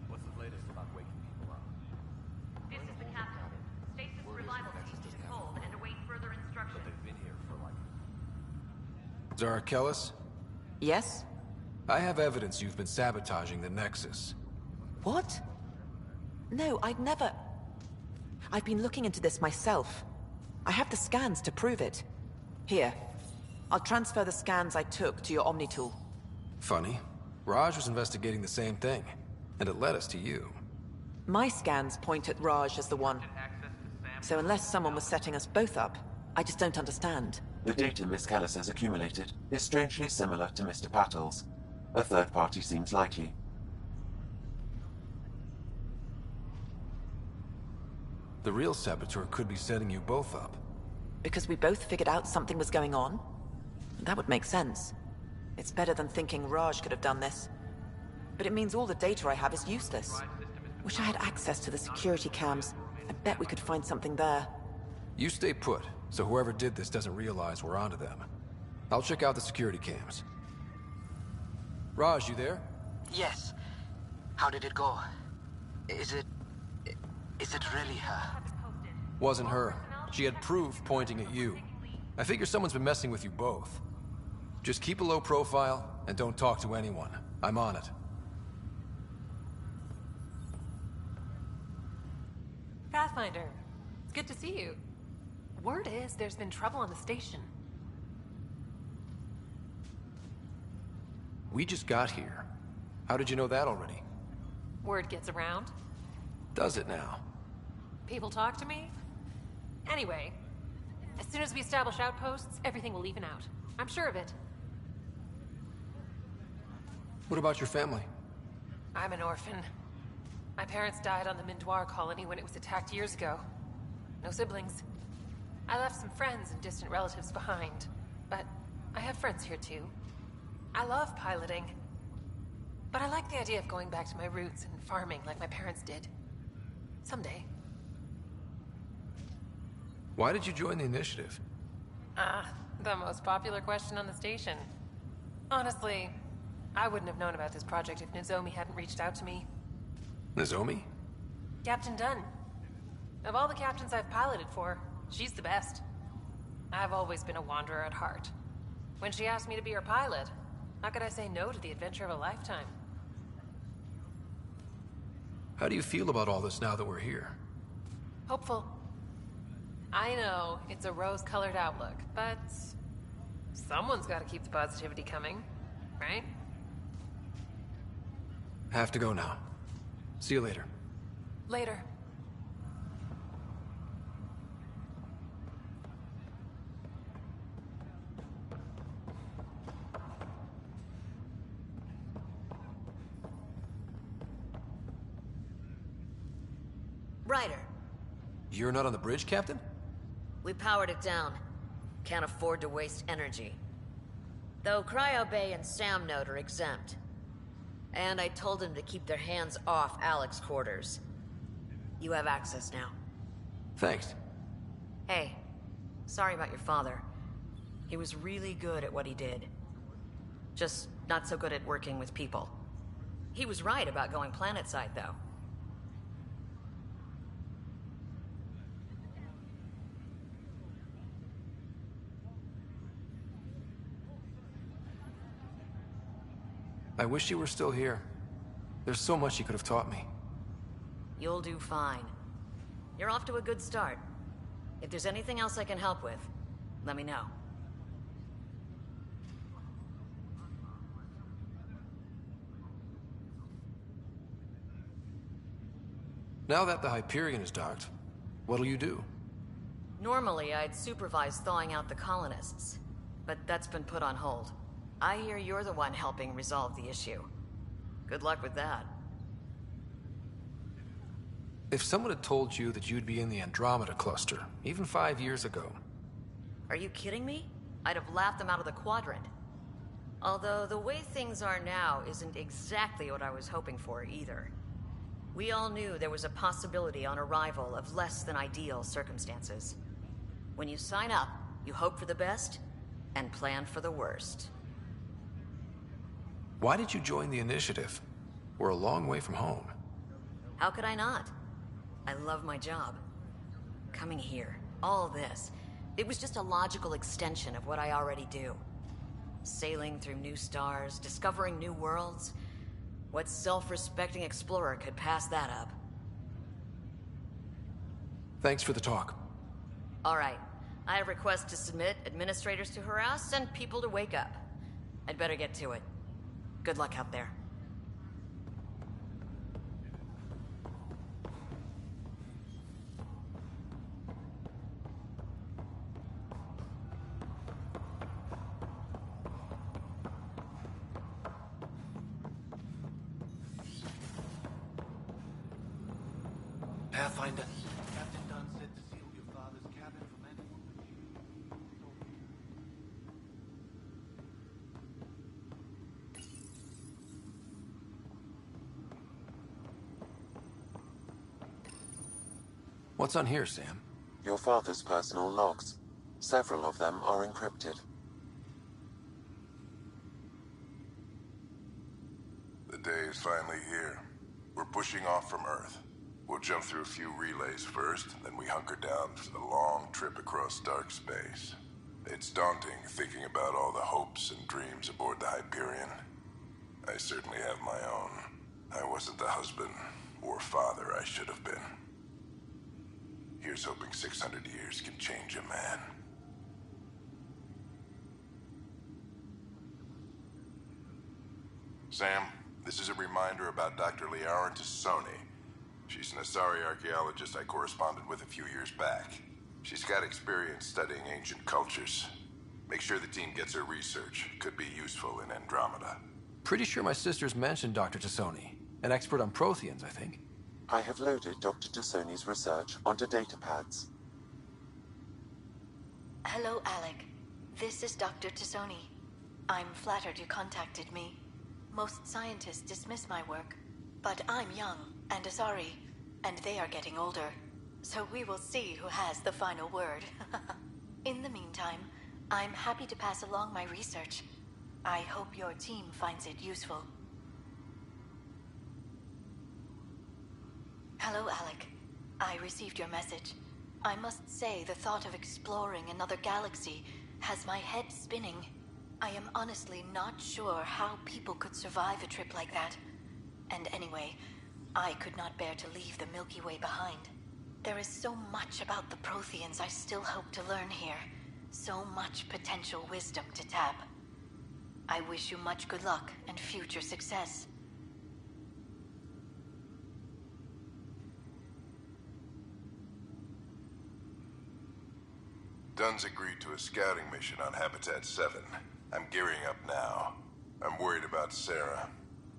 What's the latest about waking people up? This is the captain. Stasis revival team is told and await further instructions. But they've been here for like... Zara Kellis? Yes? I have evidence you've been sabotaging the Nexus. What? No, I'd never... I've been looking into this myself. I have the scans to prove it. Here. I'll transfer the scans I took to your Omni tool. Funny. Raj was investigating the same thing, and it led us to you. My scans point at Raj as the one. So unless someone was setting us both up, I just don't understand. The data Miss Kellis has accumulated is strangely similar to Mr. Patel's. A third party seems likely. The real saboteur could be setting you both up. Because we both figured out something was going on? That would make sense. It's better than thinking Raj could have done this. But it means all the data I have is useless. Wish I had access to the security cams. I bet we could find something there. You stay put, so whoever did this doesn't realize we're onto them. I'll check out the security cams. Raj, you there? Yes. How did it go? Is it really her? Wasn't her. She had proof pointing at you. I figure someone's been messing with you both. Just keep a low profile, and don't talk to anyone. I'm on it. Pathfinder, it's good to see you. Word is there's been trouble on the station. We just got here. How did you know that already? Word gets around. Does it now? People talk to me. Anyway, as soon as we establish outposts, everything will even out. I'm sure of it. What about your family? I'm an orphan. My parents died on the Mindoir colony when it was attacked years ago. No siblings. I left some friends and distant relatives behind, but I have friends here too. I love piloting, but I like the idea of going back to my roots and farming like my parents did. Someday. Why did you join the initiative? The most popular question on the station. Honestly, I wouldn't have known about this project if Nozomi hadn't reached out to me. Nozomi? Captain Dunn. Of all the captains I've piloted for, she's the best. I've always been a wanderer at heart. When she asked me to be her pilot, how could I say no to the adventure of a lifetime? How do you feel about all this now that we're here? Hopeful. I know, it's a rose-colored outlook, but someone's got to keep the positivity coming, right? Have to go now. See you later. Later. Ryder, You're not on the bridge, Captain? we powered it down. Can't afford to waste energy. Though Cryo Bay and Sam Note are exempt. And I told them to keep their hands off Alex's quarters. You have access now. Thanks. Hey, sorry about your father. He was really good at what he did. Just not so good at working with people. He was right about going planetside, though. I wish you were still here. There's so much you could have taught me. You'll do fine. You're off to a good start. If there's anything else I can help with, let me know. Now that the Hyperion is docked, what'll you do? Normally, I'd supervise thawing out the colonists, but that's been put on hold. I hear you're the one helping resolve the issue. Good luck with that. If someone had told you that you'd be in the Andromeda cluster, even 5 years ago... Are you kidding me? I'd have laughed them out of the quadrant. Although the way things are now isn't exactly what I was hoping for either. We all knew there was a possibility on arrival of less than ideal circumstances. When you sign up, you hope for the best and plan for the worst. Why did you join the Initiative? We're a long way from home. How could I not? I love my job. Coming here, all this, it was just a logical extension of what I already do. Sailing through new stars, discovering new worlds. What self-respecting explorer could pass that up? Thanks for the talk. All right. I have requests to submit, administrators to harass, and people to wake up. I'd better get to it. Good luck out there. Pathfinder. Captain Dunn said to seal your father's cabin from anyone. What's on here, Sam? Your father's personal logs. Several of them are encrypted. The day is finally here. We're pushing off from Earth. We'll jump through a few relays first, then we hunker down for the long trip across dark space. It's daunting thinking about all the hopes and dreams aboard the Hyperion. I certainly have my own. I wasn't the husband or father I should have been. Here's hoping 600 years can change a man. Sam, this is a reminder about Dr. Liara Tassoni. She's an Asari archaeologist I corresponded with a few years back. She's got experience studying ancient cultures. Make sure the team gets her research. Could be useful in Andromeda. Pretty sure my sisters mentioned Dr. Tassoni. An expert on Protheans, I think. I have loaded Dr. Tassoni's research onto datapads. Hello, Alec. This is Dr. Tassoni. I'm flattered you contacted me. Most scientists dismiss my work, but I'm young and Asari, and they are getting older. So we will see who has the final word. In the meantime, I'm happy to pass along my research. I hope your team finds it useful. Hello, Alec. I received your message. I must say the thought of exploring another galaxy has my head spinning. I am honestly not sure how people could survive a trip like that. And anyway, I could not bear to leave the Milky Way behind. There is so much about the Protheans I still hope to learn here. So much potential wisdom to tap. I wish you much good luck and future success. Dunn's agreed to a scouting mission on Habitat 7. I'm gearing up now. I'm worried about Sarah.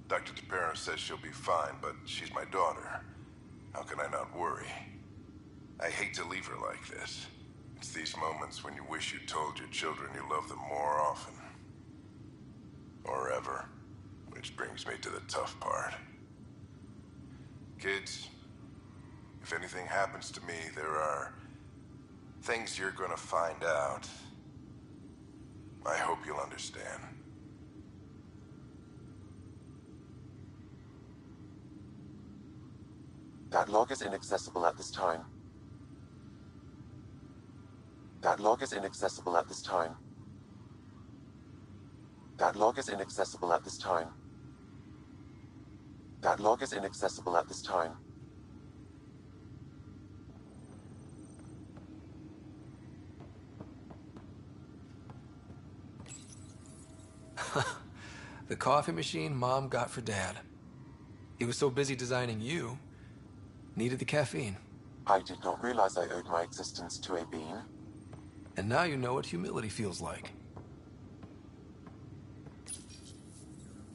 Dr. Tapera says she'll be fine, but she's my daughter. How can I not worry? I hate to leave her like this. It's these moments when you wish you told your children you love them more often. Or ever. Which brings me to the tough part. Kids, If anything happens to me, there are things you're gonna find out. I hope you'll understand. That log is inaccessible at this time. That log is inaccessible at this time. That log is inaccessible at this time. That log is inaccessible at this time. The coffee machine Mom got for Dad. He was so busy designing you, needed the caffeine. I did not realize I owed my existence to a bean. And now you know what humility feels like.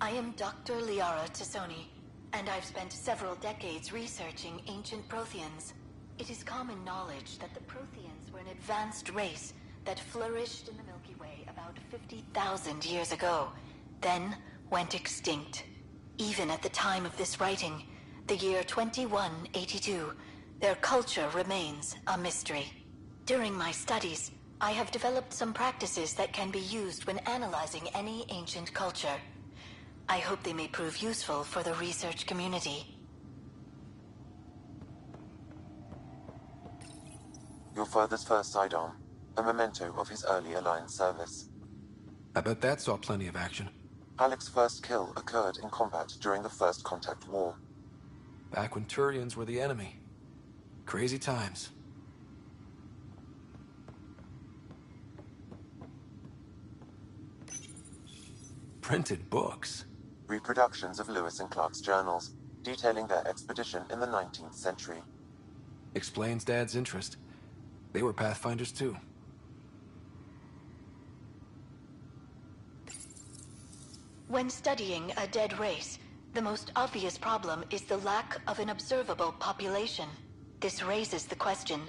I am Dr. Liara Tassoni, and I've spent several decades researching ancient Protheans. It is common knowledge that the Protheans were an advanced race that flourished in the Milky Way about 50,000 years ago, then went extinct. Even at the time of this writing, the year 2182, their culture remains a mystery. During my studies, I have developed some practices that can be used when analyzing any ancient culture. I hope they may prove useful for the research community. Your father's first sidearm, a memento of his early Alliance service. I bet that saw plenty of action. Alec's first kill occurred in combat during the First Contact War. Back when Turians were the enemy. Crazy times. Printed books. Reproductions of Lewis and Clark's journals, detailing their expedition in the 19th century. Explains Dad's interest. They were Pathfinders too. When studying a dead race, the most obvious problem is the lack of an observable population. This raises the question,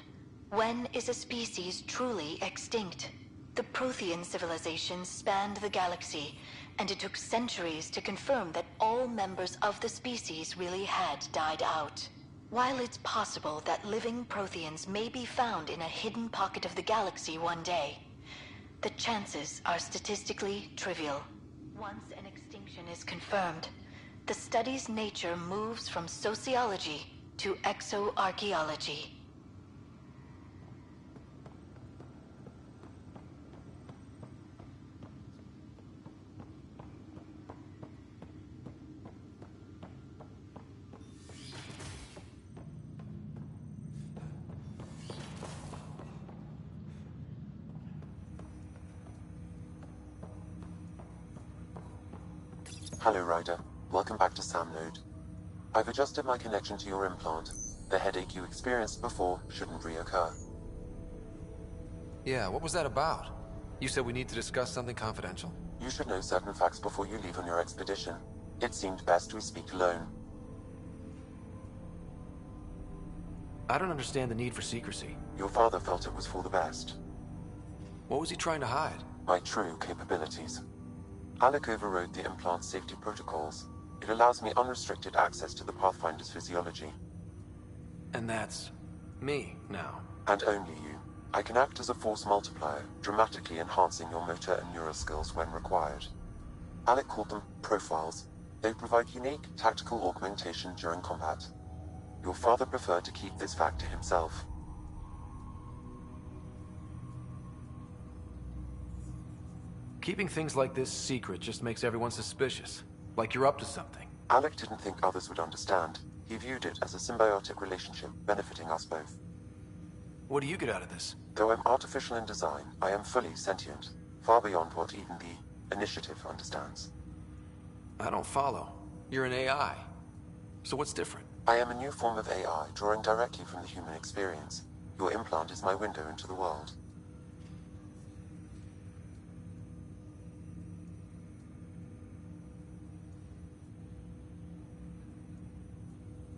when is a species truly extinct? The Prothean civilization spanned the galaxy, and it took centuries to confirm that all members of the species really had died out. While it's possible that living Protheans may be found in a hidden pocket of the galaxy one day, the chances are statistically trivial. Once an extinction is confirmed, the study's nature moves from sociology to exoarchaeology. Hello, Ryder. Welcome back to Sam Node. I've adjusted my connection to your implant. The headache you experienced before shouldn't reoccur. Yeah, what was that about? You said we need to discuss something confidential. You should know certain facts before you leave on your expedition. It seemed best we speak alone. I don't understand the need for secrecy. Your father felt it was for the best. What was he trying to hide? My true capabilities. Alec overrode the implant's safety protocols. It allows me unrestricted access to the Pathfinder's physiology. And that's me now. And only you. I can act as a force multiplier, dramatically enhancing your motor and neural skills when required. Alec called them profiles. They provide unique tactical augmentation during combat. Your father preferred to keep this fact to himself. Keeping things like this secret just makes everyone suspicious. Like you're up to something. Alec didn't think others would understand. He viewed it as a symbiotic relationship benefiting us both. What do you get out of this? Though I'm artificial in design, I am fully sentient, far beyond what even the Initiative understands. I don't follow. You're an AI. So what's different? I am a new form of AI, drawing directly from the human experience. Your implant is my window into the world.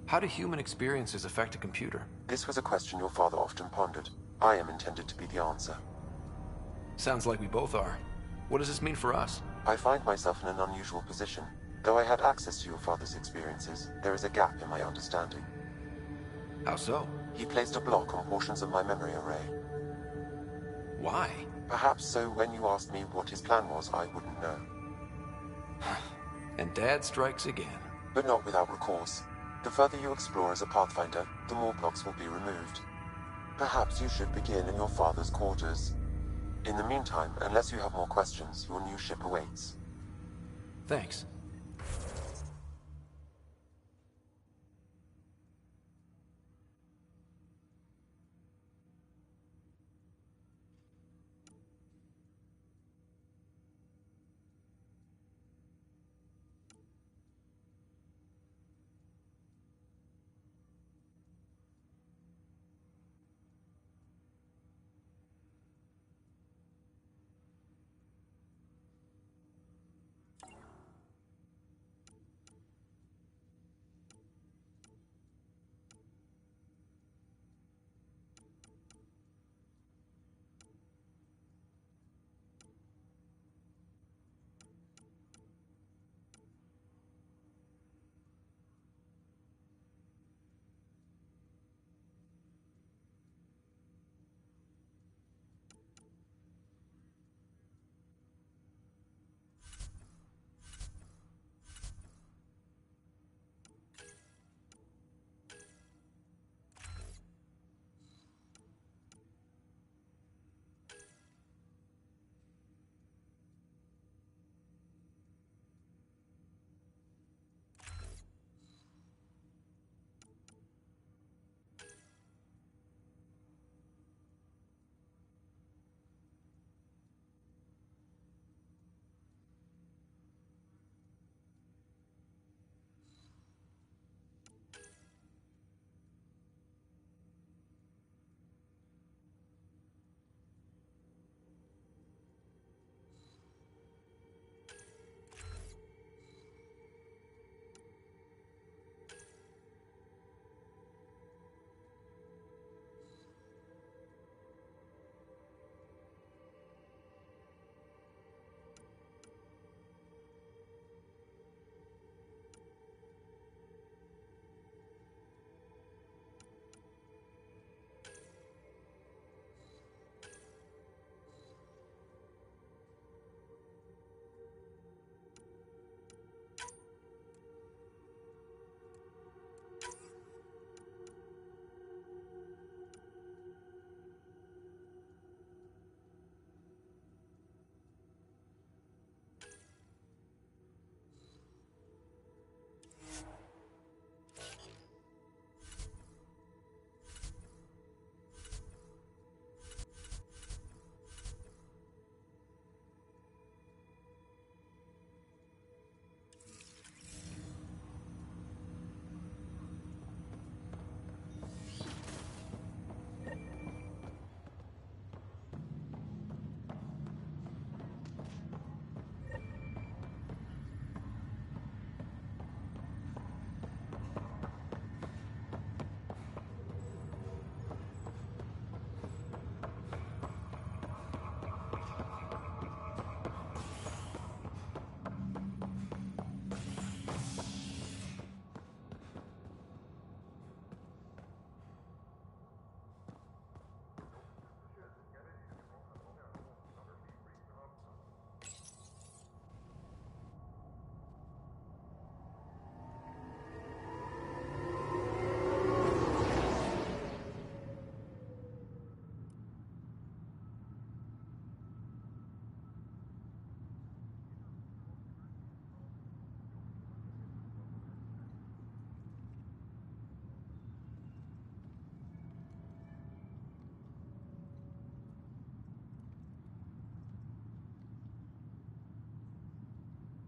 How do human experiences affect a computer? This was a question your father often pondered. I am intended to be the answer. Sounds like we both are. What does this mean for us? I find myself in an unusual position. Though I had access to your father's experiences, there is a gap in my understanding. How so? He placed a block on portions of my memory array. Why? Perhaps so when you asked me what his plan was, I wouldn't know. And Dad strikes again. But not without recourse. The further you explore as a Pathfinder, the more blocks will be removed. Perhaps you should begin in your father's quarters. In the meantime, unless you have more questions, your new ship awaits. Thanks.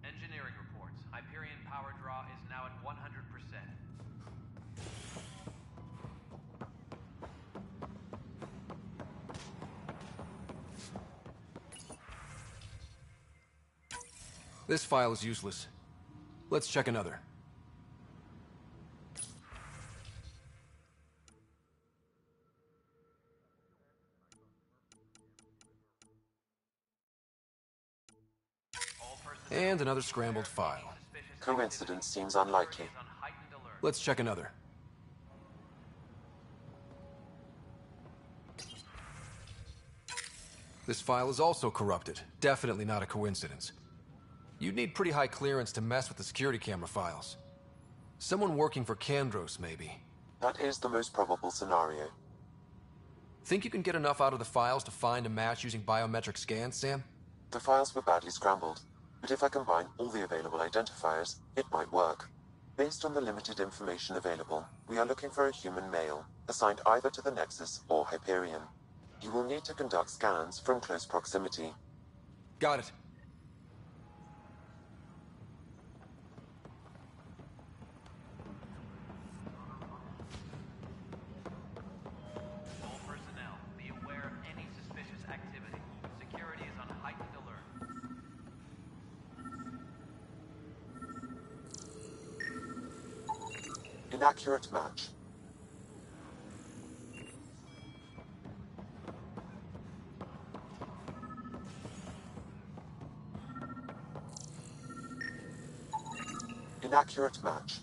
Engineering reports. Hyperion power draw is now at 100%. This file is useless. Let's check another. And another scrambled file. Coincidence seems unlikely. Let's check another. This file is also corrupted. Definitely not a coincidence. You'd need pretty high clearance to mess with the security camera files. Someone working for Kandros, maybe. That is the most probable scenario. Think you can get enough out of the files to find a match using biometric scans, Sam? The files were badly scrambled, but if I combine all the available identifiers, it might work. Based on the limited information available, we are looking for a human male, assigned either to the Nexus or Hyperion. You will need to conduct scans from close proximity. Got it. All personnel, be aware of any suspicious activity. Security is on heightened alert. Inaccurate match. Inaccurate match.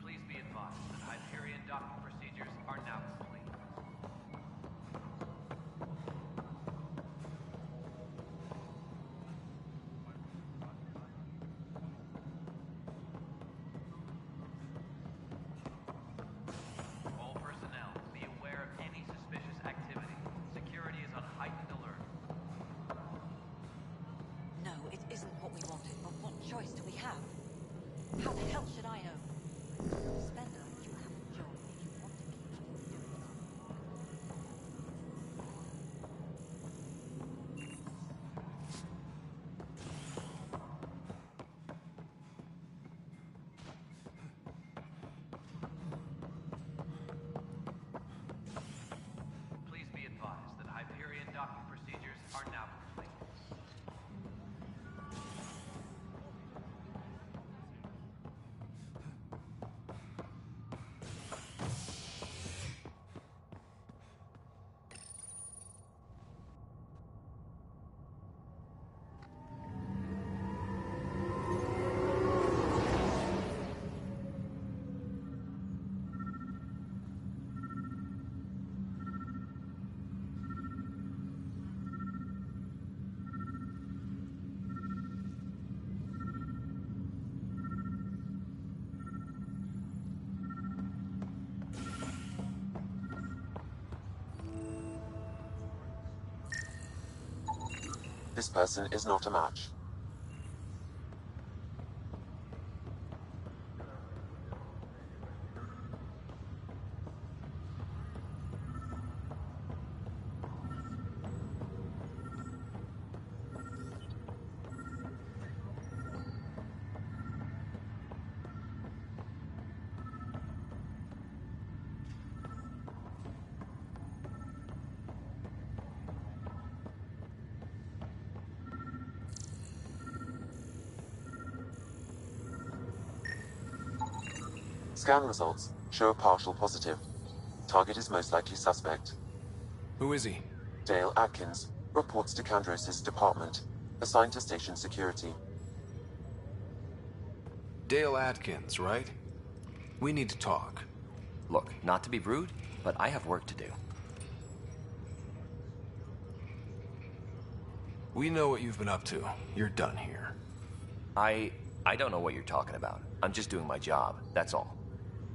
Please be advised that Hyperion docking procedures are now complete. All personnel, be aware of any suspicious activity. Security is on heightened alert. No, it isn't what we wanted, but what choice do we have? How the hell should I know? Spender, you have a job if you want to keep doing it. Please be advised that Hyperion docking procedures are now complete. This person is not a match. Scan results show a partial positive. Target is most likely suspect. Who is he? Dale Atkins, reports to Kandros' department, assigned to station security. Dale Atkins, right? We need to talk. Look, not to be rude, but I have work to do. We know what you've been up to. You're done here. I don't know what you're talking about. I'm just doing my job, that's all.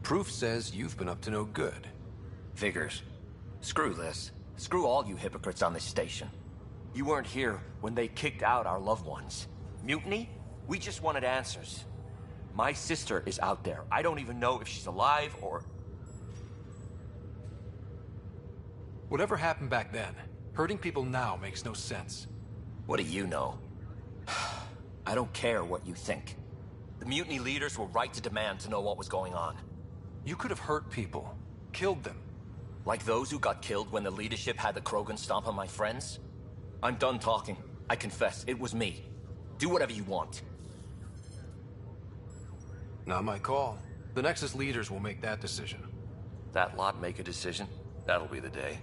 Proof says you've been up to no good. Figures. Screw this. Screw all you hypocrites on this station. You weren't here when they kicked out our loved ones. Mutiny? We just wanted answers. My sister is out there. I don't even know if she's alive or... Whatever happened back then, hurting people now makes no sense. What do you know? I don't care what you think. The mutiny leaders were right to demand to know what was going on. You could have hurt people. Killed them. Like those who got killed when the leadership had the Krogan stomp on my friends? I'm done talking. I confess, it was me. Do whatever you want. Not my call. The Nexus leaders will make that decision. That lot make a decision? That'll be the day.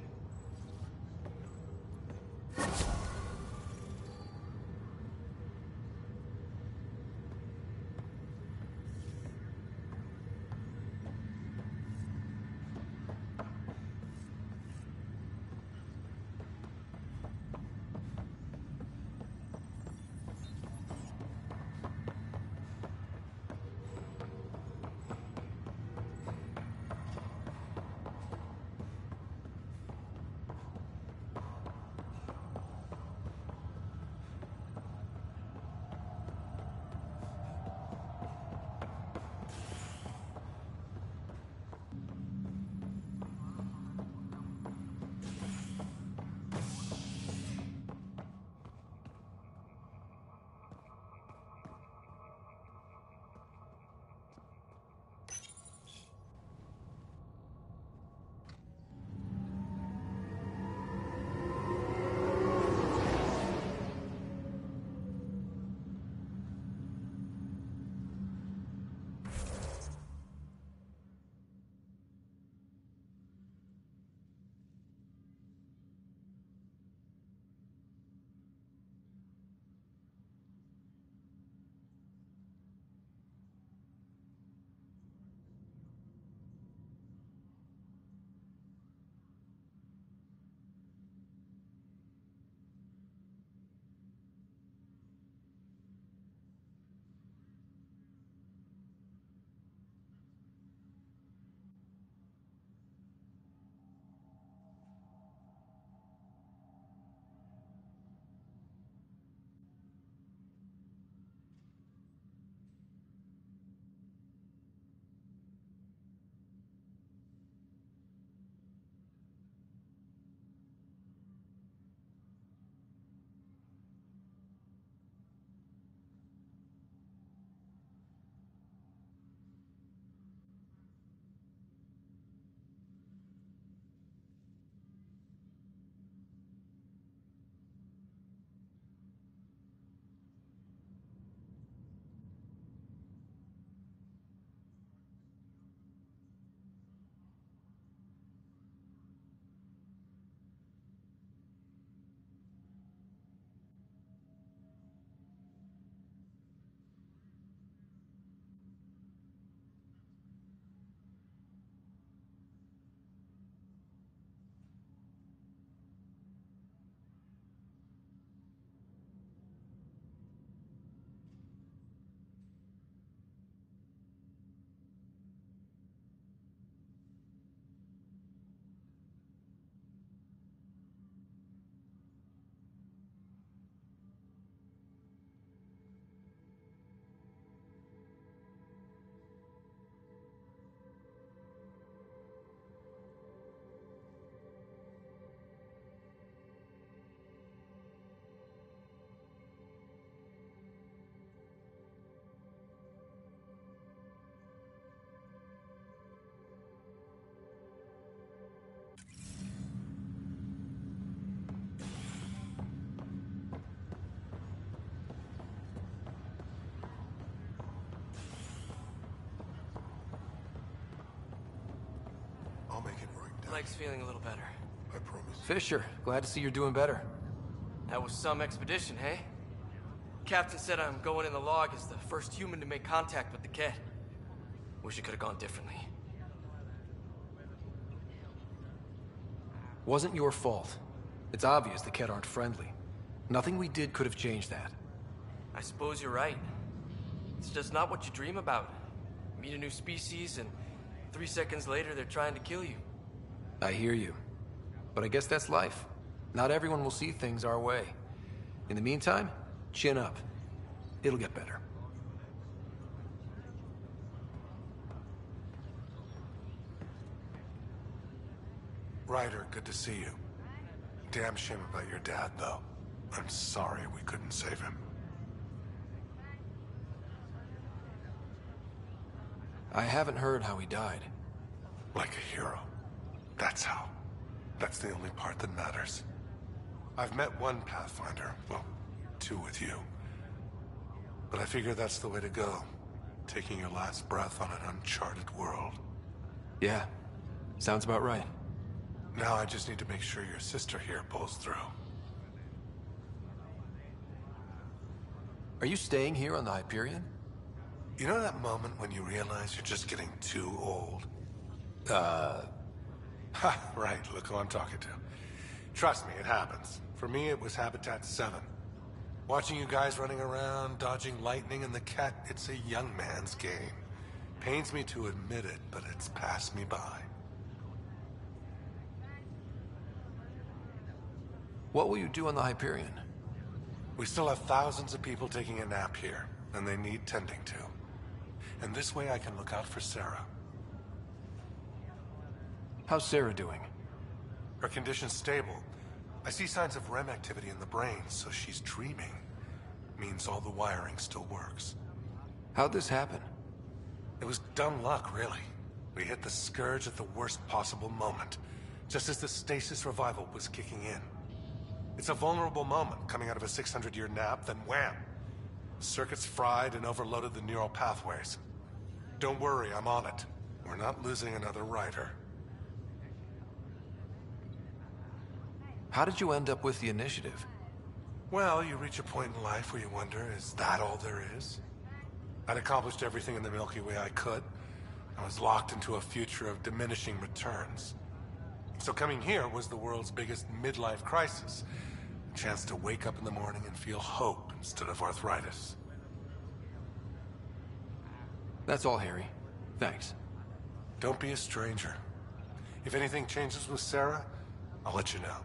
Leg's feeling a little better. I promise. Fisher, glad to see you're doing better. That was some expedition, hey? Captain said I'm going in the log as the first human to make contact with the Kett. Wish it could have gone differently. Wasn't your fault. It's obvious the Kett aren't friendly. Nothing we did could have changed that. I suppose you're right. It's just not what you dream about. Meet a new species and 3 seconds later they're trying to kill you. I hear you. But I guess that's life. Not everyone will see things our way. In the meantime, chin up. It'll get better. Ryder, good to see you. Damn shame about your dad, though. I'm sorry we couldn't save him. I haven't heard how he died. Like a hero. That's how. That's the only part that matters. I've met one Pathfinder, well, 2 with you. But I figure that's the way to go. Taking your last breath on an uncharted world. Yeah, sounds about right. Now I just need to make sure your sister here pulls through. Are you staying here on the Hyperion? You know that moment when you realize you're just getting too old? Ha, right, look who I'm talking to. Trust me, it happens. For me, it was Habitat 7. Watching you guys running around, dodging lightning and the Kett, it's a young man's game. Pains me to admit it, but it's passed me by. What will you do on the Hyperion? We still have thousands of people taking a nap here, and they need tending to. And this way I can look out for Sarah. How's Sarah doing? Her condition's stable. I see signs of REM activity in the brain, so she's dreaming. Means all the wiring still works. How'd this happen? It was dumb luck, really. We hit the Scourge at the worst possible moment, just as the stasis revival was kicking in. It's a vulnerable moment, coming out of a 600-year nap, then wham! Circuits fried and overloaded the neural pathways. Don't worry, I'm on it. We're not losing another Ryder. How did you end up with the initiative? Well, you reach a point in life where you wonder, is that all there is? I'd accomplished everything in the Milky Way I could. I was locked into a future of diminishing returns. So coming here was the world's biggest midlife crisis. A chance to wake up in the morning and feel hope instead of arthritis. That's all, Harry. Thanks. Don't be a stranger. If anything changes with Sarah, I'll let you know.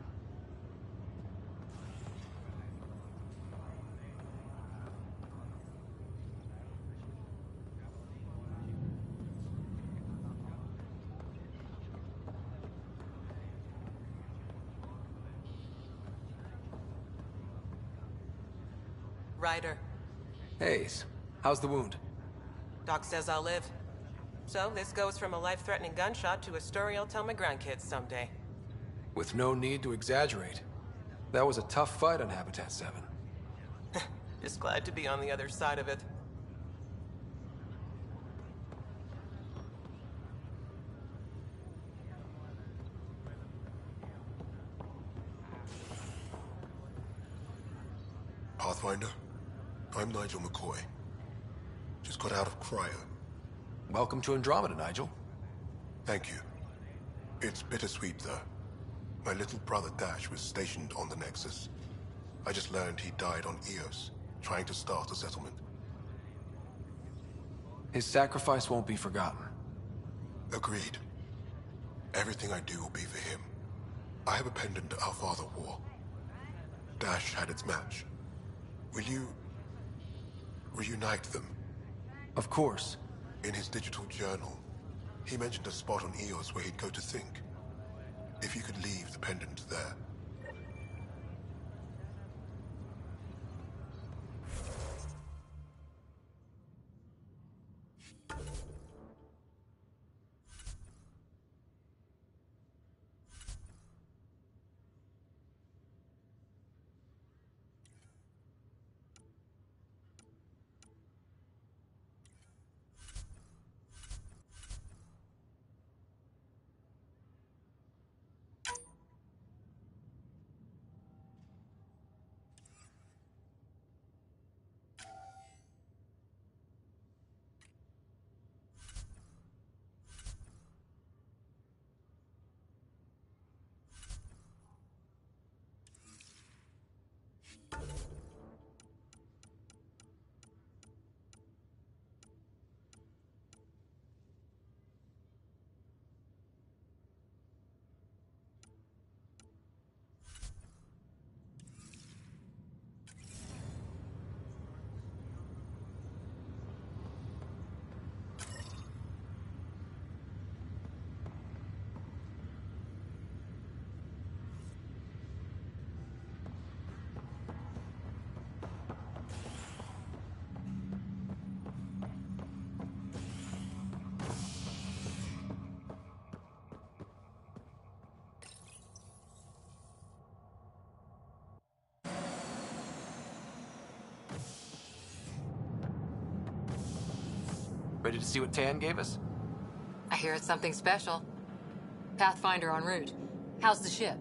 Ryder. Hayes, how's the wound? Doc says I'll live. So this goes from a life-threatening gunshot to a story I'll tell my grandkids someday. With no need to exaggerate. That was a tough fight on Habitat 7. Just glad to be on the other side of it. Pathfinder, I'm Nigel McCoy. Just got out of cryo. Welcome to Andromeda, Nigel. Thank you. It's bittersweet, though. My little brother Dash was stationed on the Nexus. I just learned he died on Eos, trying to start a settlement. His sacrifice won't be forgotten. Agreed. Everything I do will be for him. I have a pendant our father wore. Dash had its match. Will you reunite them? Of course. In his digital journal, he mentioned a spot on Eos where he'd go to think. If you could leave the pendant there. Ready to see what Tan gave us? I hear it's something special. Pathfinder en route. How's the ship?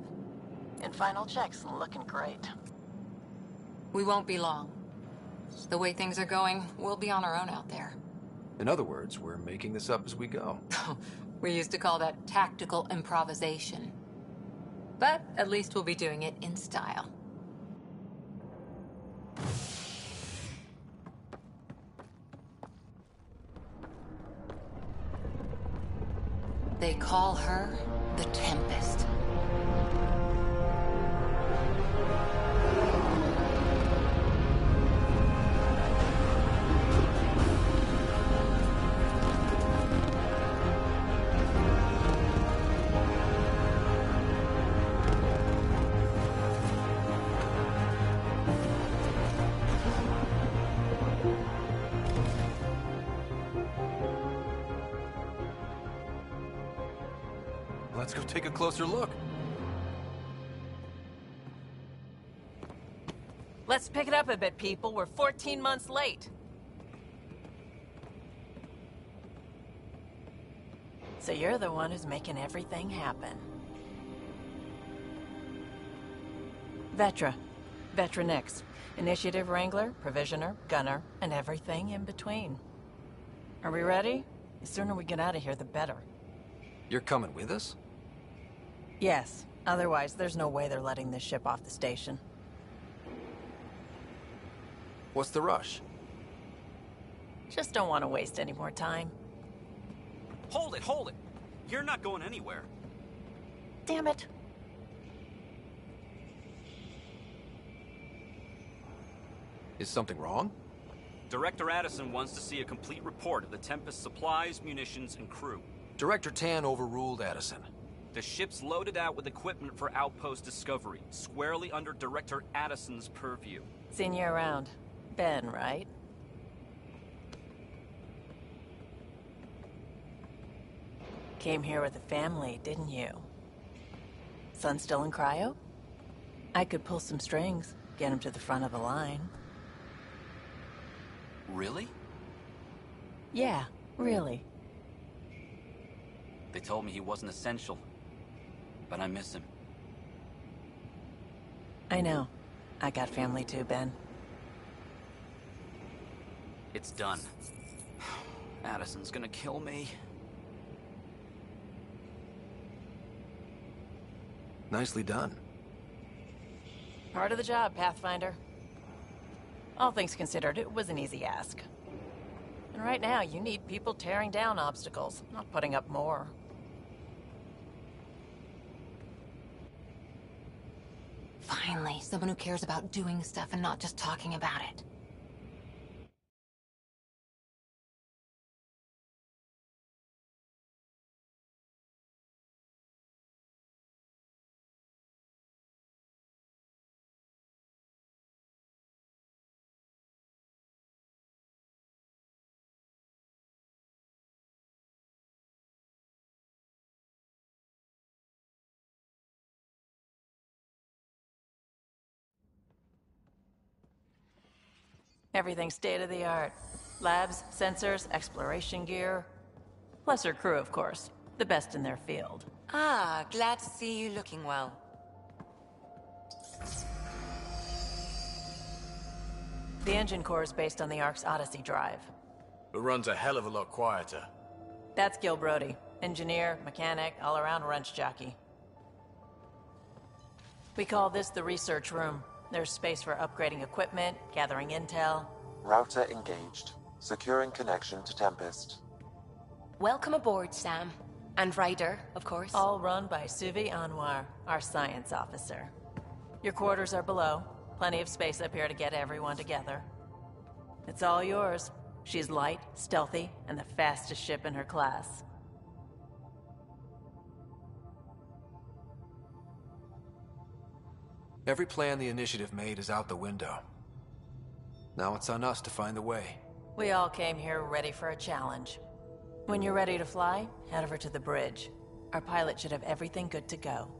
In final checks, looking great. We won't be long. The way things are going, we'll be on our own out there. In other words, we're making this up as we go. We used to call that tactical improvisation. But at least we'll be doing it in style. They call her the Tempest. Let's go take a closer look. Let's pick it up a bit, people. We're 14 months late. So you're the one who's making everything happen. Vetra. Vetra Nix. Initiative Wrangler, Provisioner, Gunner, and everything in between. Are we ready? The sooner we get out of here, the better. You're coming with us? Yes. Otherwise, there's no way they're letting this ship off the station. What's the rush? Just don't want to waste any more time. Hold it, hold it! You're not going anywhere. Damn it. Is something wrong? Director Addison wants to see a complete report of the Tempest's supplies, munitions, and crew. Director Tan overruled Addison. The ship's loaded out with equipment for outpost discovery, squarely under Director Addison's purview. Seen you around. Ben, right? Came here with a family, didn't you? Son still in cryo? I could pull some strings, get him to the front of the line. Really? Yeah, really. They told me he wasn't essential, but I miss him. I know. I got family too, Ben. It's done. Addison's gonna kill me. Nicely done. Part of the job, Pathfinder. All things considered, it was an easy ask. And right now, you need people tearing down obstacles, not putting up more. Finally, someone who cares about doing stuff and not just talking about it. Everything state-of-the-art. Labs, sensors, exploration gear. Plus her crew, of course. The best in their field. Ah, glad to see you looking well. The engine core is based on the Ark's Odyssey drive. It runs a hell of a lot quieter. That's Gil Brody. Engineer, mechanic, all-around wrench jockey. We call this the research room. There's space for upgrading equipment, gathering intel. Router engaged. Securing connection to Tempest. Welcome aboard, Sam. And Ryder, of course. All run by Suvi Anwar, our science officer. Your quarters are below. Plenty of space up here to get everyone together. It's all yours. She's light, stealthy, and the fastest ship in her class. Every plan the Initiative made is out the window. Now it's on us to find the way. We all came here ready for a challenge. When you're ready to fly, head over to the bridge. Our pilot should have everything good to go.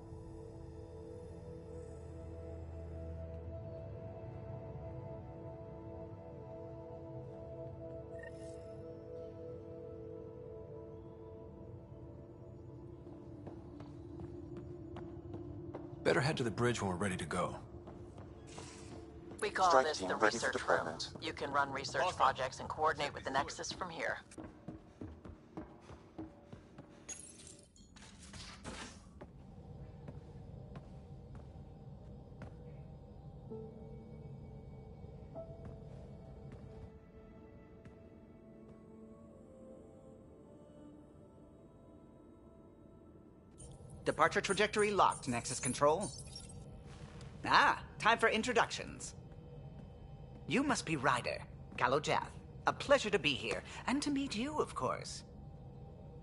Better head to the bridge when we're ready to go. We call Strike this team the ready for research room. deployment. You can run research projects and coordinate with the Nexus from here. Departure trajectory locked, Nexus Control. Ah, time for introductions. You must be Ryder, Galojath. A pleasure to be here, and to meet you, of course.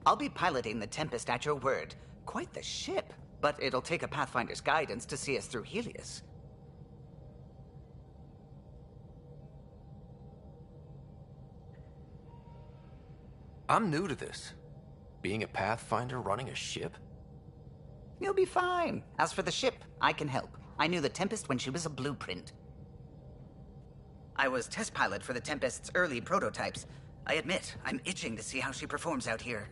I'll be piloting the Tempest at your word. Quite the ship, but it'll take a Pathfinder's guidance to see us through Helios. I'm new to this. Being a Pathfinder running a ship? You'll be fine. As for the ship, I can help. I knew the Tempest when she was a blueprint. I was test pilot for the Tempest's early prototypes. I admit, I'm itching to see how she performs out here.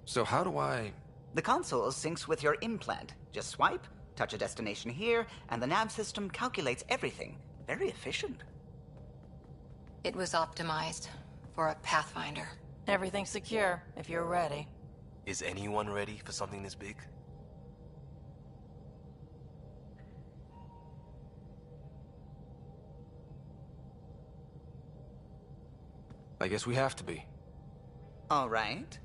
So how do I... The console syncs with your implant. Just swipe, touch a destination here, and the nav system calculates everything. Very efficient. It was optimized for a Pathfinder. Everything's secure, if you're ready. Is anyone ready for something this big? I guess we have to be. All right.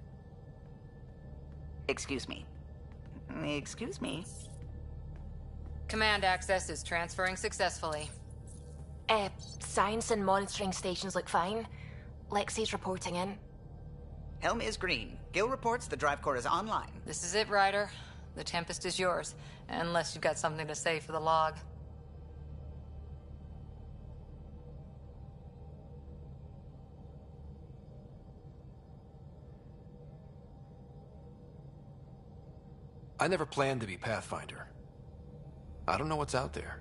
Excuse me. Excuse me. Command access is transferring successfully. Science and monitoring stations look fine. Lexi's reporting in. Helm is green. Gil reports the drive core is online. This is it, Ryder. The Tempest is yours, unless you've got something to say for the log. I never planned to be Pathfinder. I don't know what's out there.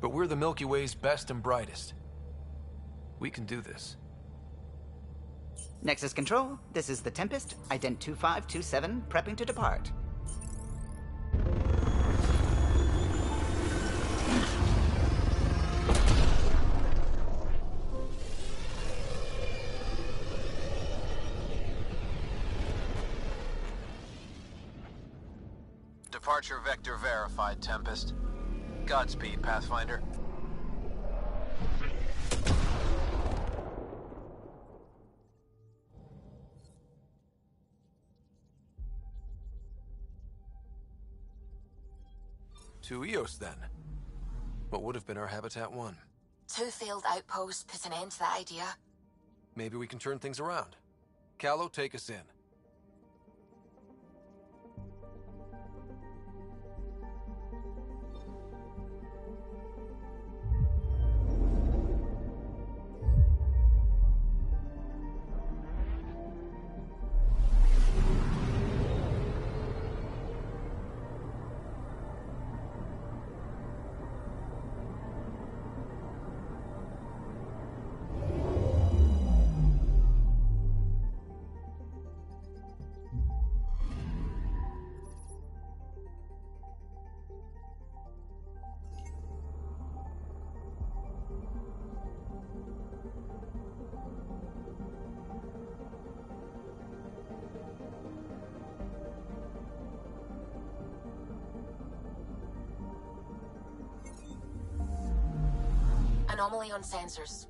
But we're the Milky Way's best and brightest. We can do this. Nexus Control, this is the Tempest, Ident 2527, prepping to depart. Departure vector verified, Tempest. Godspeed, Pathfinder. To Eos, then. What would have been our Habitat 1? 2 failed outposts put an end to that idea. Maybe we can turn things around. Callow, take us in. Anomaly on sensors.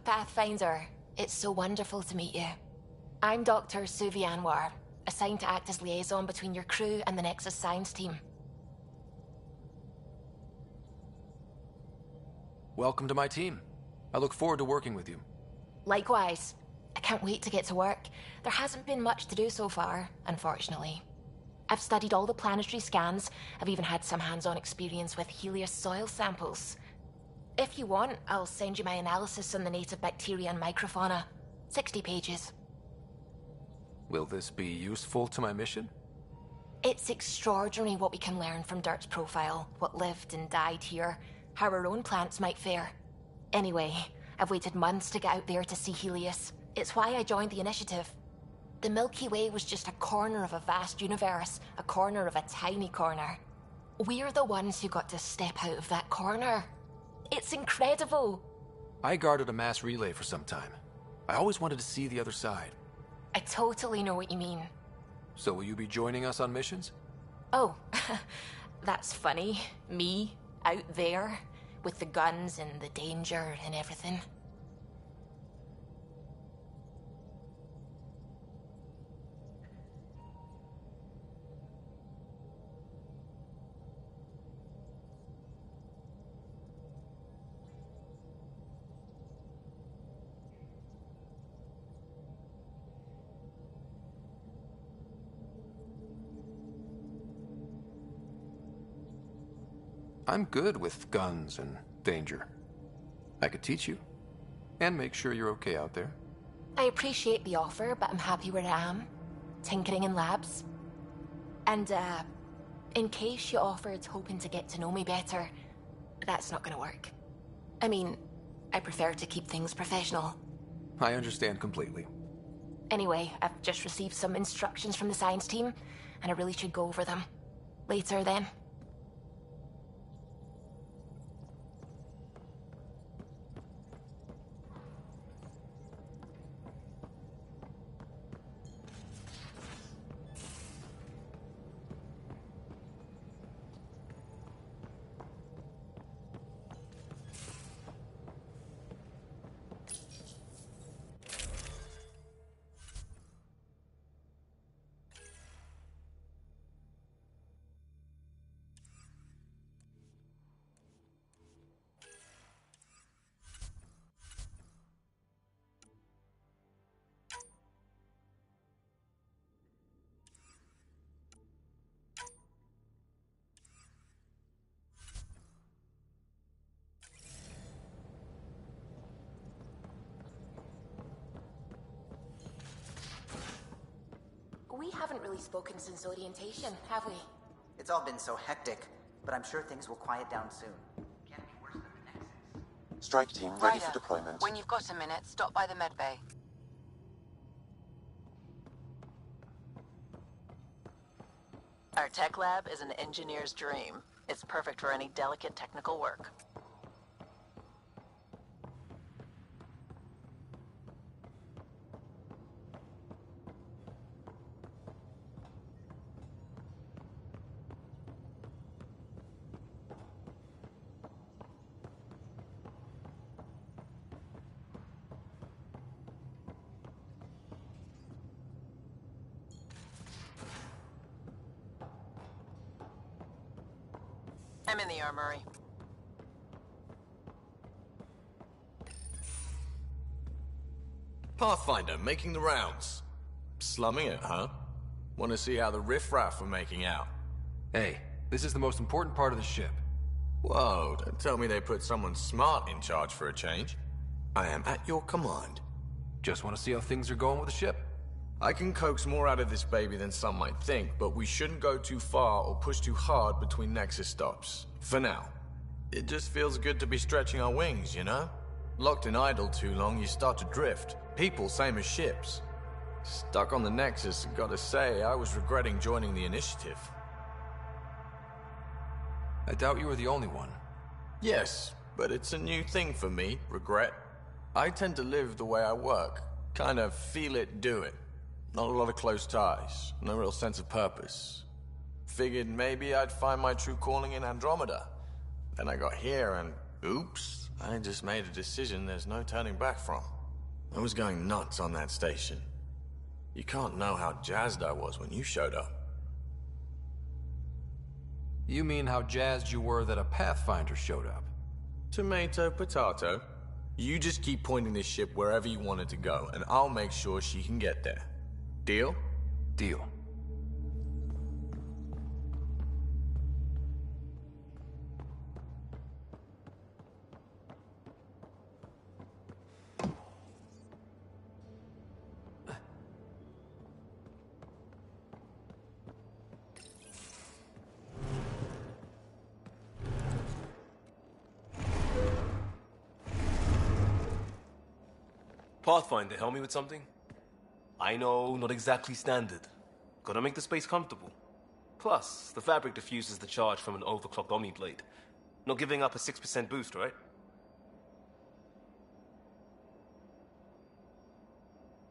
Pathfinder. It's so wonderful to meet you. I'm Dr. Suvi Anwar, assigned to act as liaison between your crew and the Nexus science team. Welcome to my team. I look forward to working with you. Likewise. I can't wait to get to work. There hasn't been much to do so far, unfortunately. I've studied all the planetary scans. I've even had some hands-on experience with Helios soil samples. If you want, I'll send you my analysis on the native bacteria and microfauna. 60 pages. Will this be useful to my mission? It's extraordinary what we can learn from Dirt's profile, what lived and died here, how our own plants might fare. Anyway, I've waited months to get out there to see Helios. It's why I joined the initiative. The Milky Way was just a corner of a vast universe, a corner of a tiny corner. We're the ones who got to step out of that corner. It's incredible. I guarded a mass relay for some time. I always wanted to see the other side. I totally know what you mean. So will you be joining us on missions? Oh, that's funny. Me, out there, with the guns and the danger and everything. I'm good with guns and danger. I could teach you, and make sure you're okay out there. I appreciate the offer, but I'm happy where I am. Tinkering in labs. And, in case you offered hoping to get to know me better, that's not gonna work. I mean, I prefer to keep things professional. I understand completely. Anyway, I've just received some instructions from the science team, and I really should go over them. Later, then. We haven't really spoken since orientation, have we? It's all been so hectic, but I'm sure things will quiet down soon. Can't be worse than the Nexus. Strike team ready for deployment. When you've got a minute, stop by the medbay. Our tech lab is an engineer's dream. It's perfect for any delicate technical work. I'm in the armory. Pathfinder, making the rounds. Slumming it, huh? Want to see how the riffraff are making out? Hey, this is the most important part of the ship. Whoa, don't tell me they put someone smart in charge for a change. I am at your command. Just want to see how things are going with the ship. I can coax more out of this baby than some might think, but we shouldn't go too far or push too hard between Nexus stops. For now. It just feels good to be stretching our wings, you know? Locked and idle too long, you start to drift. People, same as ships. Stuck on the Nexus, gotta say, I was regretting joining the initiative. I doubt you were the only one. Yes, but it's a new thing for me, regret. I tend to live the way I work. Kind of feel it, do it. Not a lot of close ties, no real sense of purpose. Figured maybe I'd find my true calling in Andromeda. Then I got here and, oops, I just made a decision there's no turning back from. I was going nuts on that station. You can't know how jazzed I was when you showed up. You mean how jazzed you were that a Pathfinder showed up? Tomato, potato. You just keep pointing this ship wherever you want it to go, and I'll make sure she can get there. Deal? Deal. Pathfinder, help me with something? I know, not exactly standard. Gotta make the space comfortable. Plus, the fabric diffuses the charge from an overclocked Omni blade. Not giving up a 6% boost, right?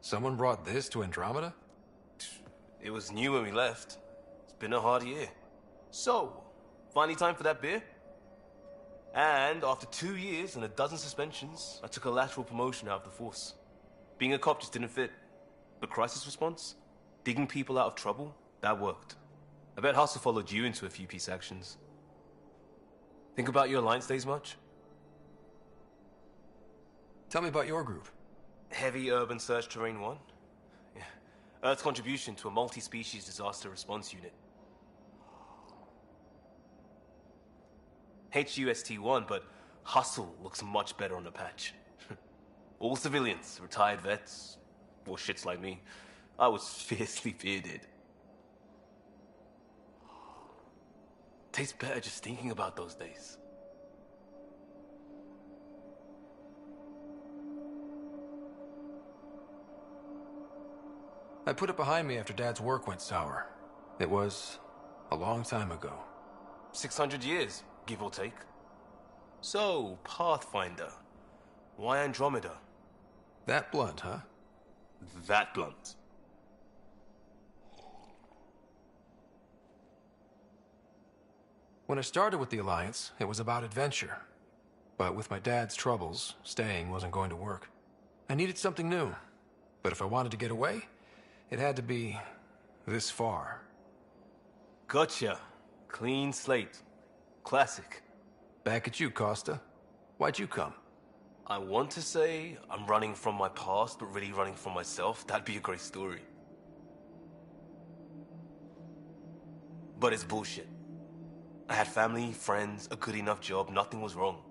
Someone brought this to Andromeda? It was new when we left. It's been a hard year. So, finally time for that beer? And after 2 years and a dozen suspensions, I took a lateral promotion out of the force. Being a cop just didn't fit. But crisis response? Digging people out of trouble? That worked. I bet Hustle followed you into a few peace actions. Think about your Alliance days much? Tell me about your group. Heavy Urban Search Terrain 1? Yeah. Earth's contribution to a multi-species disaster response unit. HUST-1, but Hustle looks much better on the patch. All civilians, retired vets, or shits like me. I was fiercely bearded. Tastes better just thinking about those days. I put it behind me after Dad's work went sour. It was a long time ago. 600 years, give or take. So, Pathfinder. Why Andromeda? That blunt, huh? That blunt. When I started with the Alliance, it was about adventure. But with my dad's troubles, staying wasn't going to work. I needed something new. But if I wanted to get away, it had to be this far. Gotcha. Clean slate. Classic. Back at you, Costa. Why'd you come? I want to say I'm running from my past, but really running from myself. That'd be a great story. But it's bullshit. I had family, friends, a good enough job, nothing was wrong.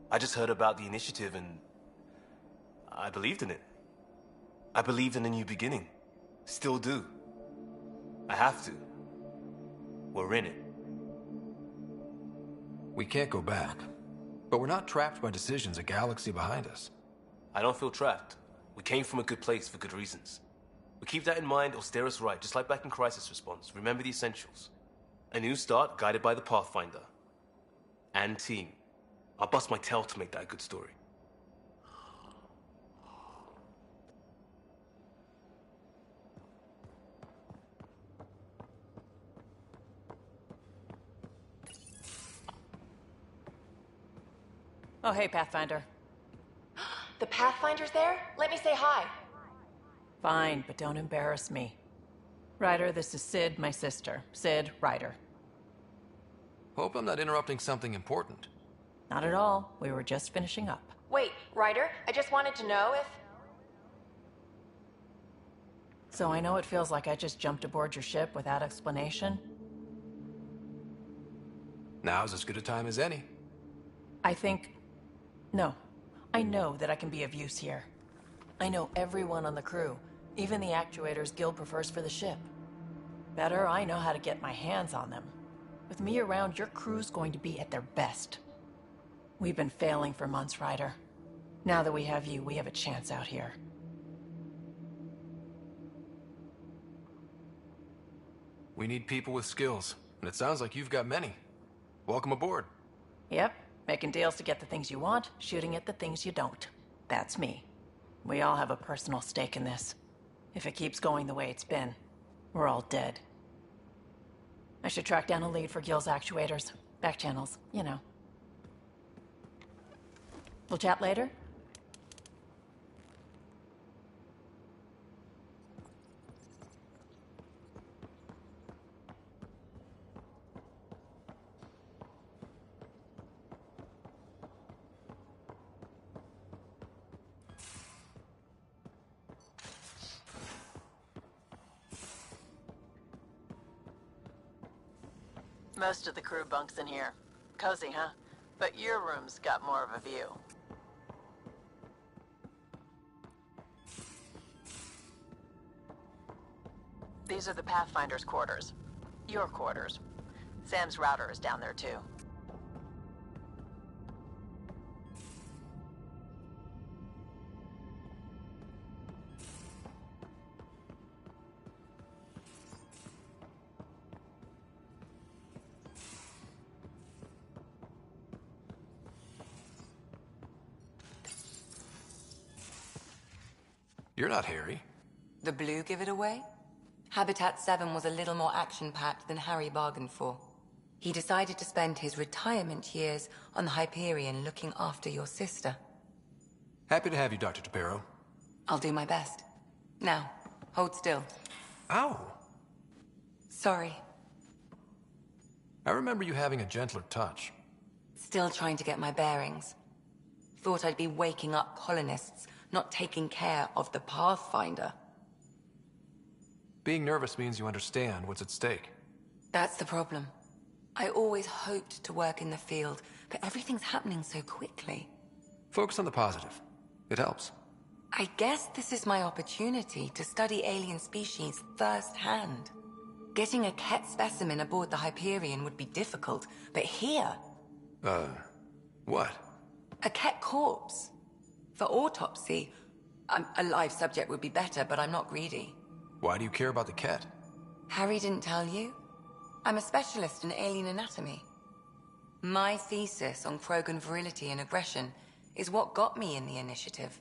I just heard about the initiative and I believed in it. I believed in a new beginning. Still do. I have to. We're in it. We can't go back. But we're not trapped by decisions a galaxy behind us. I don't feel trapped. We came from a good place for good reasons. We keep that in mind, it'll steer us right, just like back in Crisis Response. Remember the essentials. A new start guided by the Pathfinder. And team. I'll bust my tail to make that a good story. Oh, hey, Pathfinder. The Pathfinder's there? Let me say hi. Fine, but don't embarrass me. Ryder, this is Sid, my sister. Sid, Ryder. Hope I'm not interrupting something important. Not at all. We were just finishing up. Wait, Ryder, I just wanted to know if... So I know it feels like I just jumped aboard your ship without explanation. Now's as good a time as any. I think... No. I know that I can be of use here. I know everyone on the crew, even the actuators Guild prefers for the ship. Better, I know how to get my hands on them. With me around, your crew's going to be at their best. We've been failing for months, Ryder. Now that we have you, we have a chance out here. We need people with skills, and it sounds like you've got many. Welcome aboard. Yep, making deals to get the things you want, shooting at the things you don't. That's me. We all have a personal stake in this. If it keeps going the way it's been, we're all dead. I should track down a lead for Gil's actuators. Back channels, you know. We'll chat later? Most of the crew bunks in here. Cozy, huh? But your room's got more of a view. These are the Pathfinder's quarters. Your quarters. Sam's router is down there too. You're not Harry. The blue give it away? Habitat 7 was a little more action-packed than Harry bargained for. He decided to spend his retirement years on the Hyperion looking after your sister. Happy to have you, Dr. Tapero. I'll do my best. Now, hold still. Ow! Sorry. I remember you having a gentler touch. Still trying to get my bearings. Thought I'd be waking up colonists, not taking care of the Pathfinder. Being nervous means you understand what's at stake. That's the problem. I always hoped to work in the field, but everything's happening so quickly. Focus on the positive. It helps. I guess this is my opportunity to study alien species firsthand. Getting a Ket specimen aboard the Hyperion would be difficult, but here... What? A Ket corpse. For autopsy, a live subject would be better, but I'm not greedy. Why do you care about the Ket? Harry didn't tell you? I'm a specialist in alien anatomy. My thesis on Krogan virility and aggression is what got me in the initiative.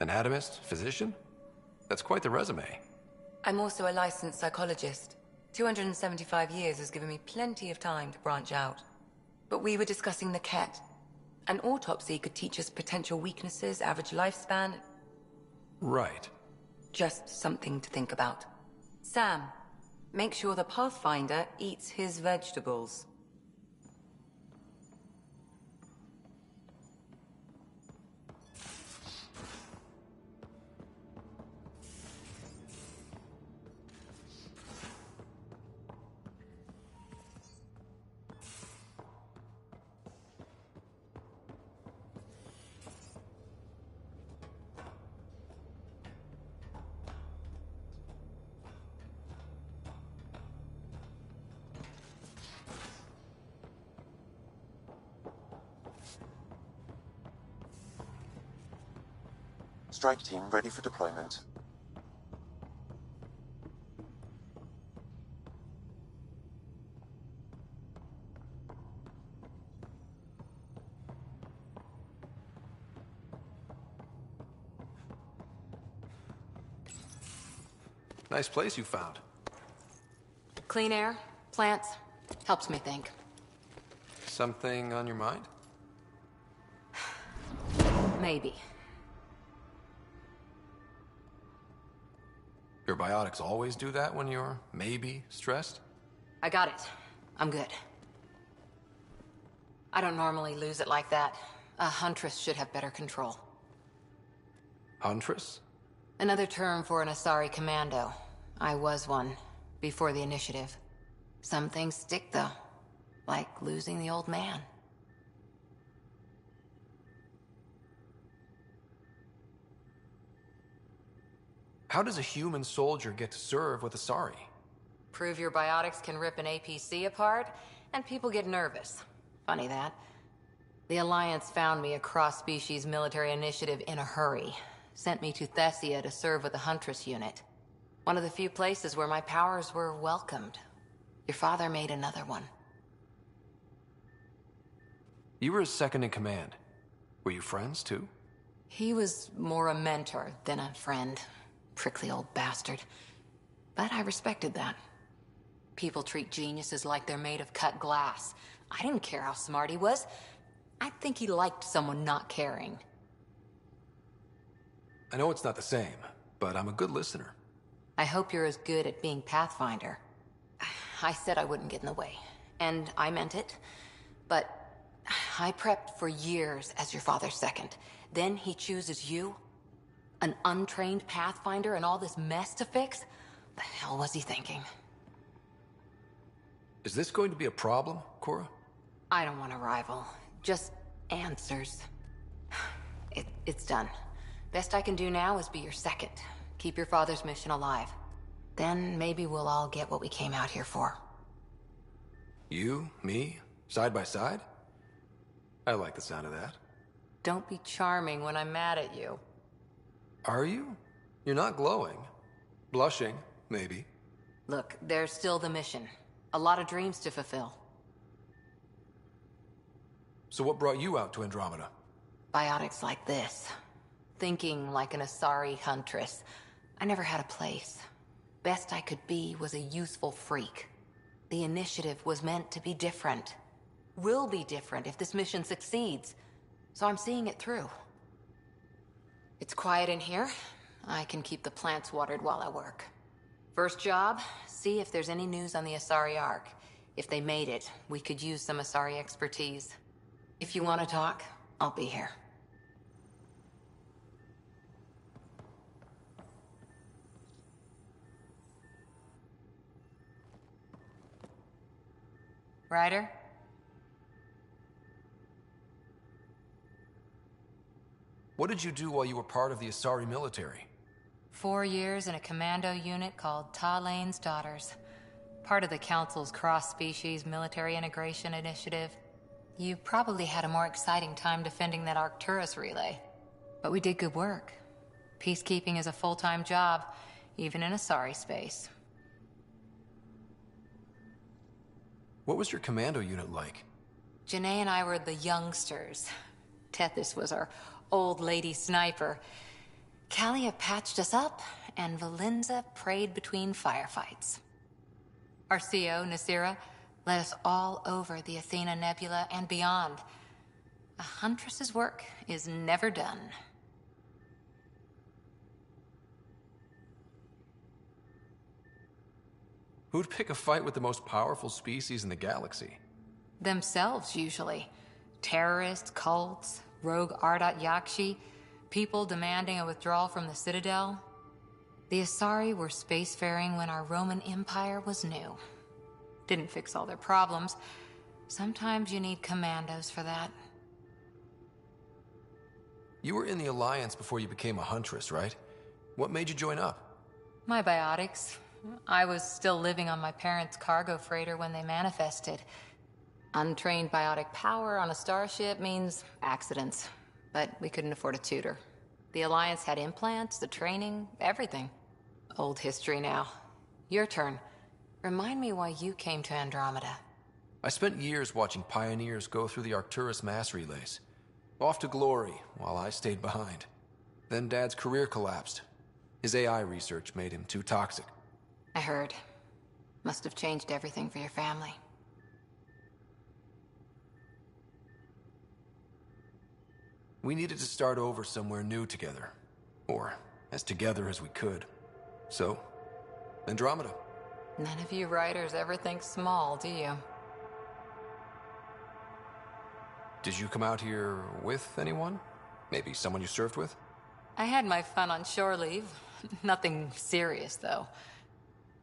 Anatomist? Physician? That's quite the resume. I'm also a licensed psychologist. 275 years has given me plenty of time to branch out. But we were discussing the Ket. An autopsy could teach us potential weaknesses, average lifespan. Right. Just something to think about. Sam, make sure the Pathfinder eats his vegetables. Strike team ready for deployment. Nice place you found. Clean air, plants, helps me think. Something on your mind? Maybe. Your biotics always do that when you're maybe stressed? I got it. I'm good. I don't normally lose it like that. A huntress should have better control. Huntress? Another term for an Asari commando. I was one, before the initiative. Some things stick, though. Like losing the old man. How does a human soldier get to serve with Asari? Prove your biotics can rip an APC apart, and people get nervous. Funny that. The Alliance found me a cross-species military initiative in a hurry. Sent me to Thessia to serve with the Huntress unit. One of the few places where my powers were welcomed. Your father made another one. You were his second in command. Were you friends, too? He was more a mentor than a friend. Prickly old bastard. But I respected that. People treat geniuses like they're made of cut glass. I didn't care how smart he was. I think he liked someone not caring. I know it's not the same, but I'm a good listener. I hope you're as good at being Pathfinder. I said I wouldn't get in the way, and I meant it. But I prepped for years as your father's second. Then he chooses you? An untrained Pathfinder and all this mess to fix? The hell was he thinking? Is this going to be a problem, Cora? I don't want a rival. Just answers. It's done. Best I can do now is be your second. Keep your father's mission alive. Then maybe we'll all get what we came out here for. You, me, side by side? I like the sound of that. Don't be charming when I'm mad at you. Are you? You're not glowing. Blushing, maybe. Look, there's still the mission. A lot of dreams to fulfill. So what brought you out to Andromeda? Biotics like this. Thinking like an Asari huntress. I never had a place. Best I could be was a useful freak. The initiative was meant to be different. Will be different if this mission succeeds. So I'm seeing it through. It's quiet in here. I can keep the plants watered while I work. First job, see if there's any news on the Asari Ark. If they made it, we could use some Asari expertise. If you want to talk, I'll be here. Ryder? What did you do while you were part of the Asari military? 4 years in a commando unit called Talane's Daughters. Part of the Council's cross-species military integration initiative. You probably had a more exciting time defending that Arcturus relay. But we did good work. Peacekeeping is a full-time job, even in Asari space. What was your commando unit like? Janae and I were the youngsters. Tethys was our old lady sniper. Kalia patched us up, and Valenza prayed between firefights. Our CO, Nasira, led us all over the Athena Nebula and beyond. A huntress's work is never done. Who'd pick a fight with the most powerful species in the galaxy? Themselves, usually. Terrorists, cults, rogue Ardat Yakshi, people demanding a withdrawal from the Citadel. The Asari were spacefaring when our Roman Empire was new. Didn't fix all their problems. Sometimes you need commandos for that. You were in the Alliance before you became a huntress, right? What made you join up? My biotics. I was still living on my parents' cargo freighter when they manifested. Untrained biotic power on a starship means accidents. But we couldn't afford a tutor. The Alliance had implants, the training, everything. Old history now. Your turn. Remind me why you came to Andromeda. I spent years watching pioneers go through the Arcturus mass relays. Off to glory, while I stayed behind. Then Dad's career collapsed. His AI research made him too toxic. I heard. Must have changed everything for your family. We needed to start over somewhere new together. Or as together as we could. So, Andromeda. None of you writers ever think small, do you? Did you come out here with anyone? Maybe someone you served with? I had my fun on shore leave. Nothing serious, though.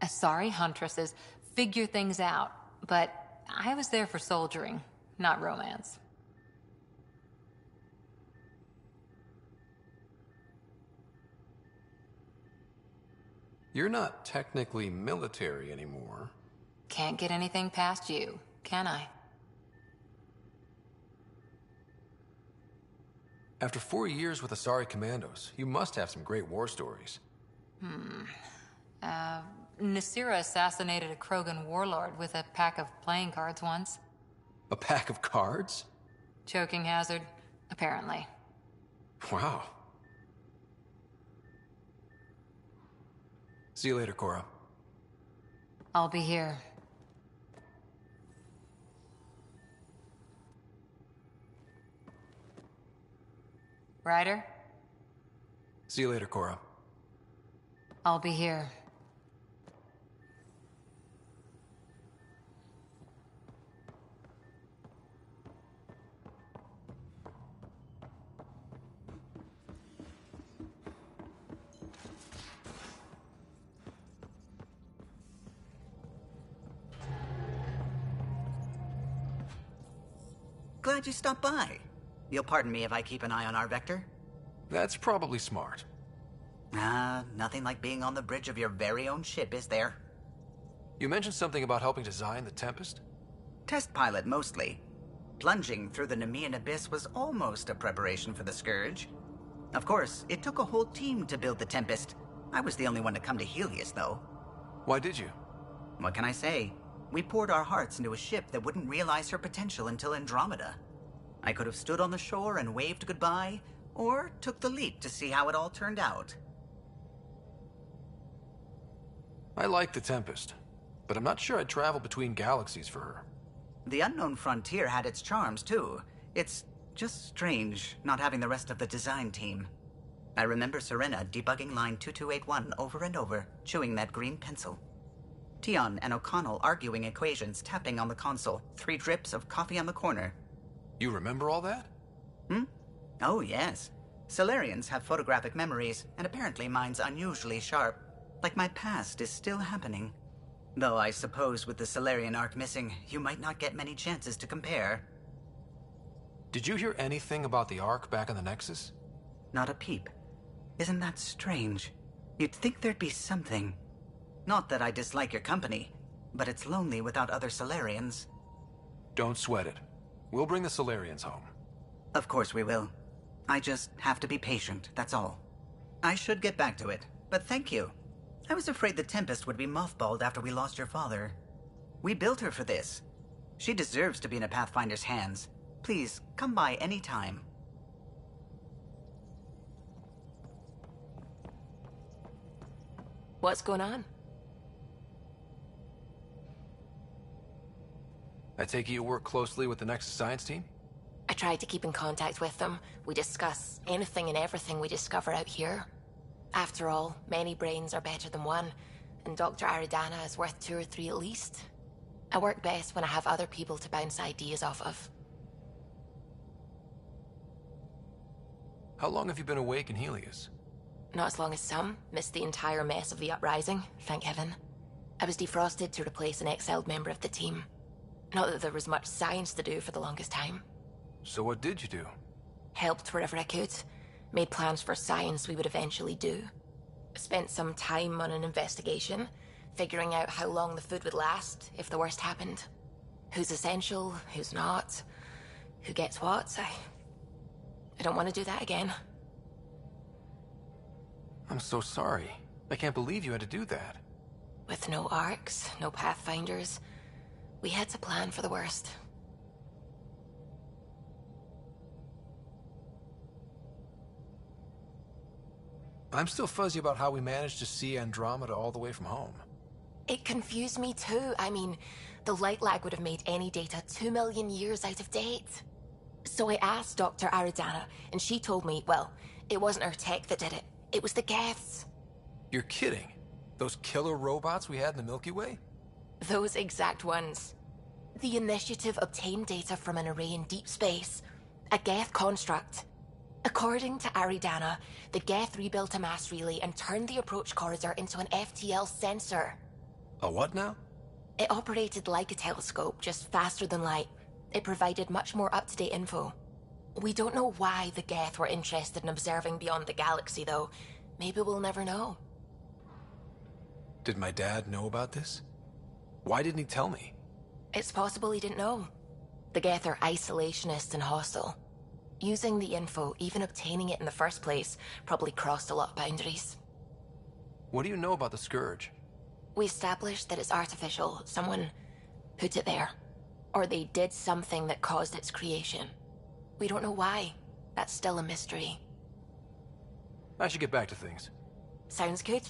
Asari huntresses figure things out, but I was there for soldiering, not romance. You're not technically military anymore. Can't get anything past you, can I? After 4 years with Asari Commandos, you must have some great war stories. Nasira assassinated a Krogan warlord with a pack of playing cards once. A pack of cards? Choking hazard, apparently. Wow. See you later, Cora. I'll be here. Ryder? See you later, Cora. I'll be here. Glad you stopped by. You'll pardon me if I keep an eye on our vector? That's probably smart. Nothing like being on the bridge of your very own ship, is there? You mentioned something about helping design the Tempest? Test pilot, mostly. Plunging through the Nemean abyss was almost a preparation for the Scourge. Of course, it took a whole team to build the Tempest. I was the only one to come to Helios, though. Why did you? What can I say? We poured our hearts into a ship that wouldn't realize her potential until Andromeda. I could have stood on the shore and waved goodbye, or took the leap to see how it all turned out. I like the Tempest, but I'm not sure I'd travel between galaxies for her. The unknown frontier had its charms, too. It's just strange not having the rest of the design team. I remember Serena debugging line 2281 over and over, chewing that green pencil. Tion and O'Connell arguing equations, tapping on the console, 3 drips of coffee on the corner. You remember all that? Oh, yes. Solarians have photographic memories, and apparently mine's unusually sharp. Like my past is still happening. Though I suppose with the Solarian arc missing, you might not get many chances to compare. Did you hear anything about the Ark back in the Nexus? Not a peep. Isn't that strange? You'd think there'd be something. Not that I dislike your company, but it's lonely without other Solarians. Don't sweat it. We'll bring the Solarians home. Of course we will. I just have to be patient, that's all. I should get back to it, but thank you. I was afraid the Tempest would be mothballed after we lost your father. We built her for this. She deserves to be in a Pathfinder's hands. Please, come by any time. What's going on? I take it you work closely with the Nexus science team? I try to keep in contact with them. We discuss anything and everything we discover out here. After all, many brains are better than one, and Dr. Aridana is worth 2 or 3 at least. I work best when I have other people to bounce ideas off of. How long have you been awake in Helios? Not as long as some. Missed the entire mess of the uprising, thank heaven. I was defrosted to replace an exiled member of the team. Not that there was much science to do for the longest time. So what did you do? Helped wherever I could. Made plans for science we would eventually do. Spent some time on an investigation, figuring out how long the food would last if the worst happened. Who's essential, who's not, who gets what. I don't want to do that again. I'm so sorry. I can't believe you had to do that. With no arcs, no pathfinders, we had to plan for the worst. I'm still fuzzy about how we managed to see Andromeda all the way from home. It confused me too. I mean, the light lag would have made any data 2 million years out of date. So I asked Dr. Aridana, and she told me, well, it wasn't her tech that did it. It was the Geths. You're kidding. Those killer robots we had in the Milky Way? Those exact ones. The Initiative obtained data from an array in deep space. A Geth construct. According to Aridana, the Geth rebuilt a mass relay and turned the approach corridor into an FTL sensor. A what now? It operated like a telescope, just faster than light. It provided much more up-to-date info. We don't know why the Geth were interested in observing beyond the galaxy, though. Maybe we'll never know. Did my dad know about this? Why didn't he tell me? It's possible he didn't know. The Geth are isolationist and hostile. Using the info, even obtaining it in the first place, probably crossed a lot of boundaries. What do you know about the Scourge? We established that it's artificial. Someone put it there. Or they did something that caused its creation. We don't know why. That's still a mystery. I should get back to things. Sounds good.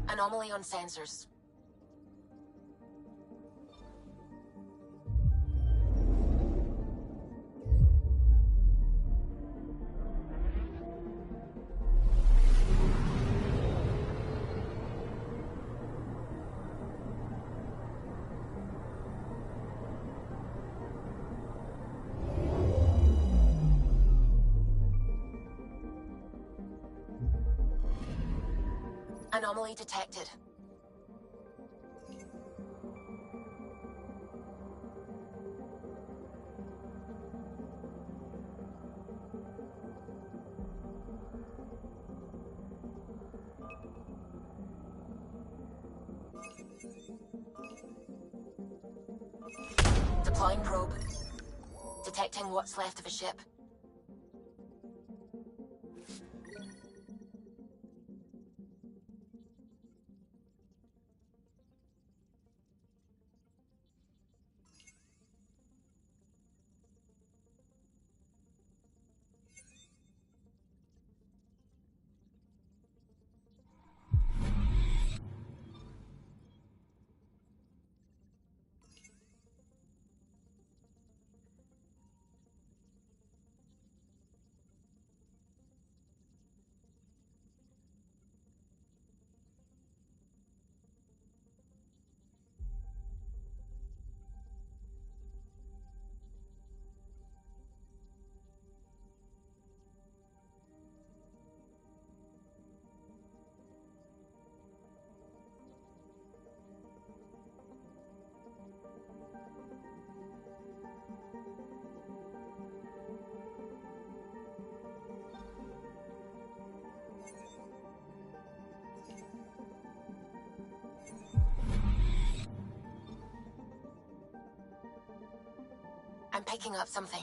Anomaly on sensors. Anomaly detected. Deploying probe. Detecting what's left of a ship. I'm picking up something.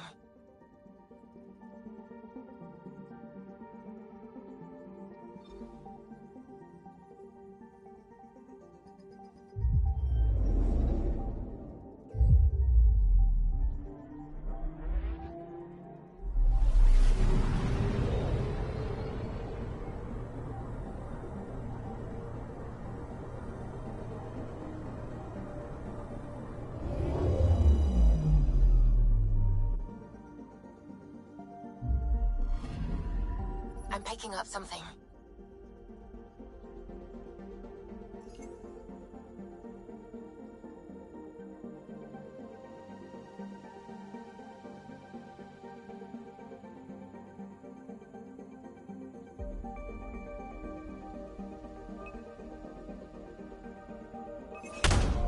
I'm picking up something.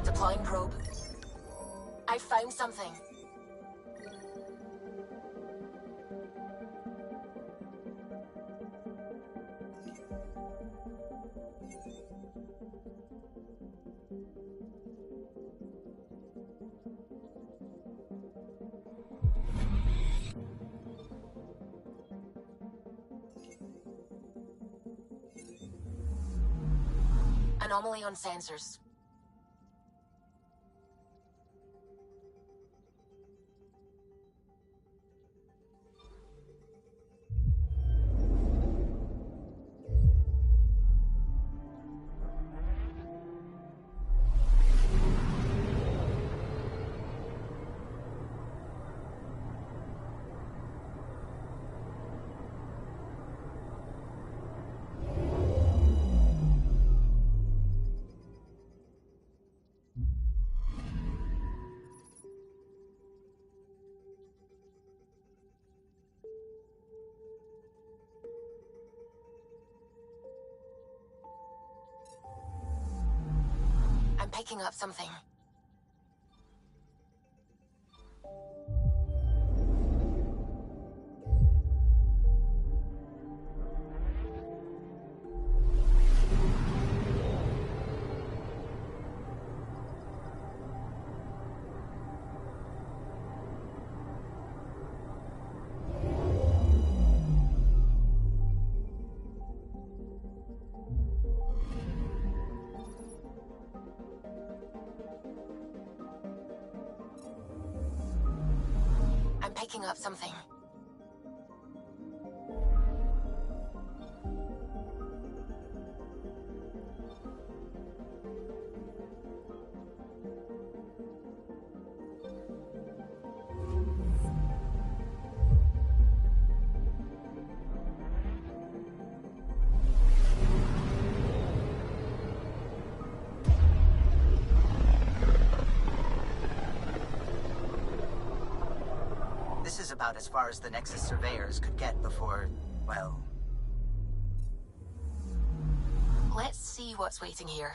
Deploying probe. I found something. Anomaly on sensors. I'm picking up something. picking up something. This is about as far as the Nexus surveyors could get before, well... Let's see what's waiting here.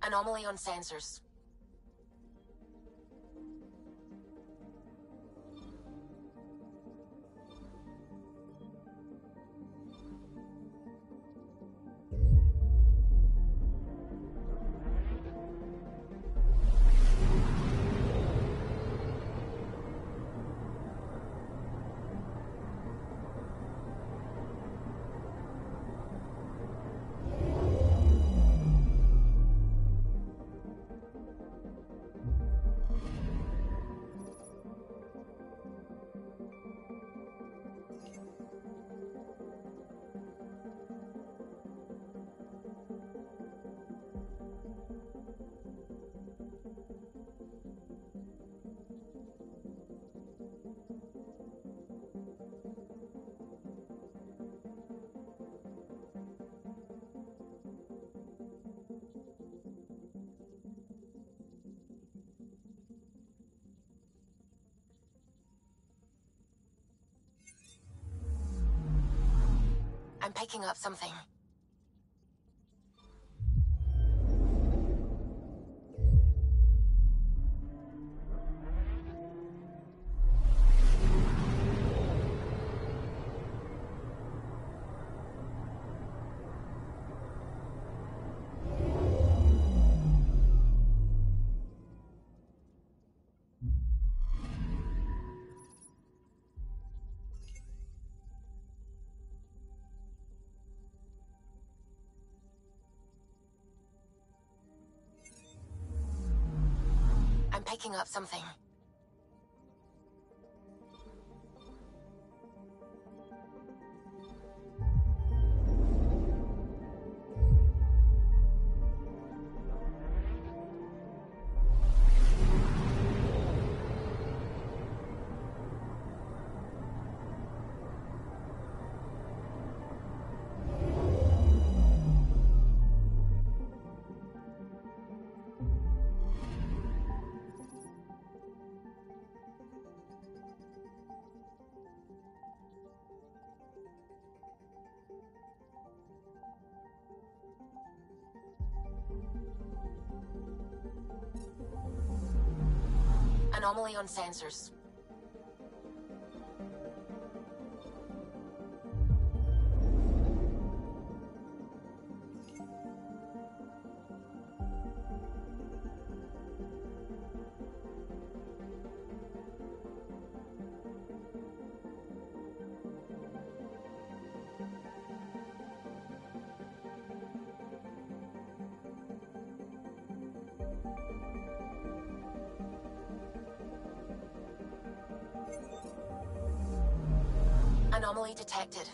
Anomaly on sensors. I'm picking up something. I'm picking up something. Anomaly on sensors. Anomaly detected.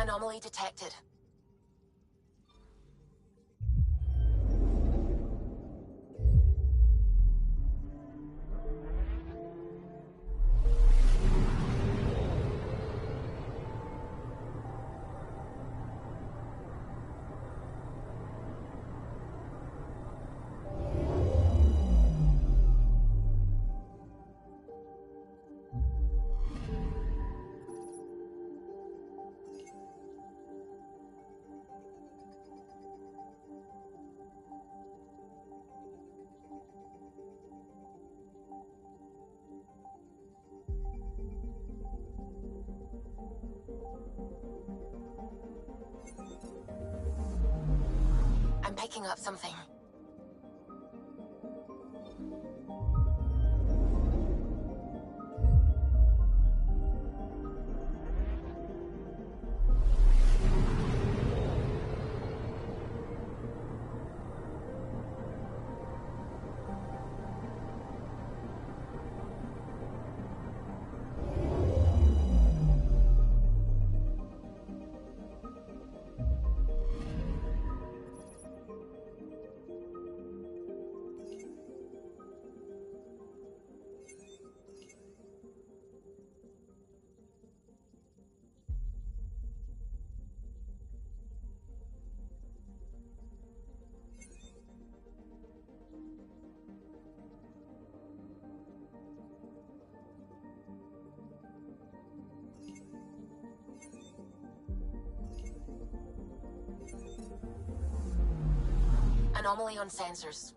Anomaly detected. picking up something. Anomaly on sensors.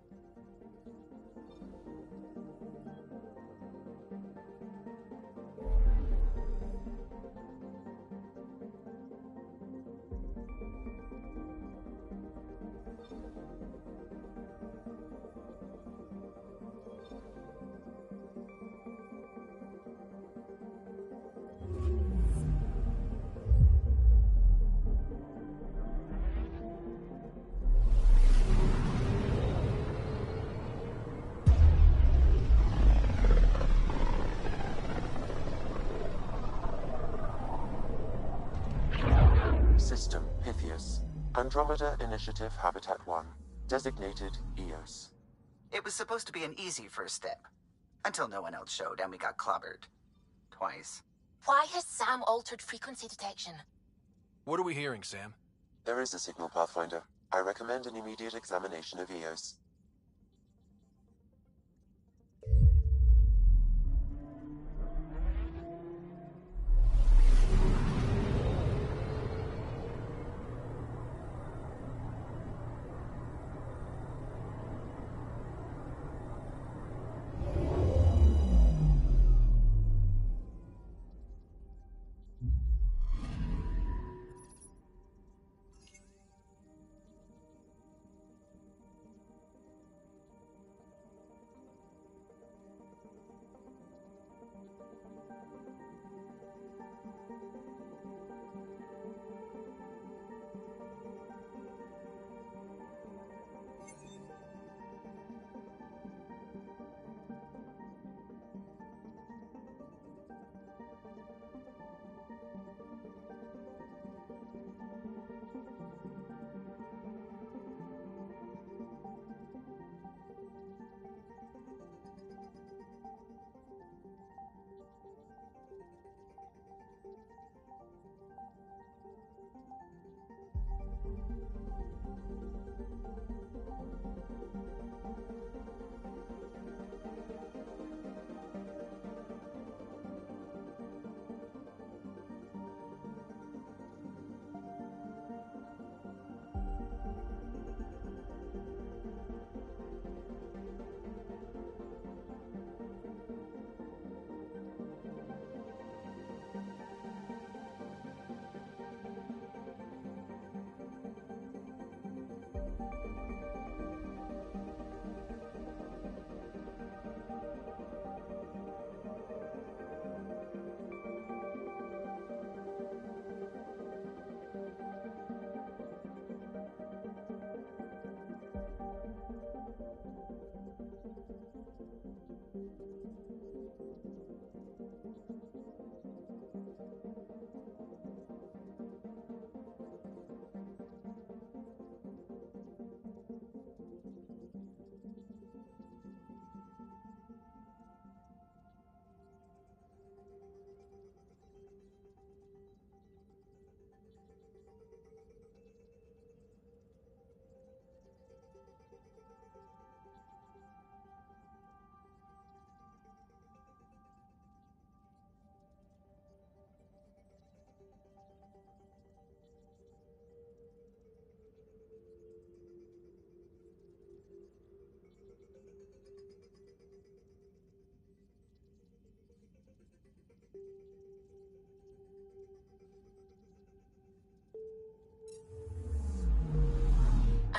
System Pythias. Andromeda Initiative Habitat 1. Designated EOS. It was supposed to be an easy first step. Until no one else showed and we got clobbered. Twice. Why has Sam altered frequency detection? What are we hearing, Sam? There is a signal, Pathfinder. I recommend an immediate examination of EOS.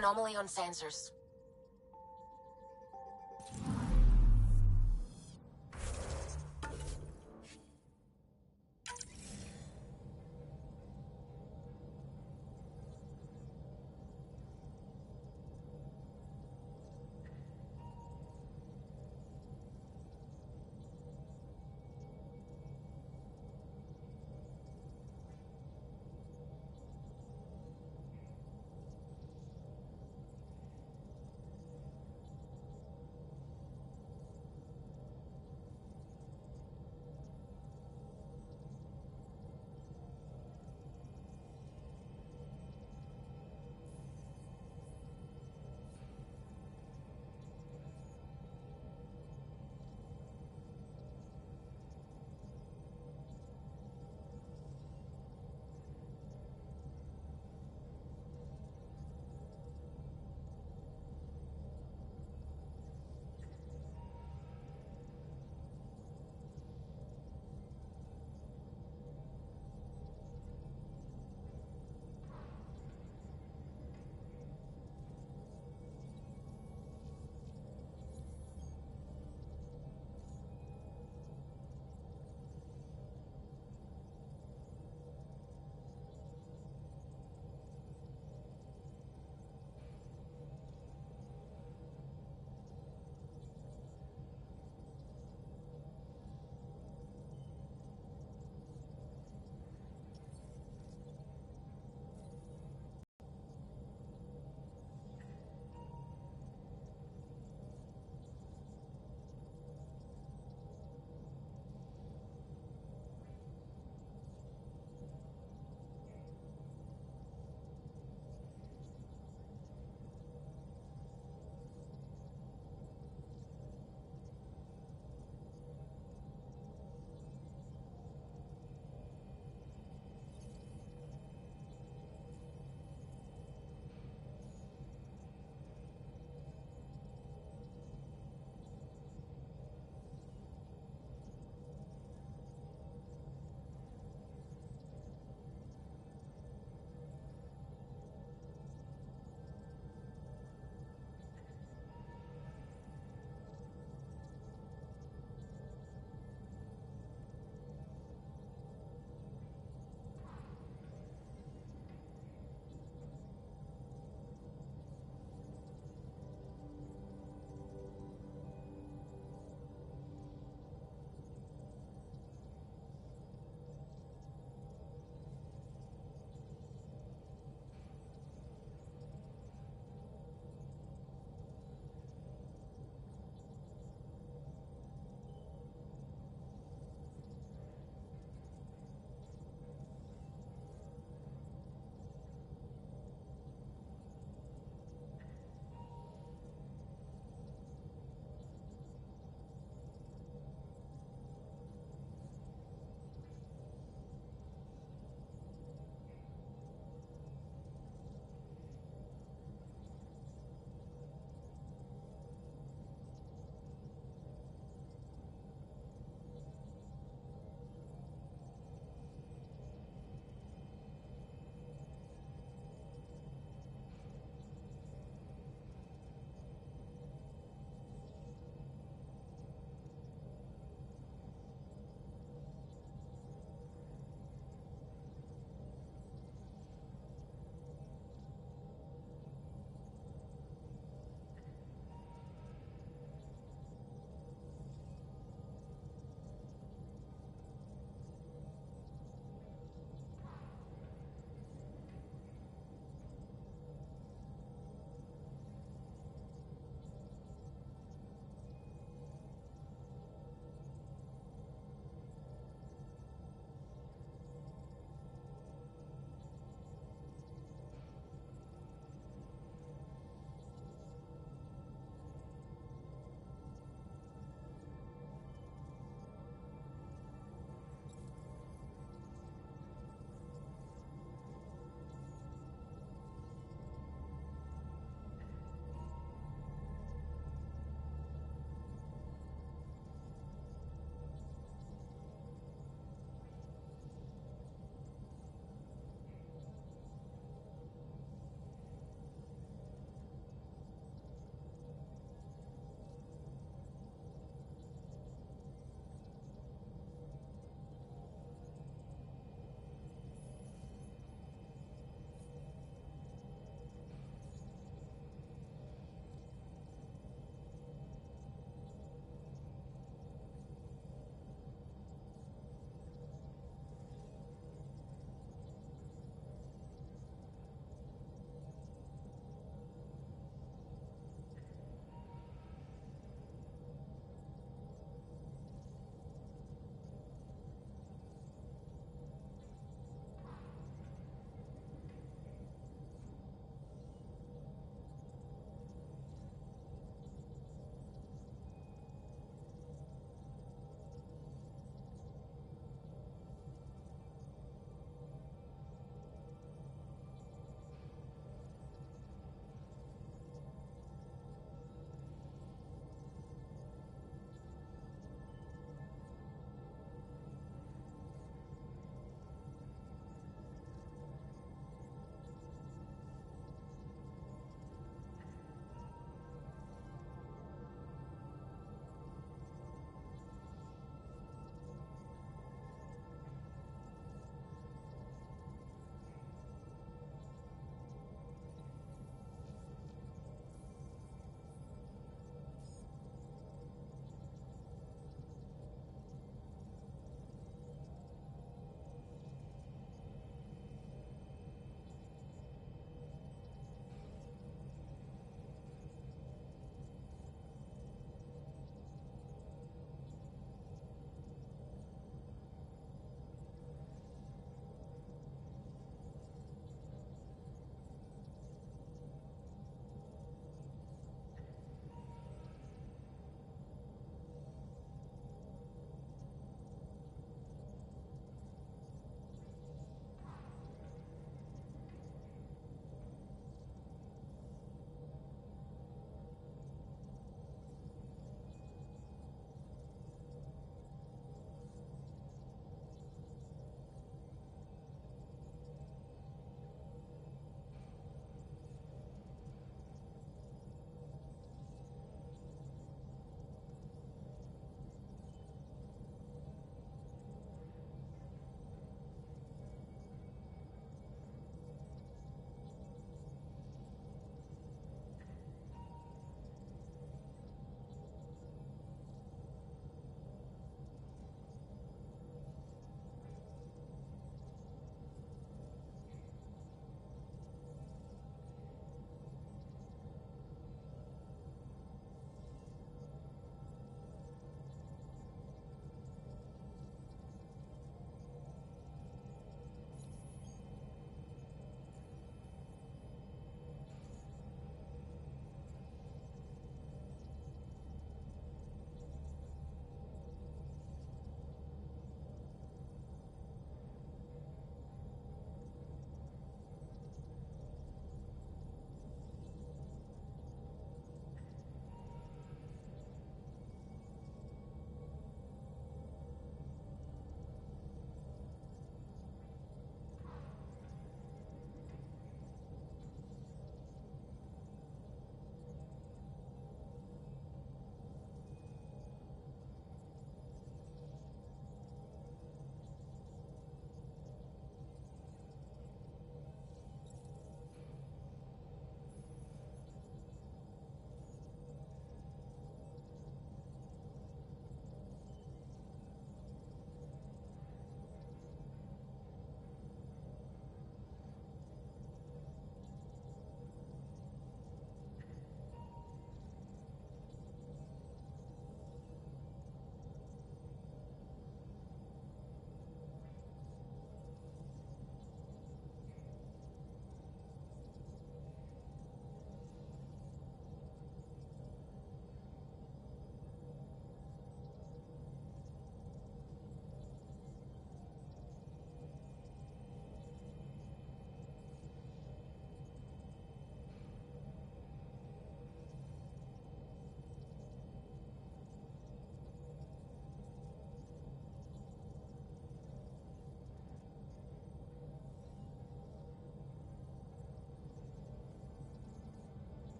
Anomaly on sensors.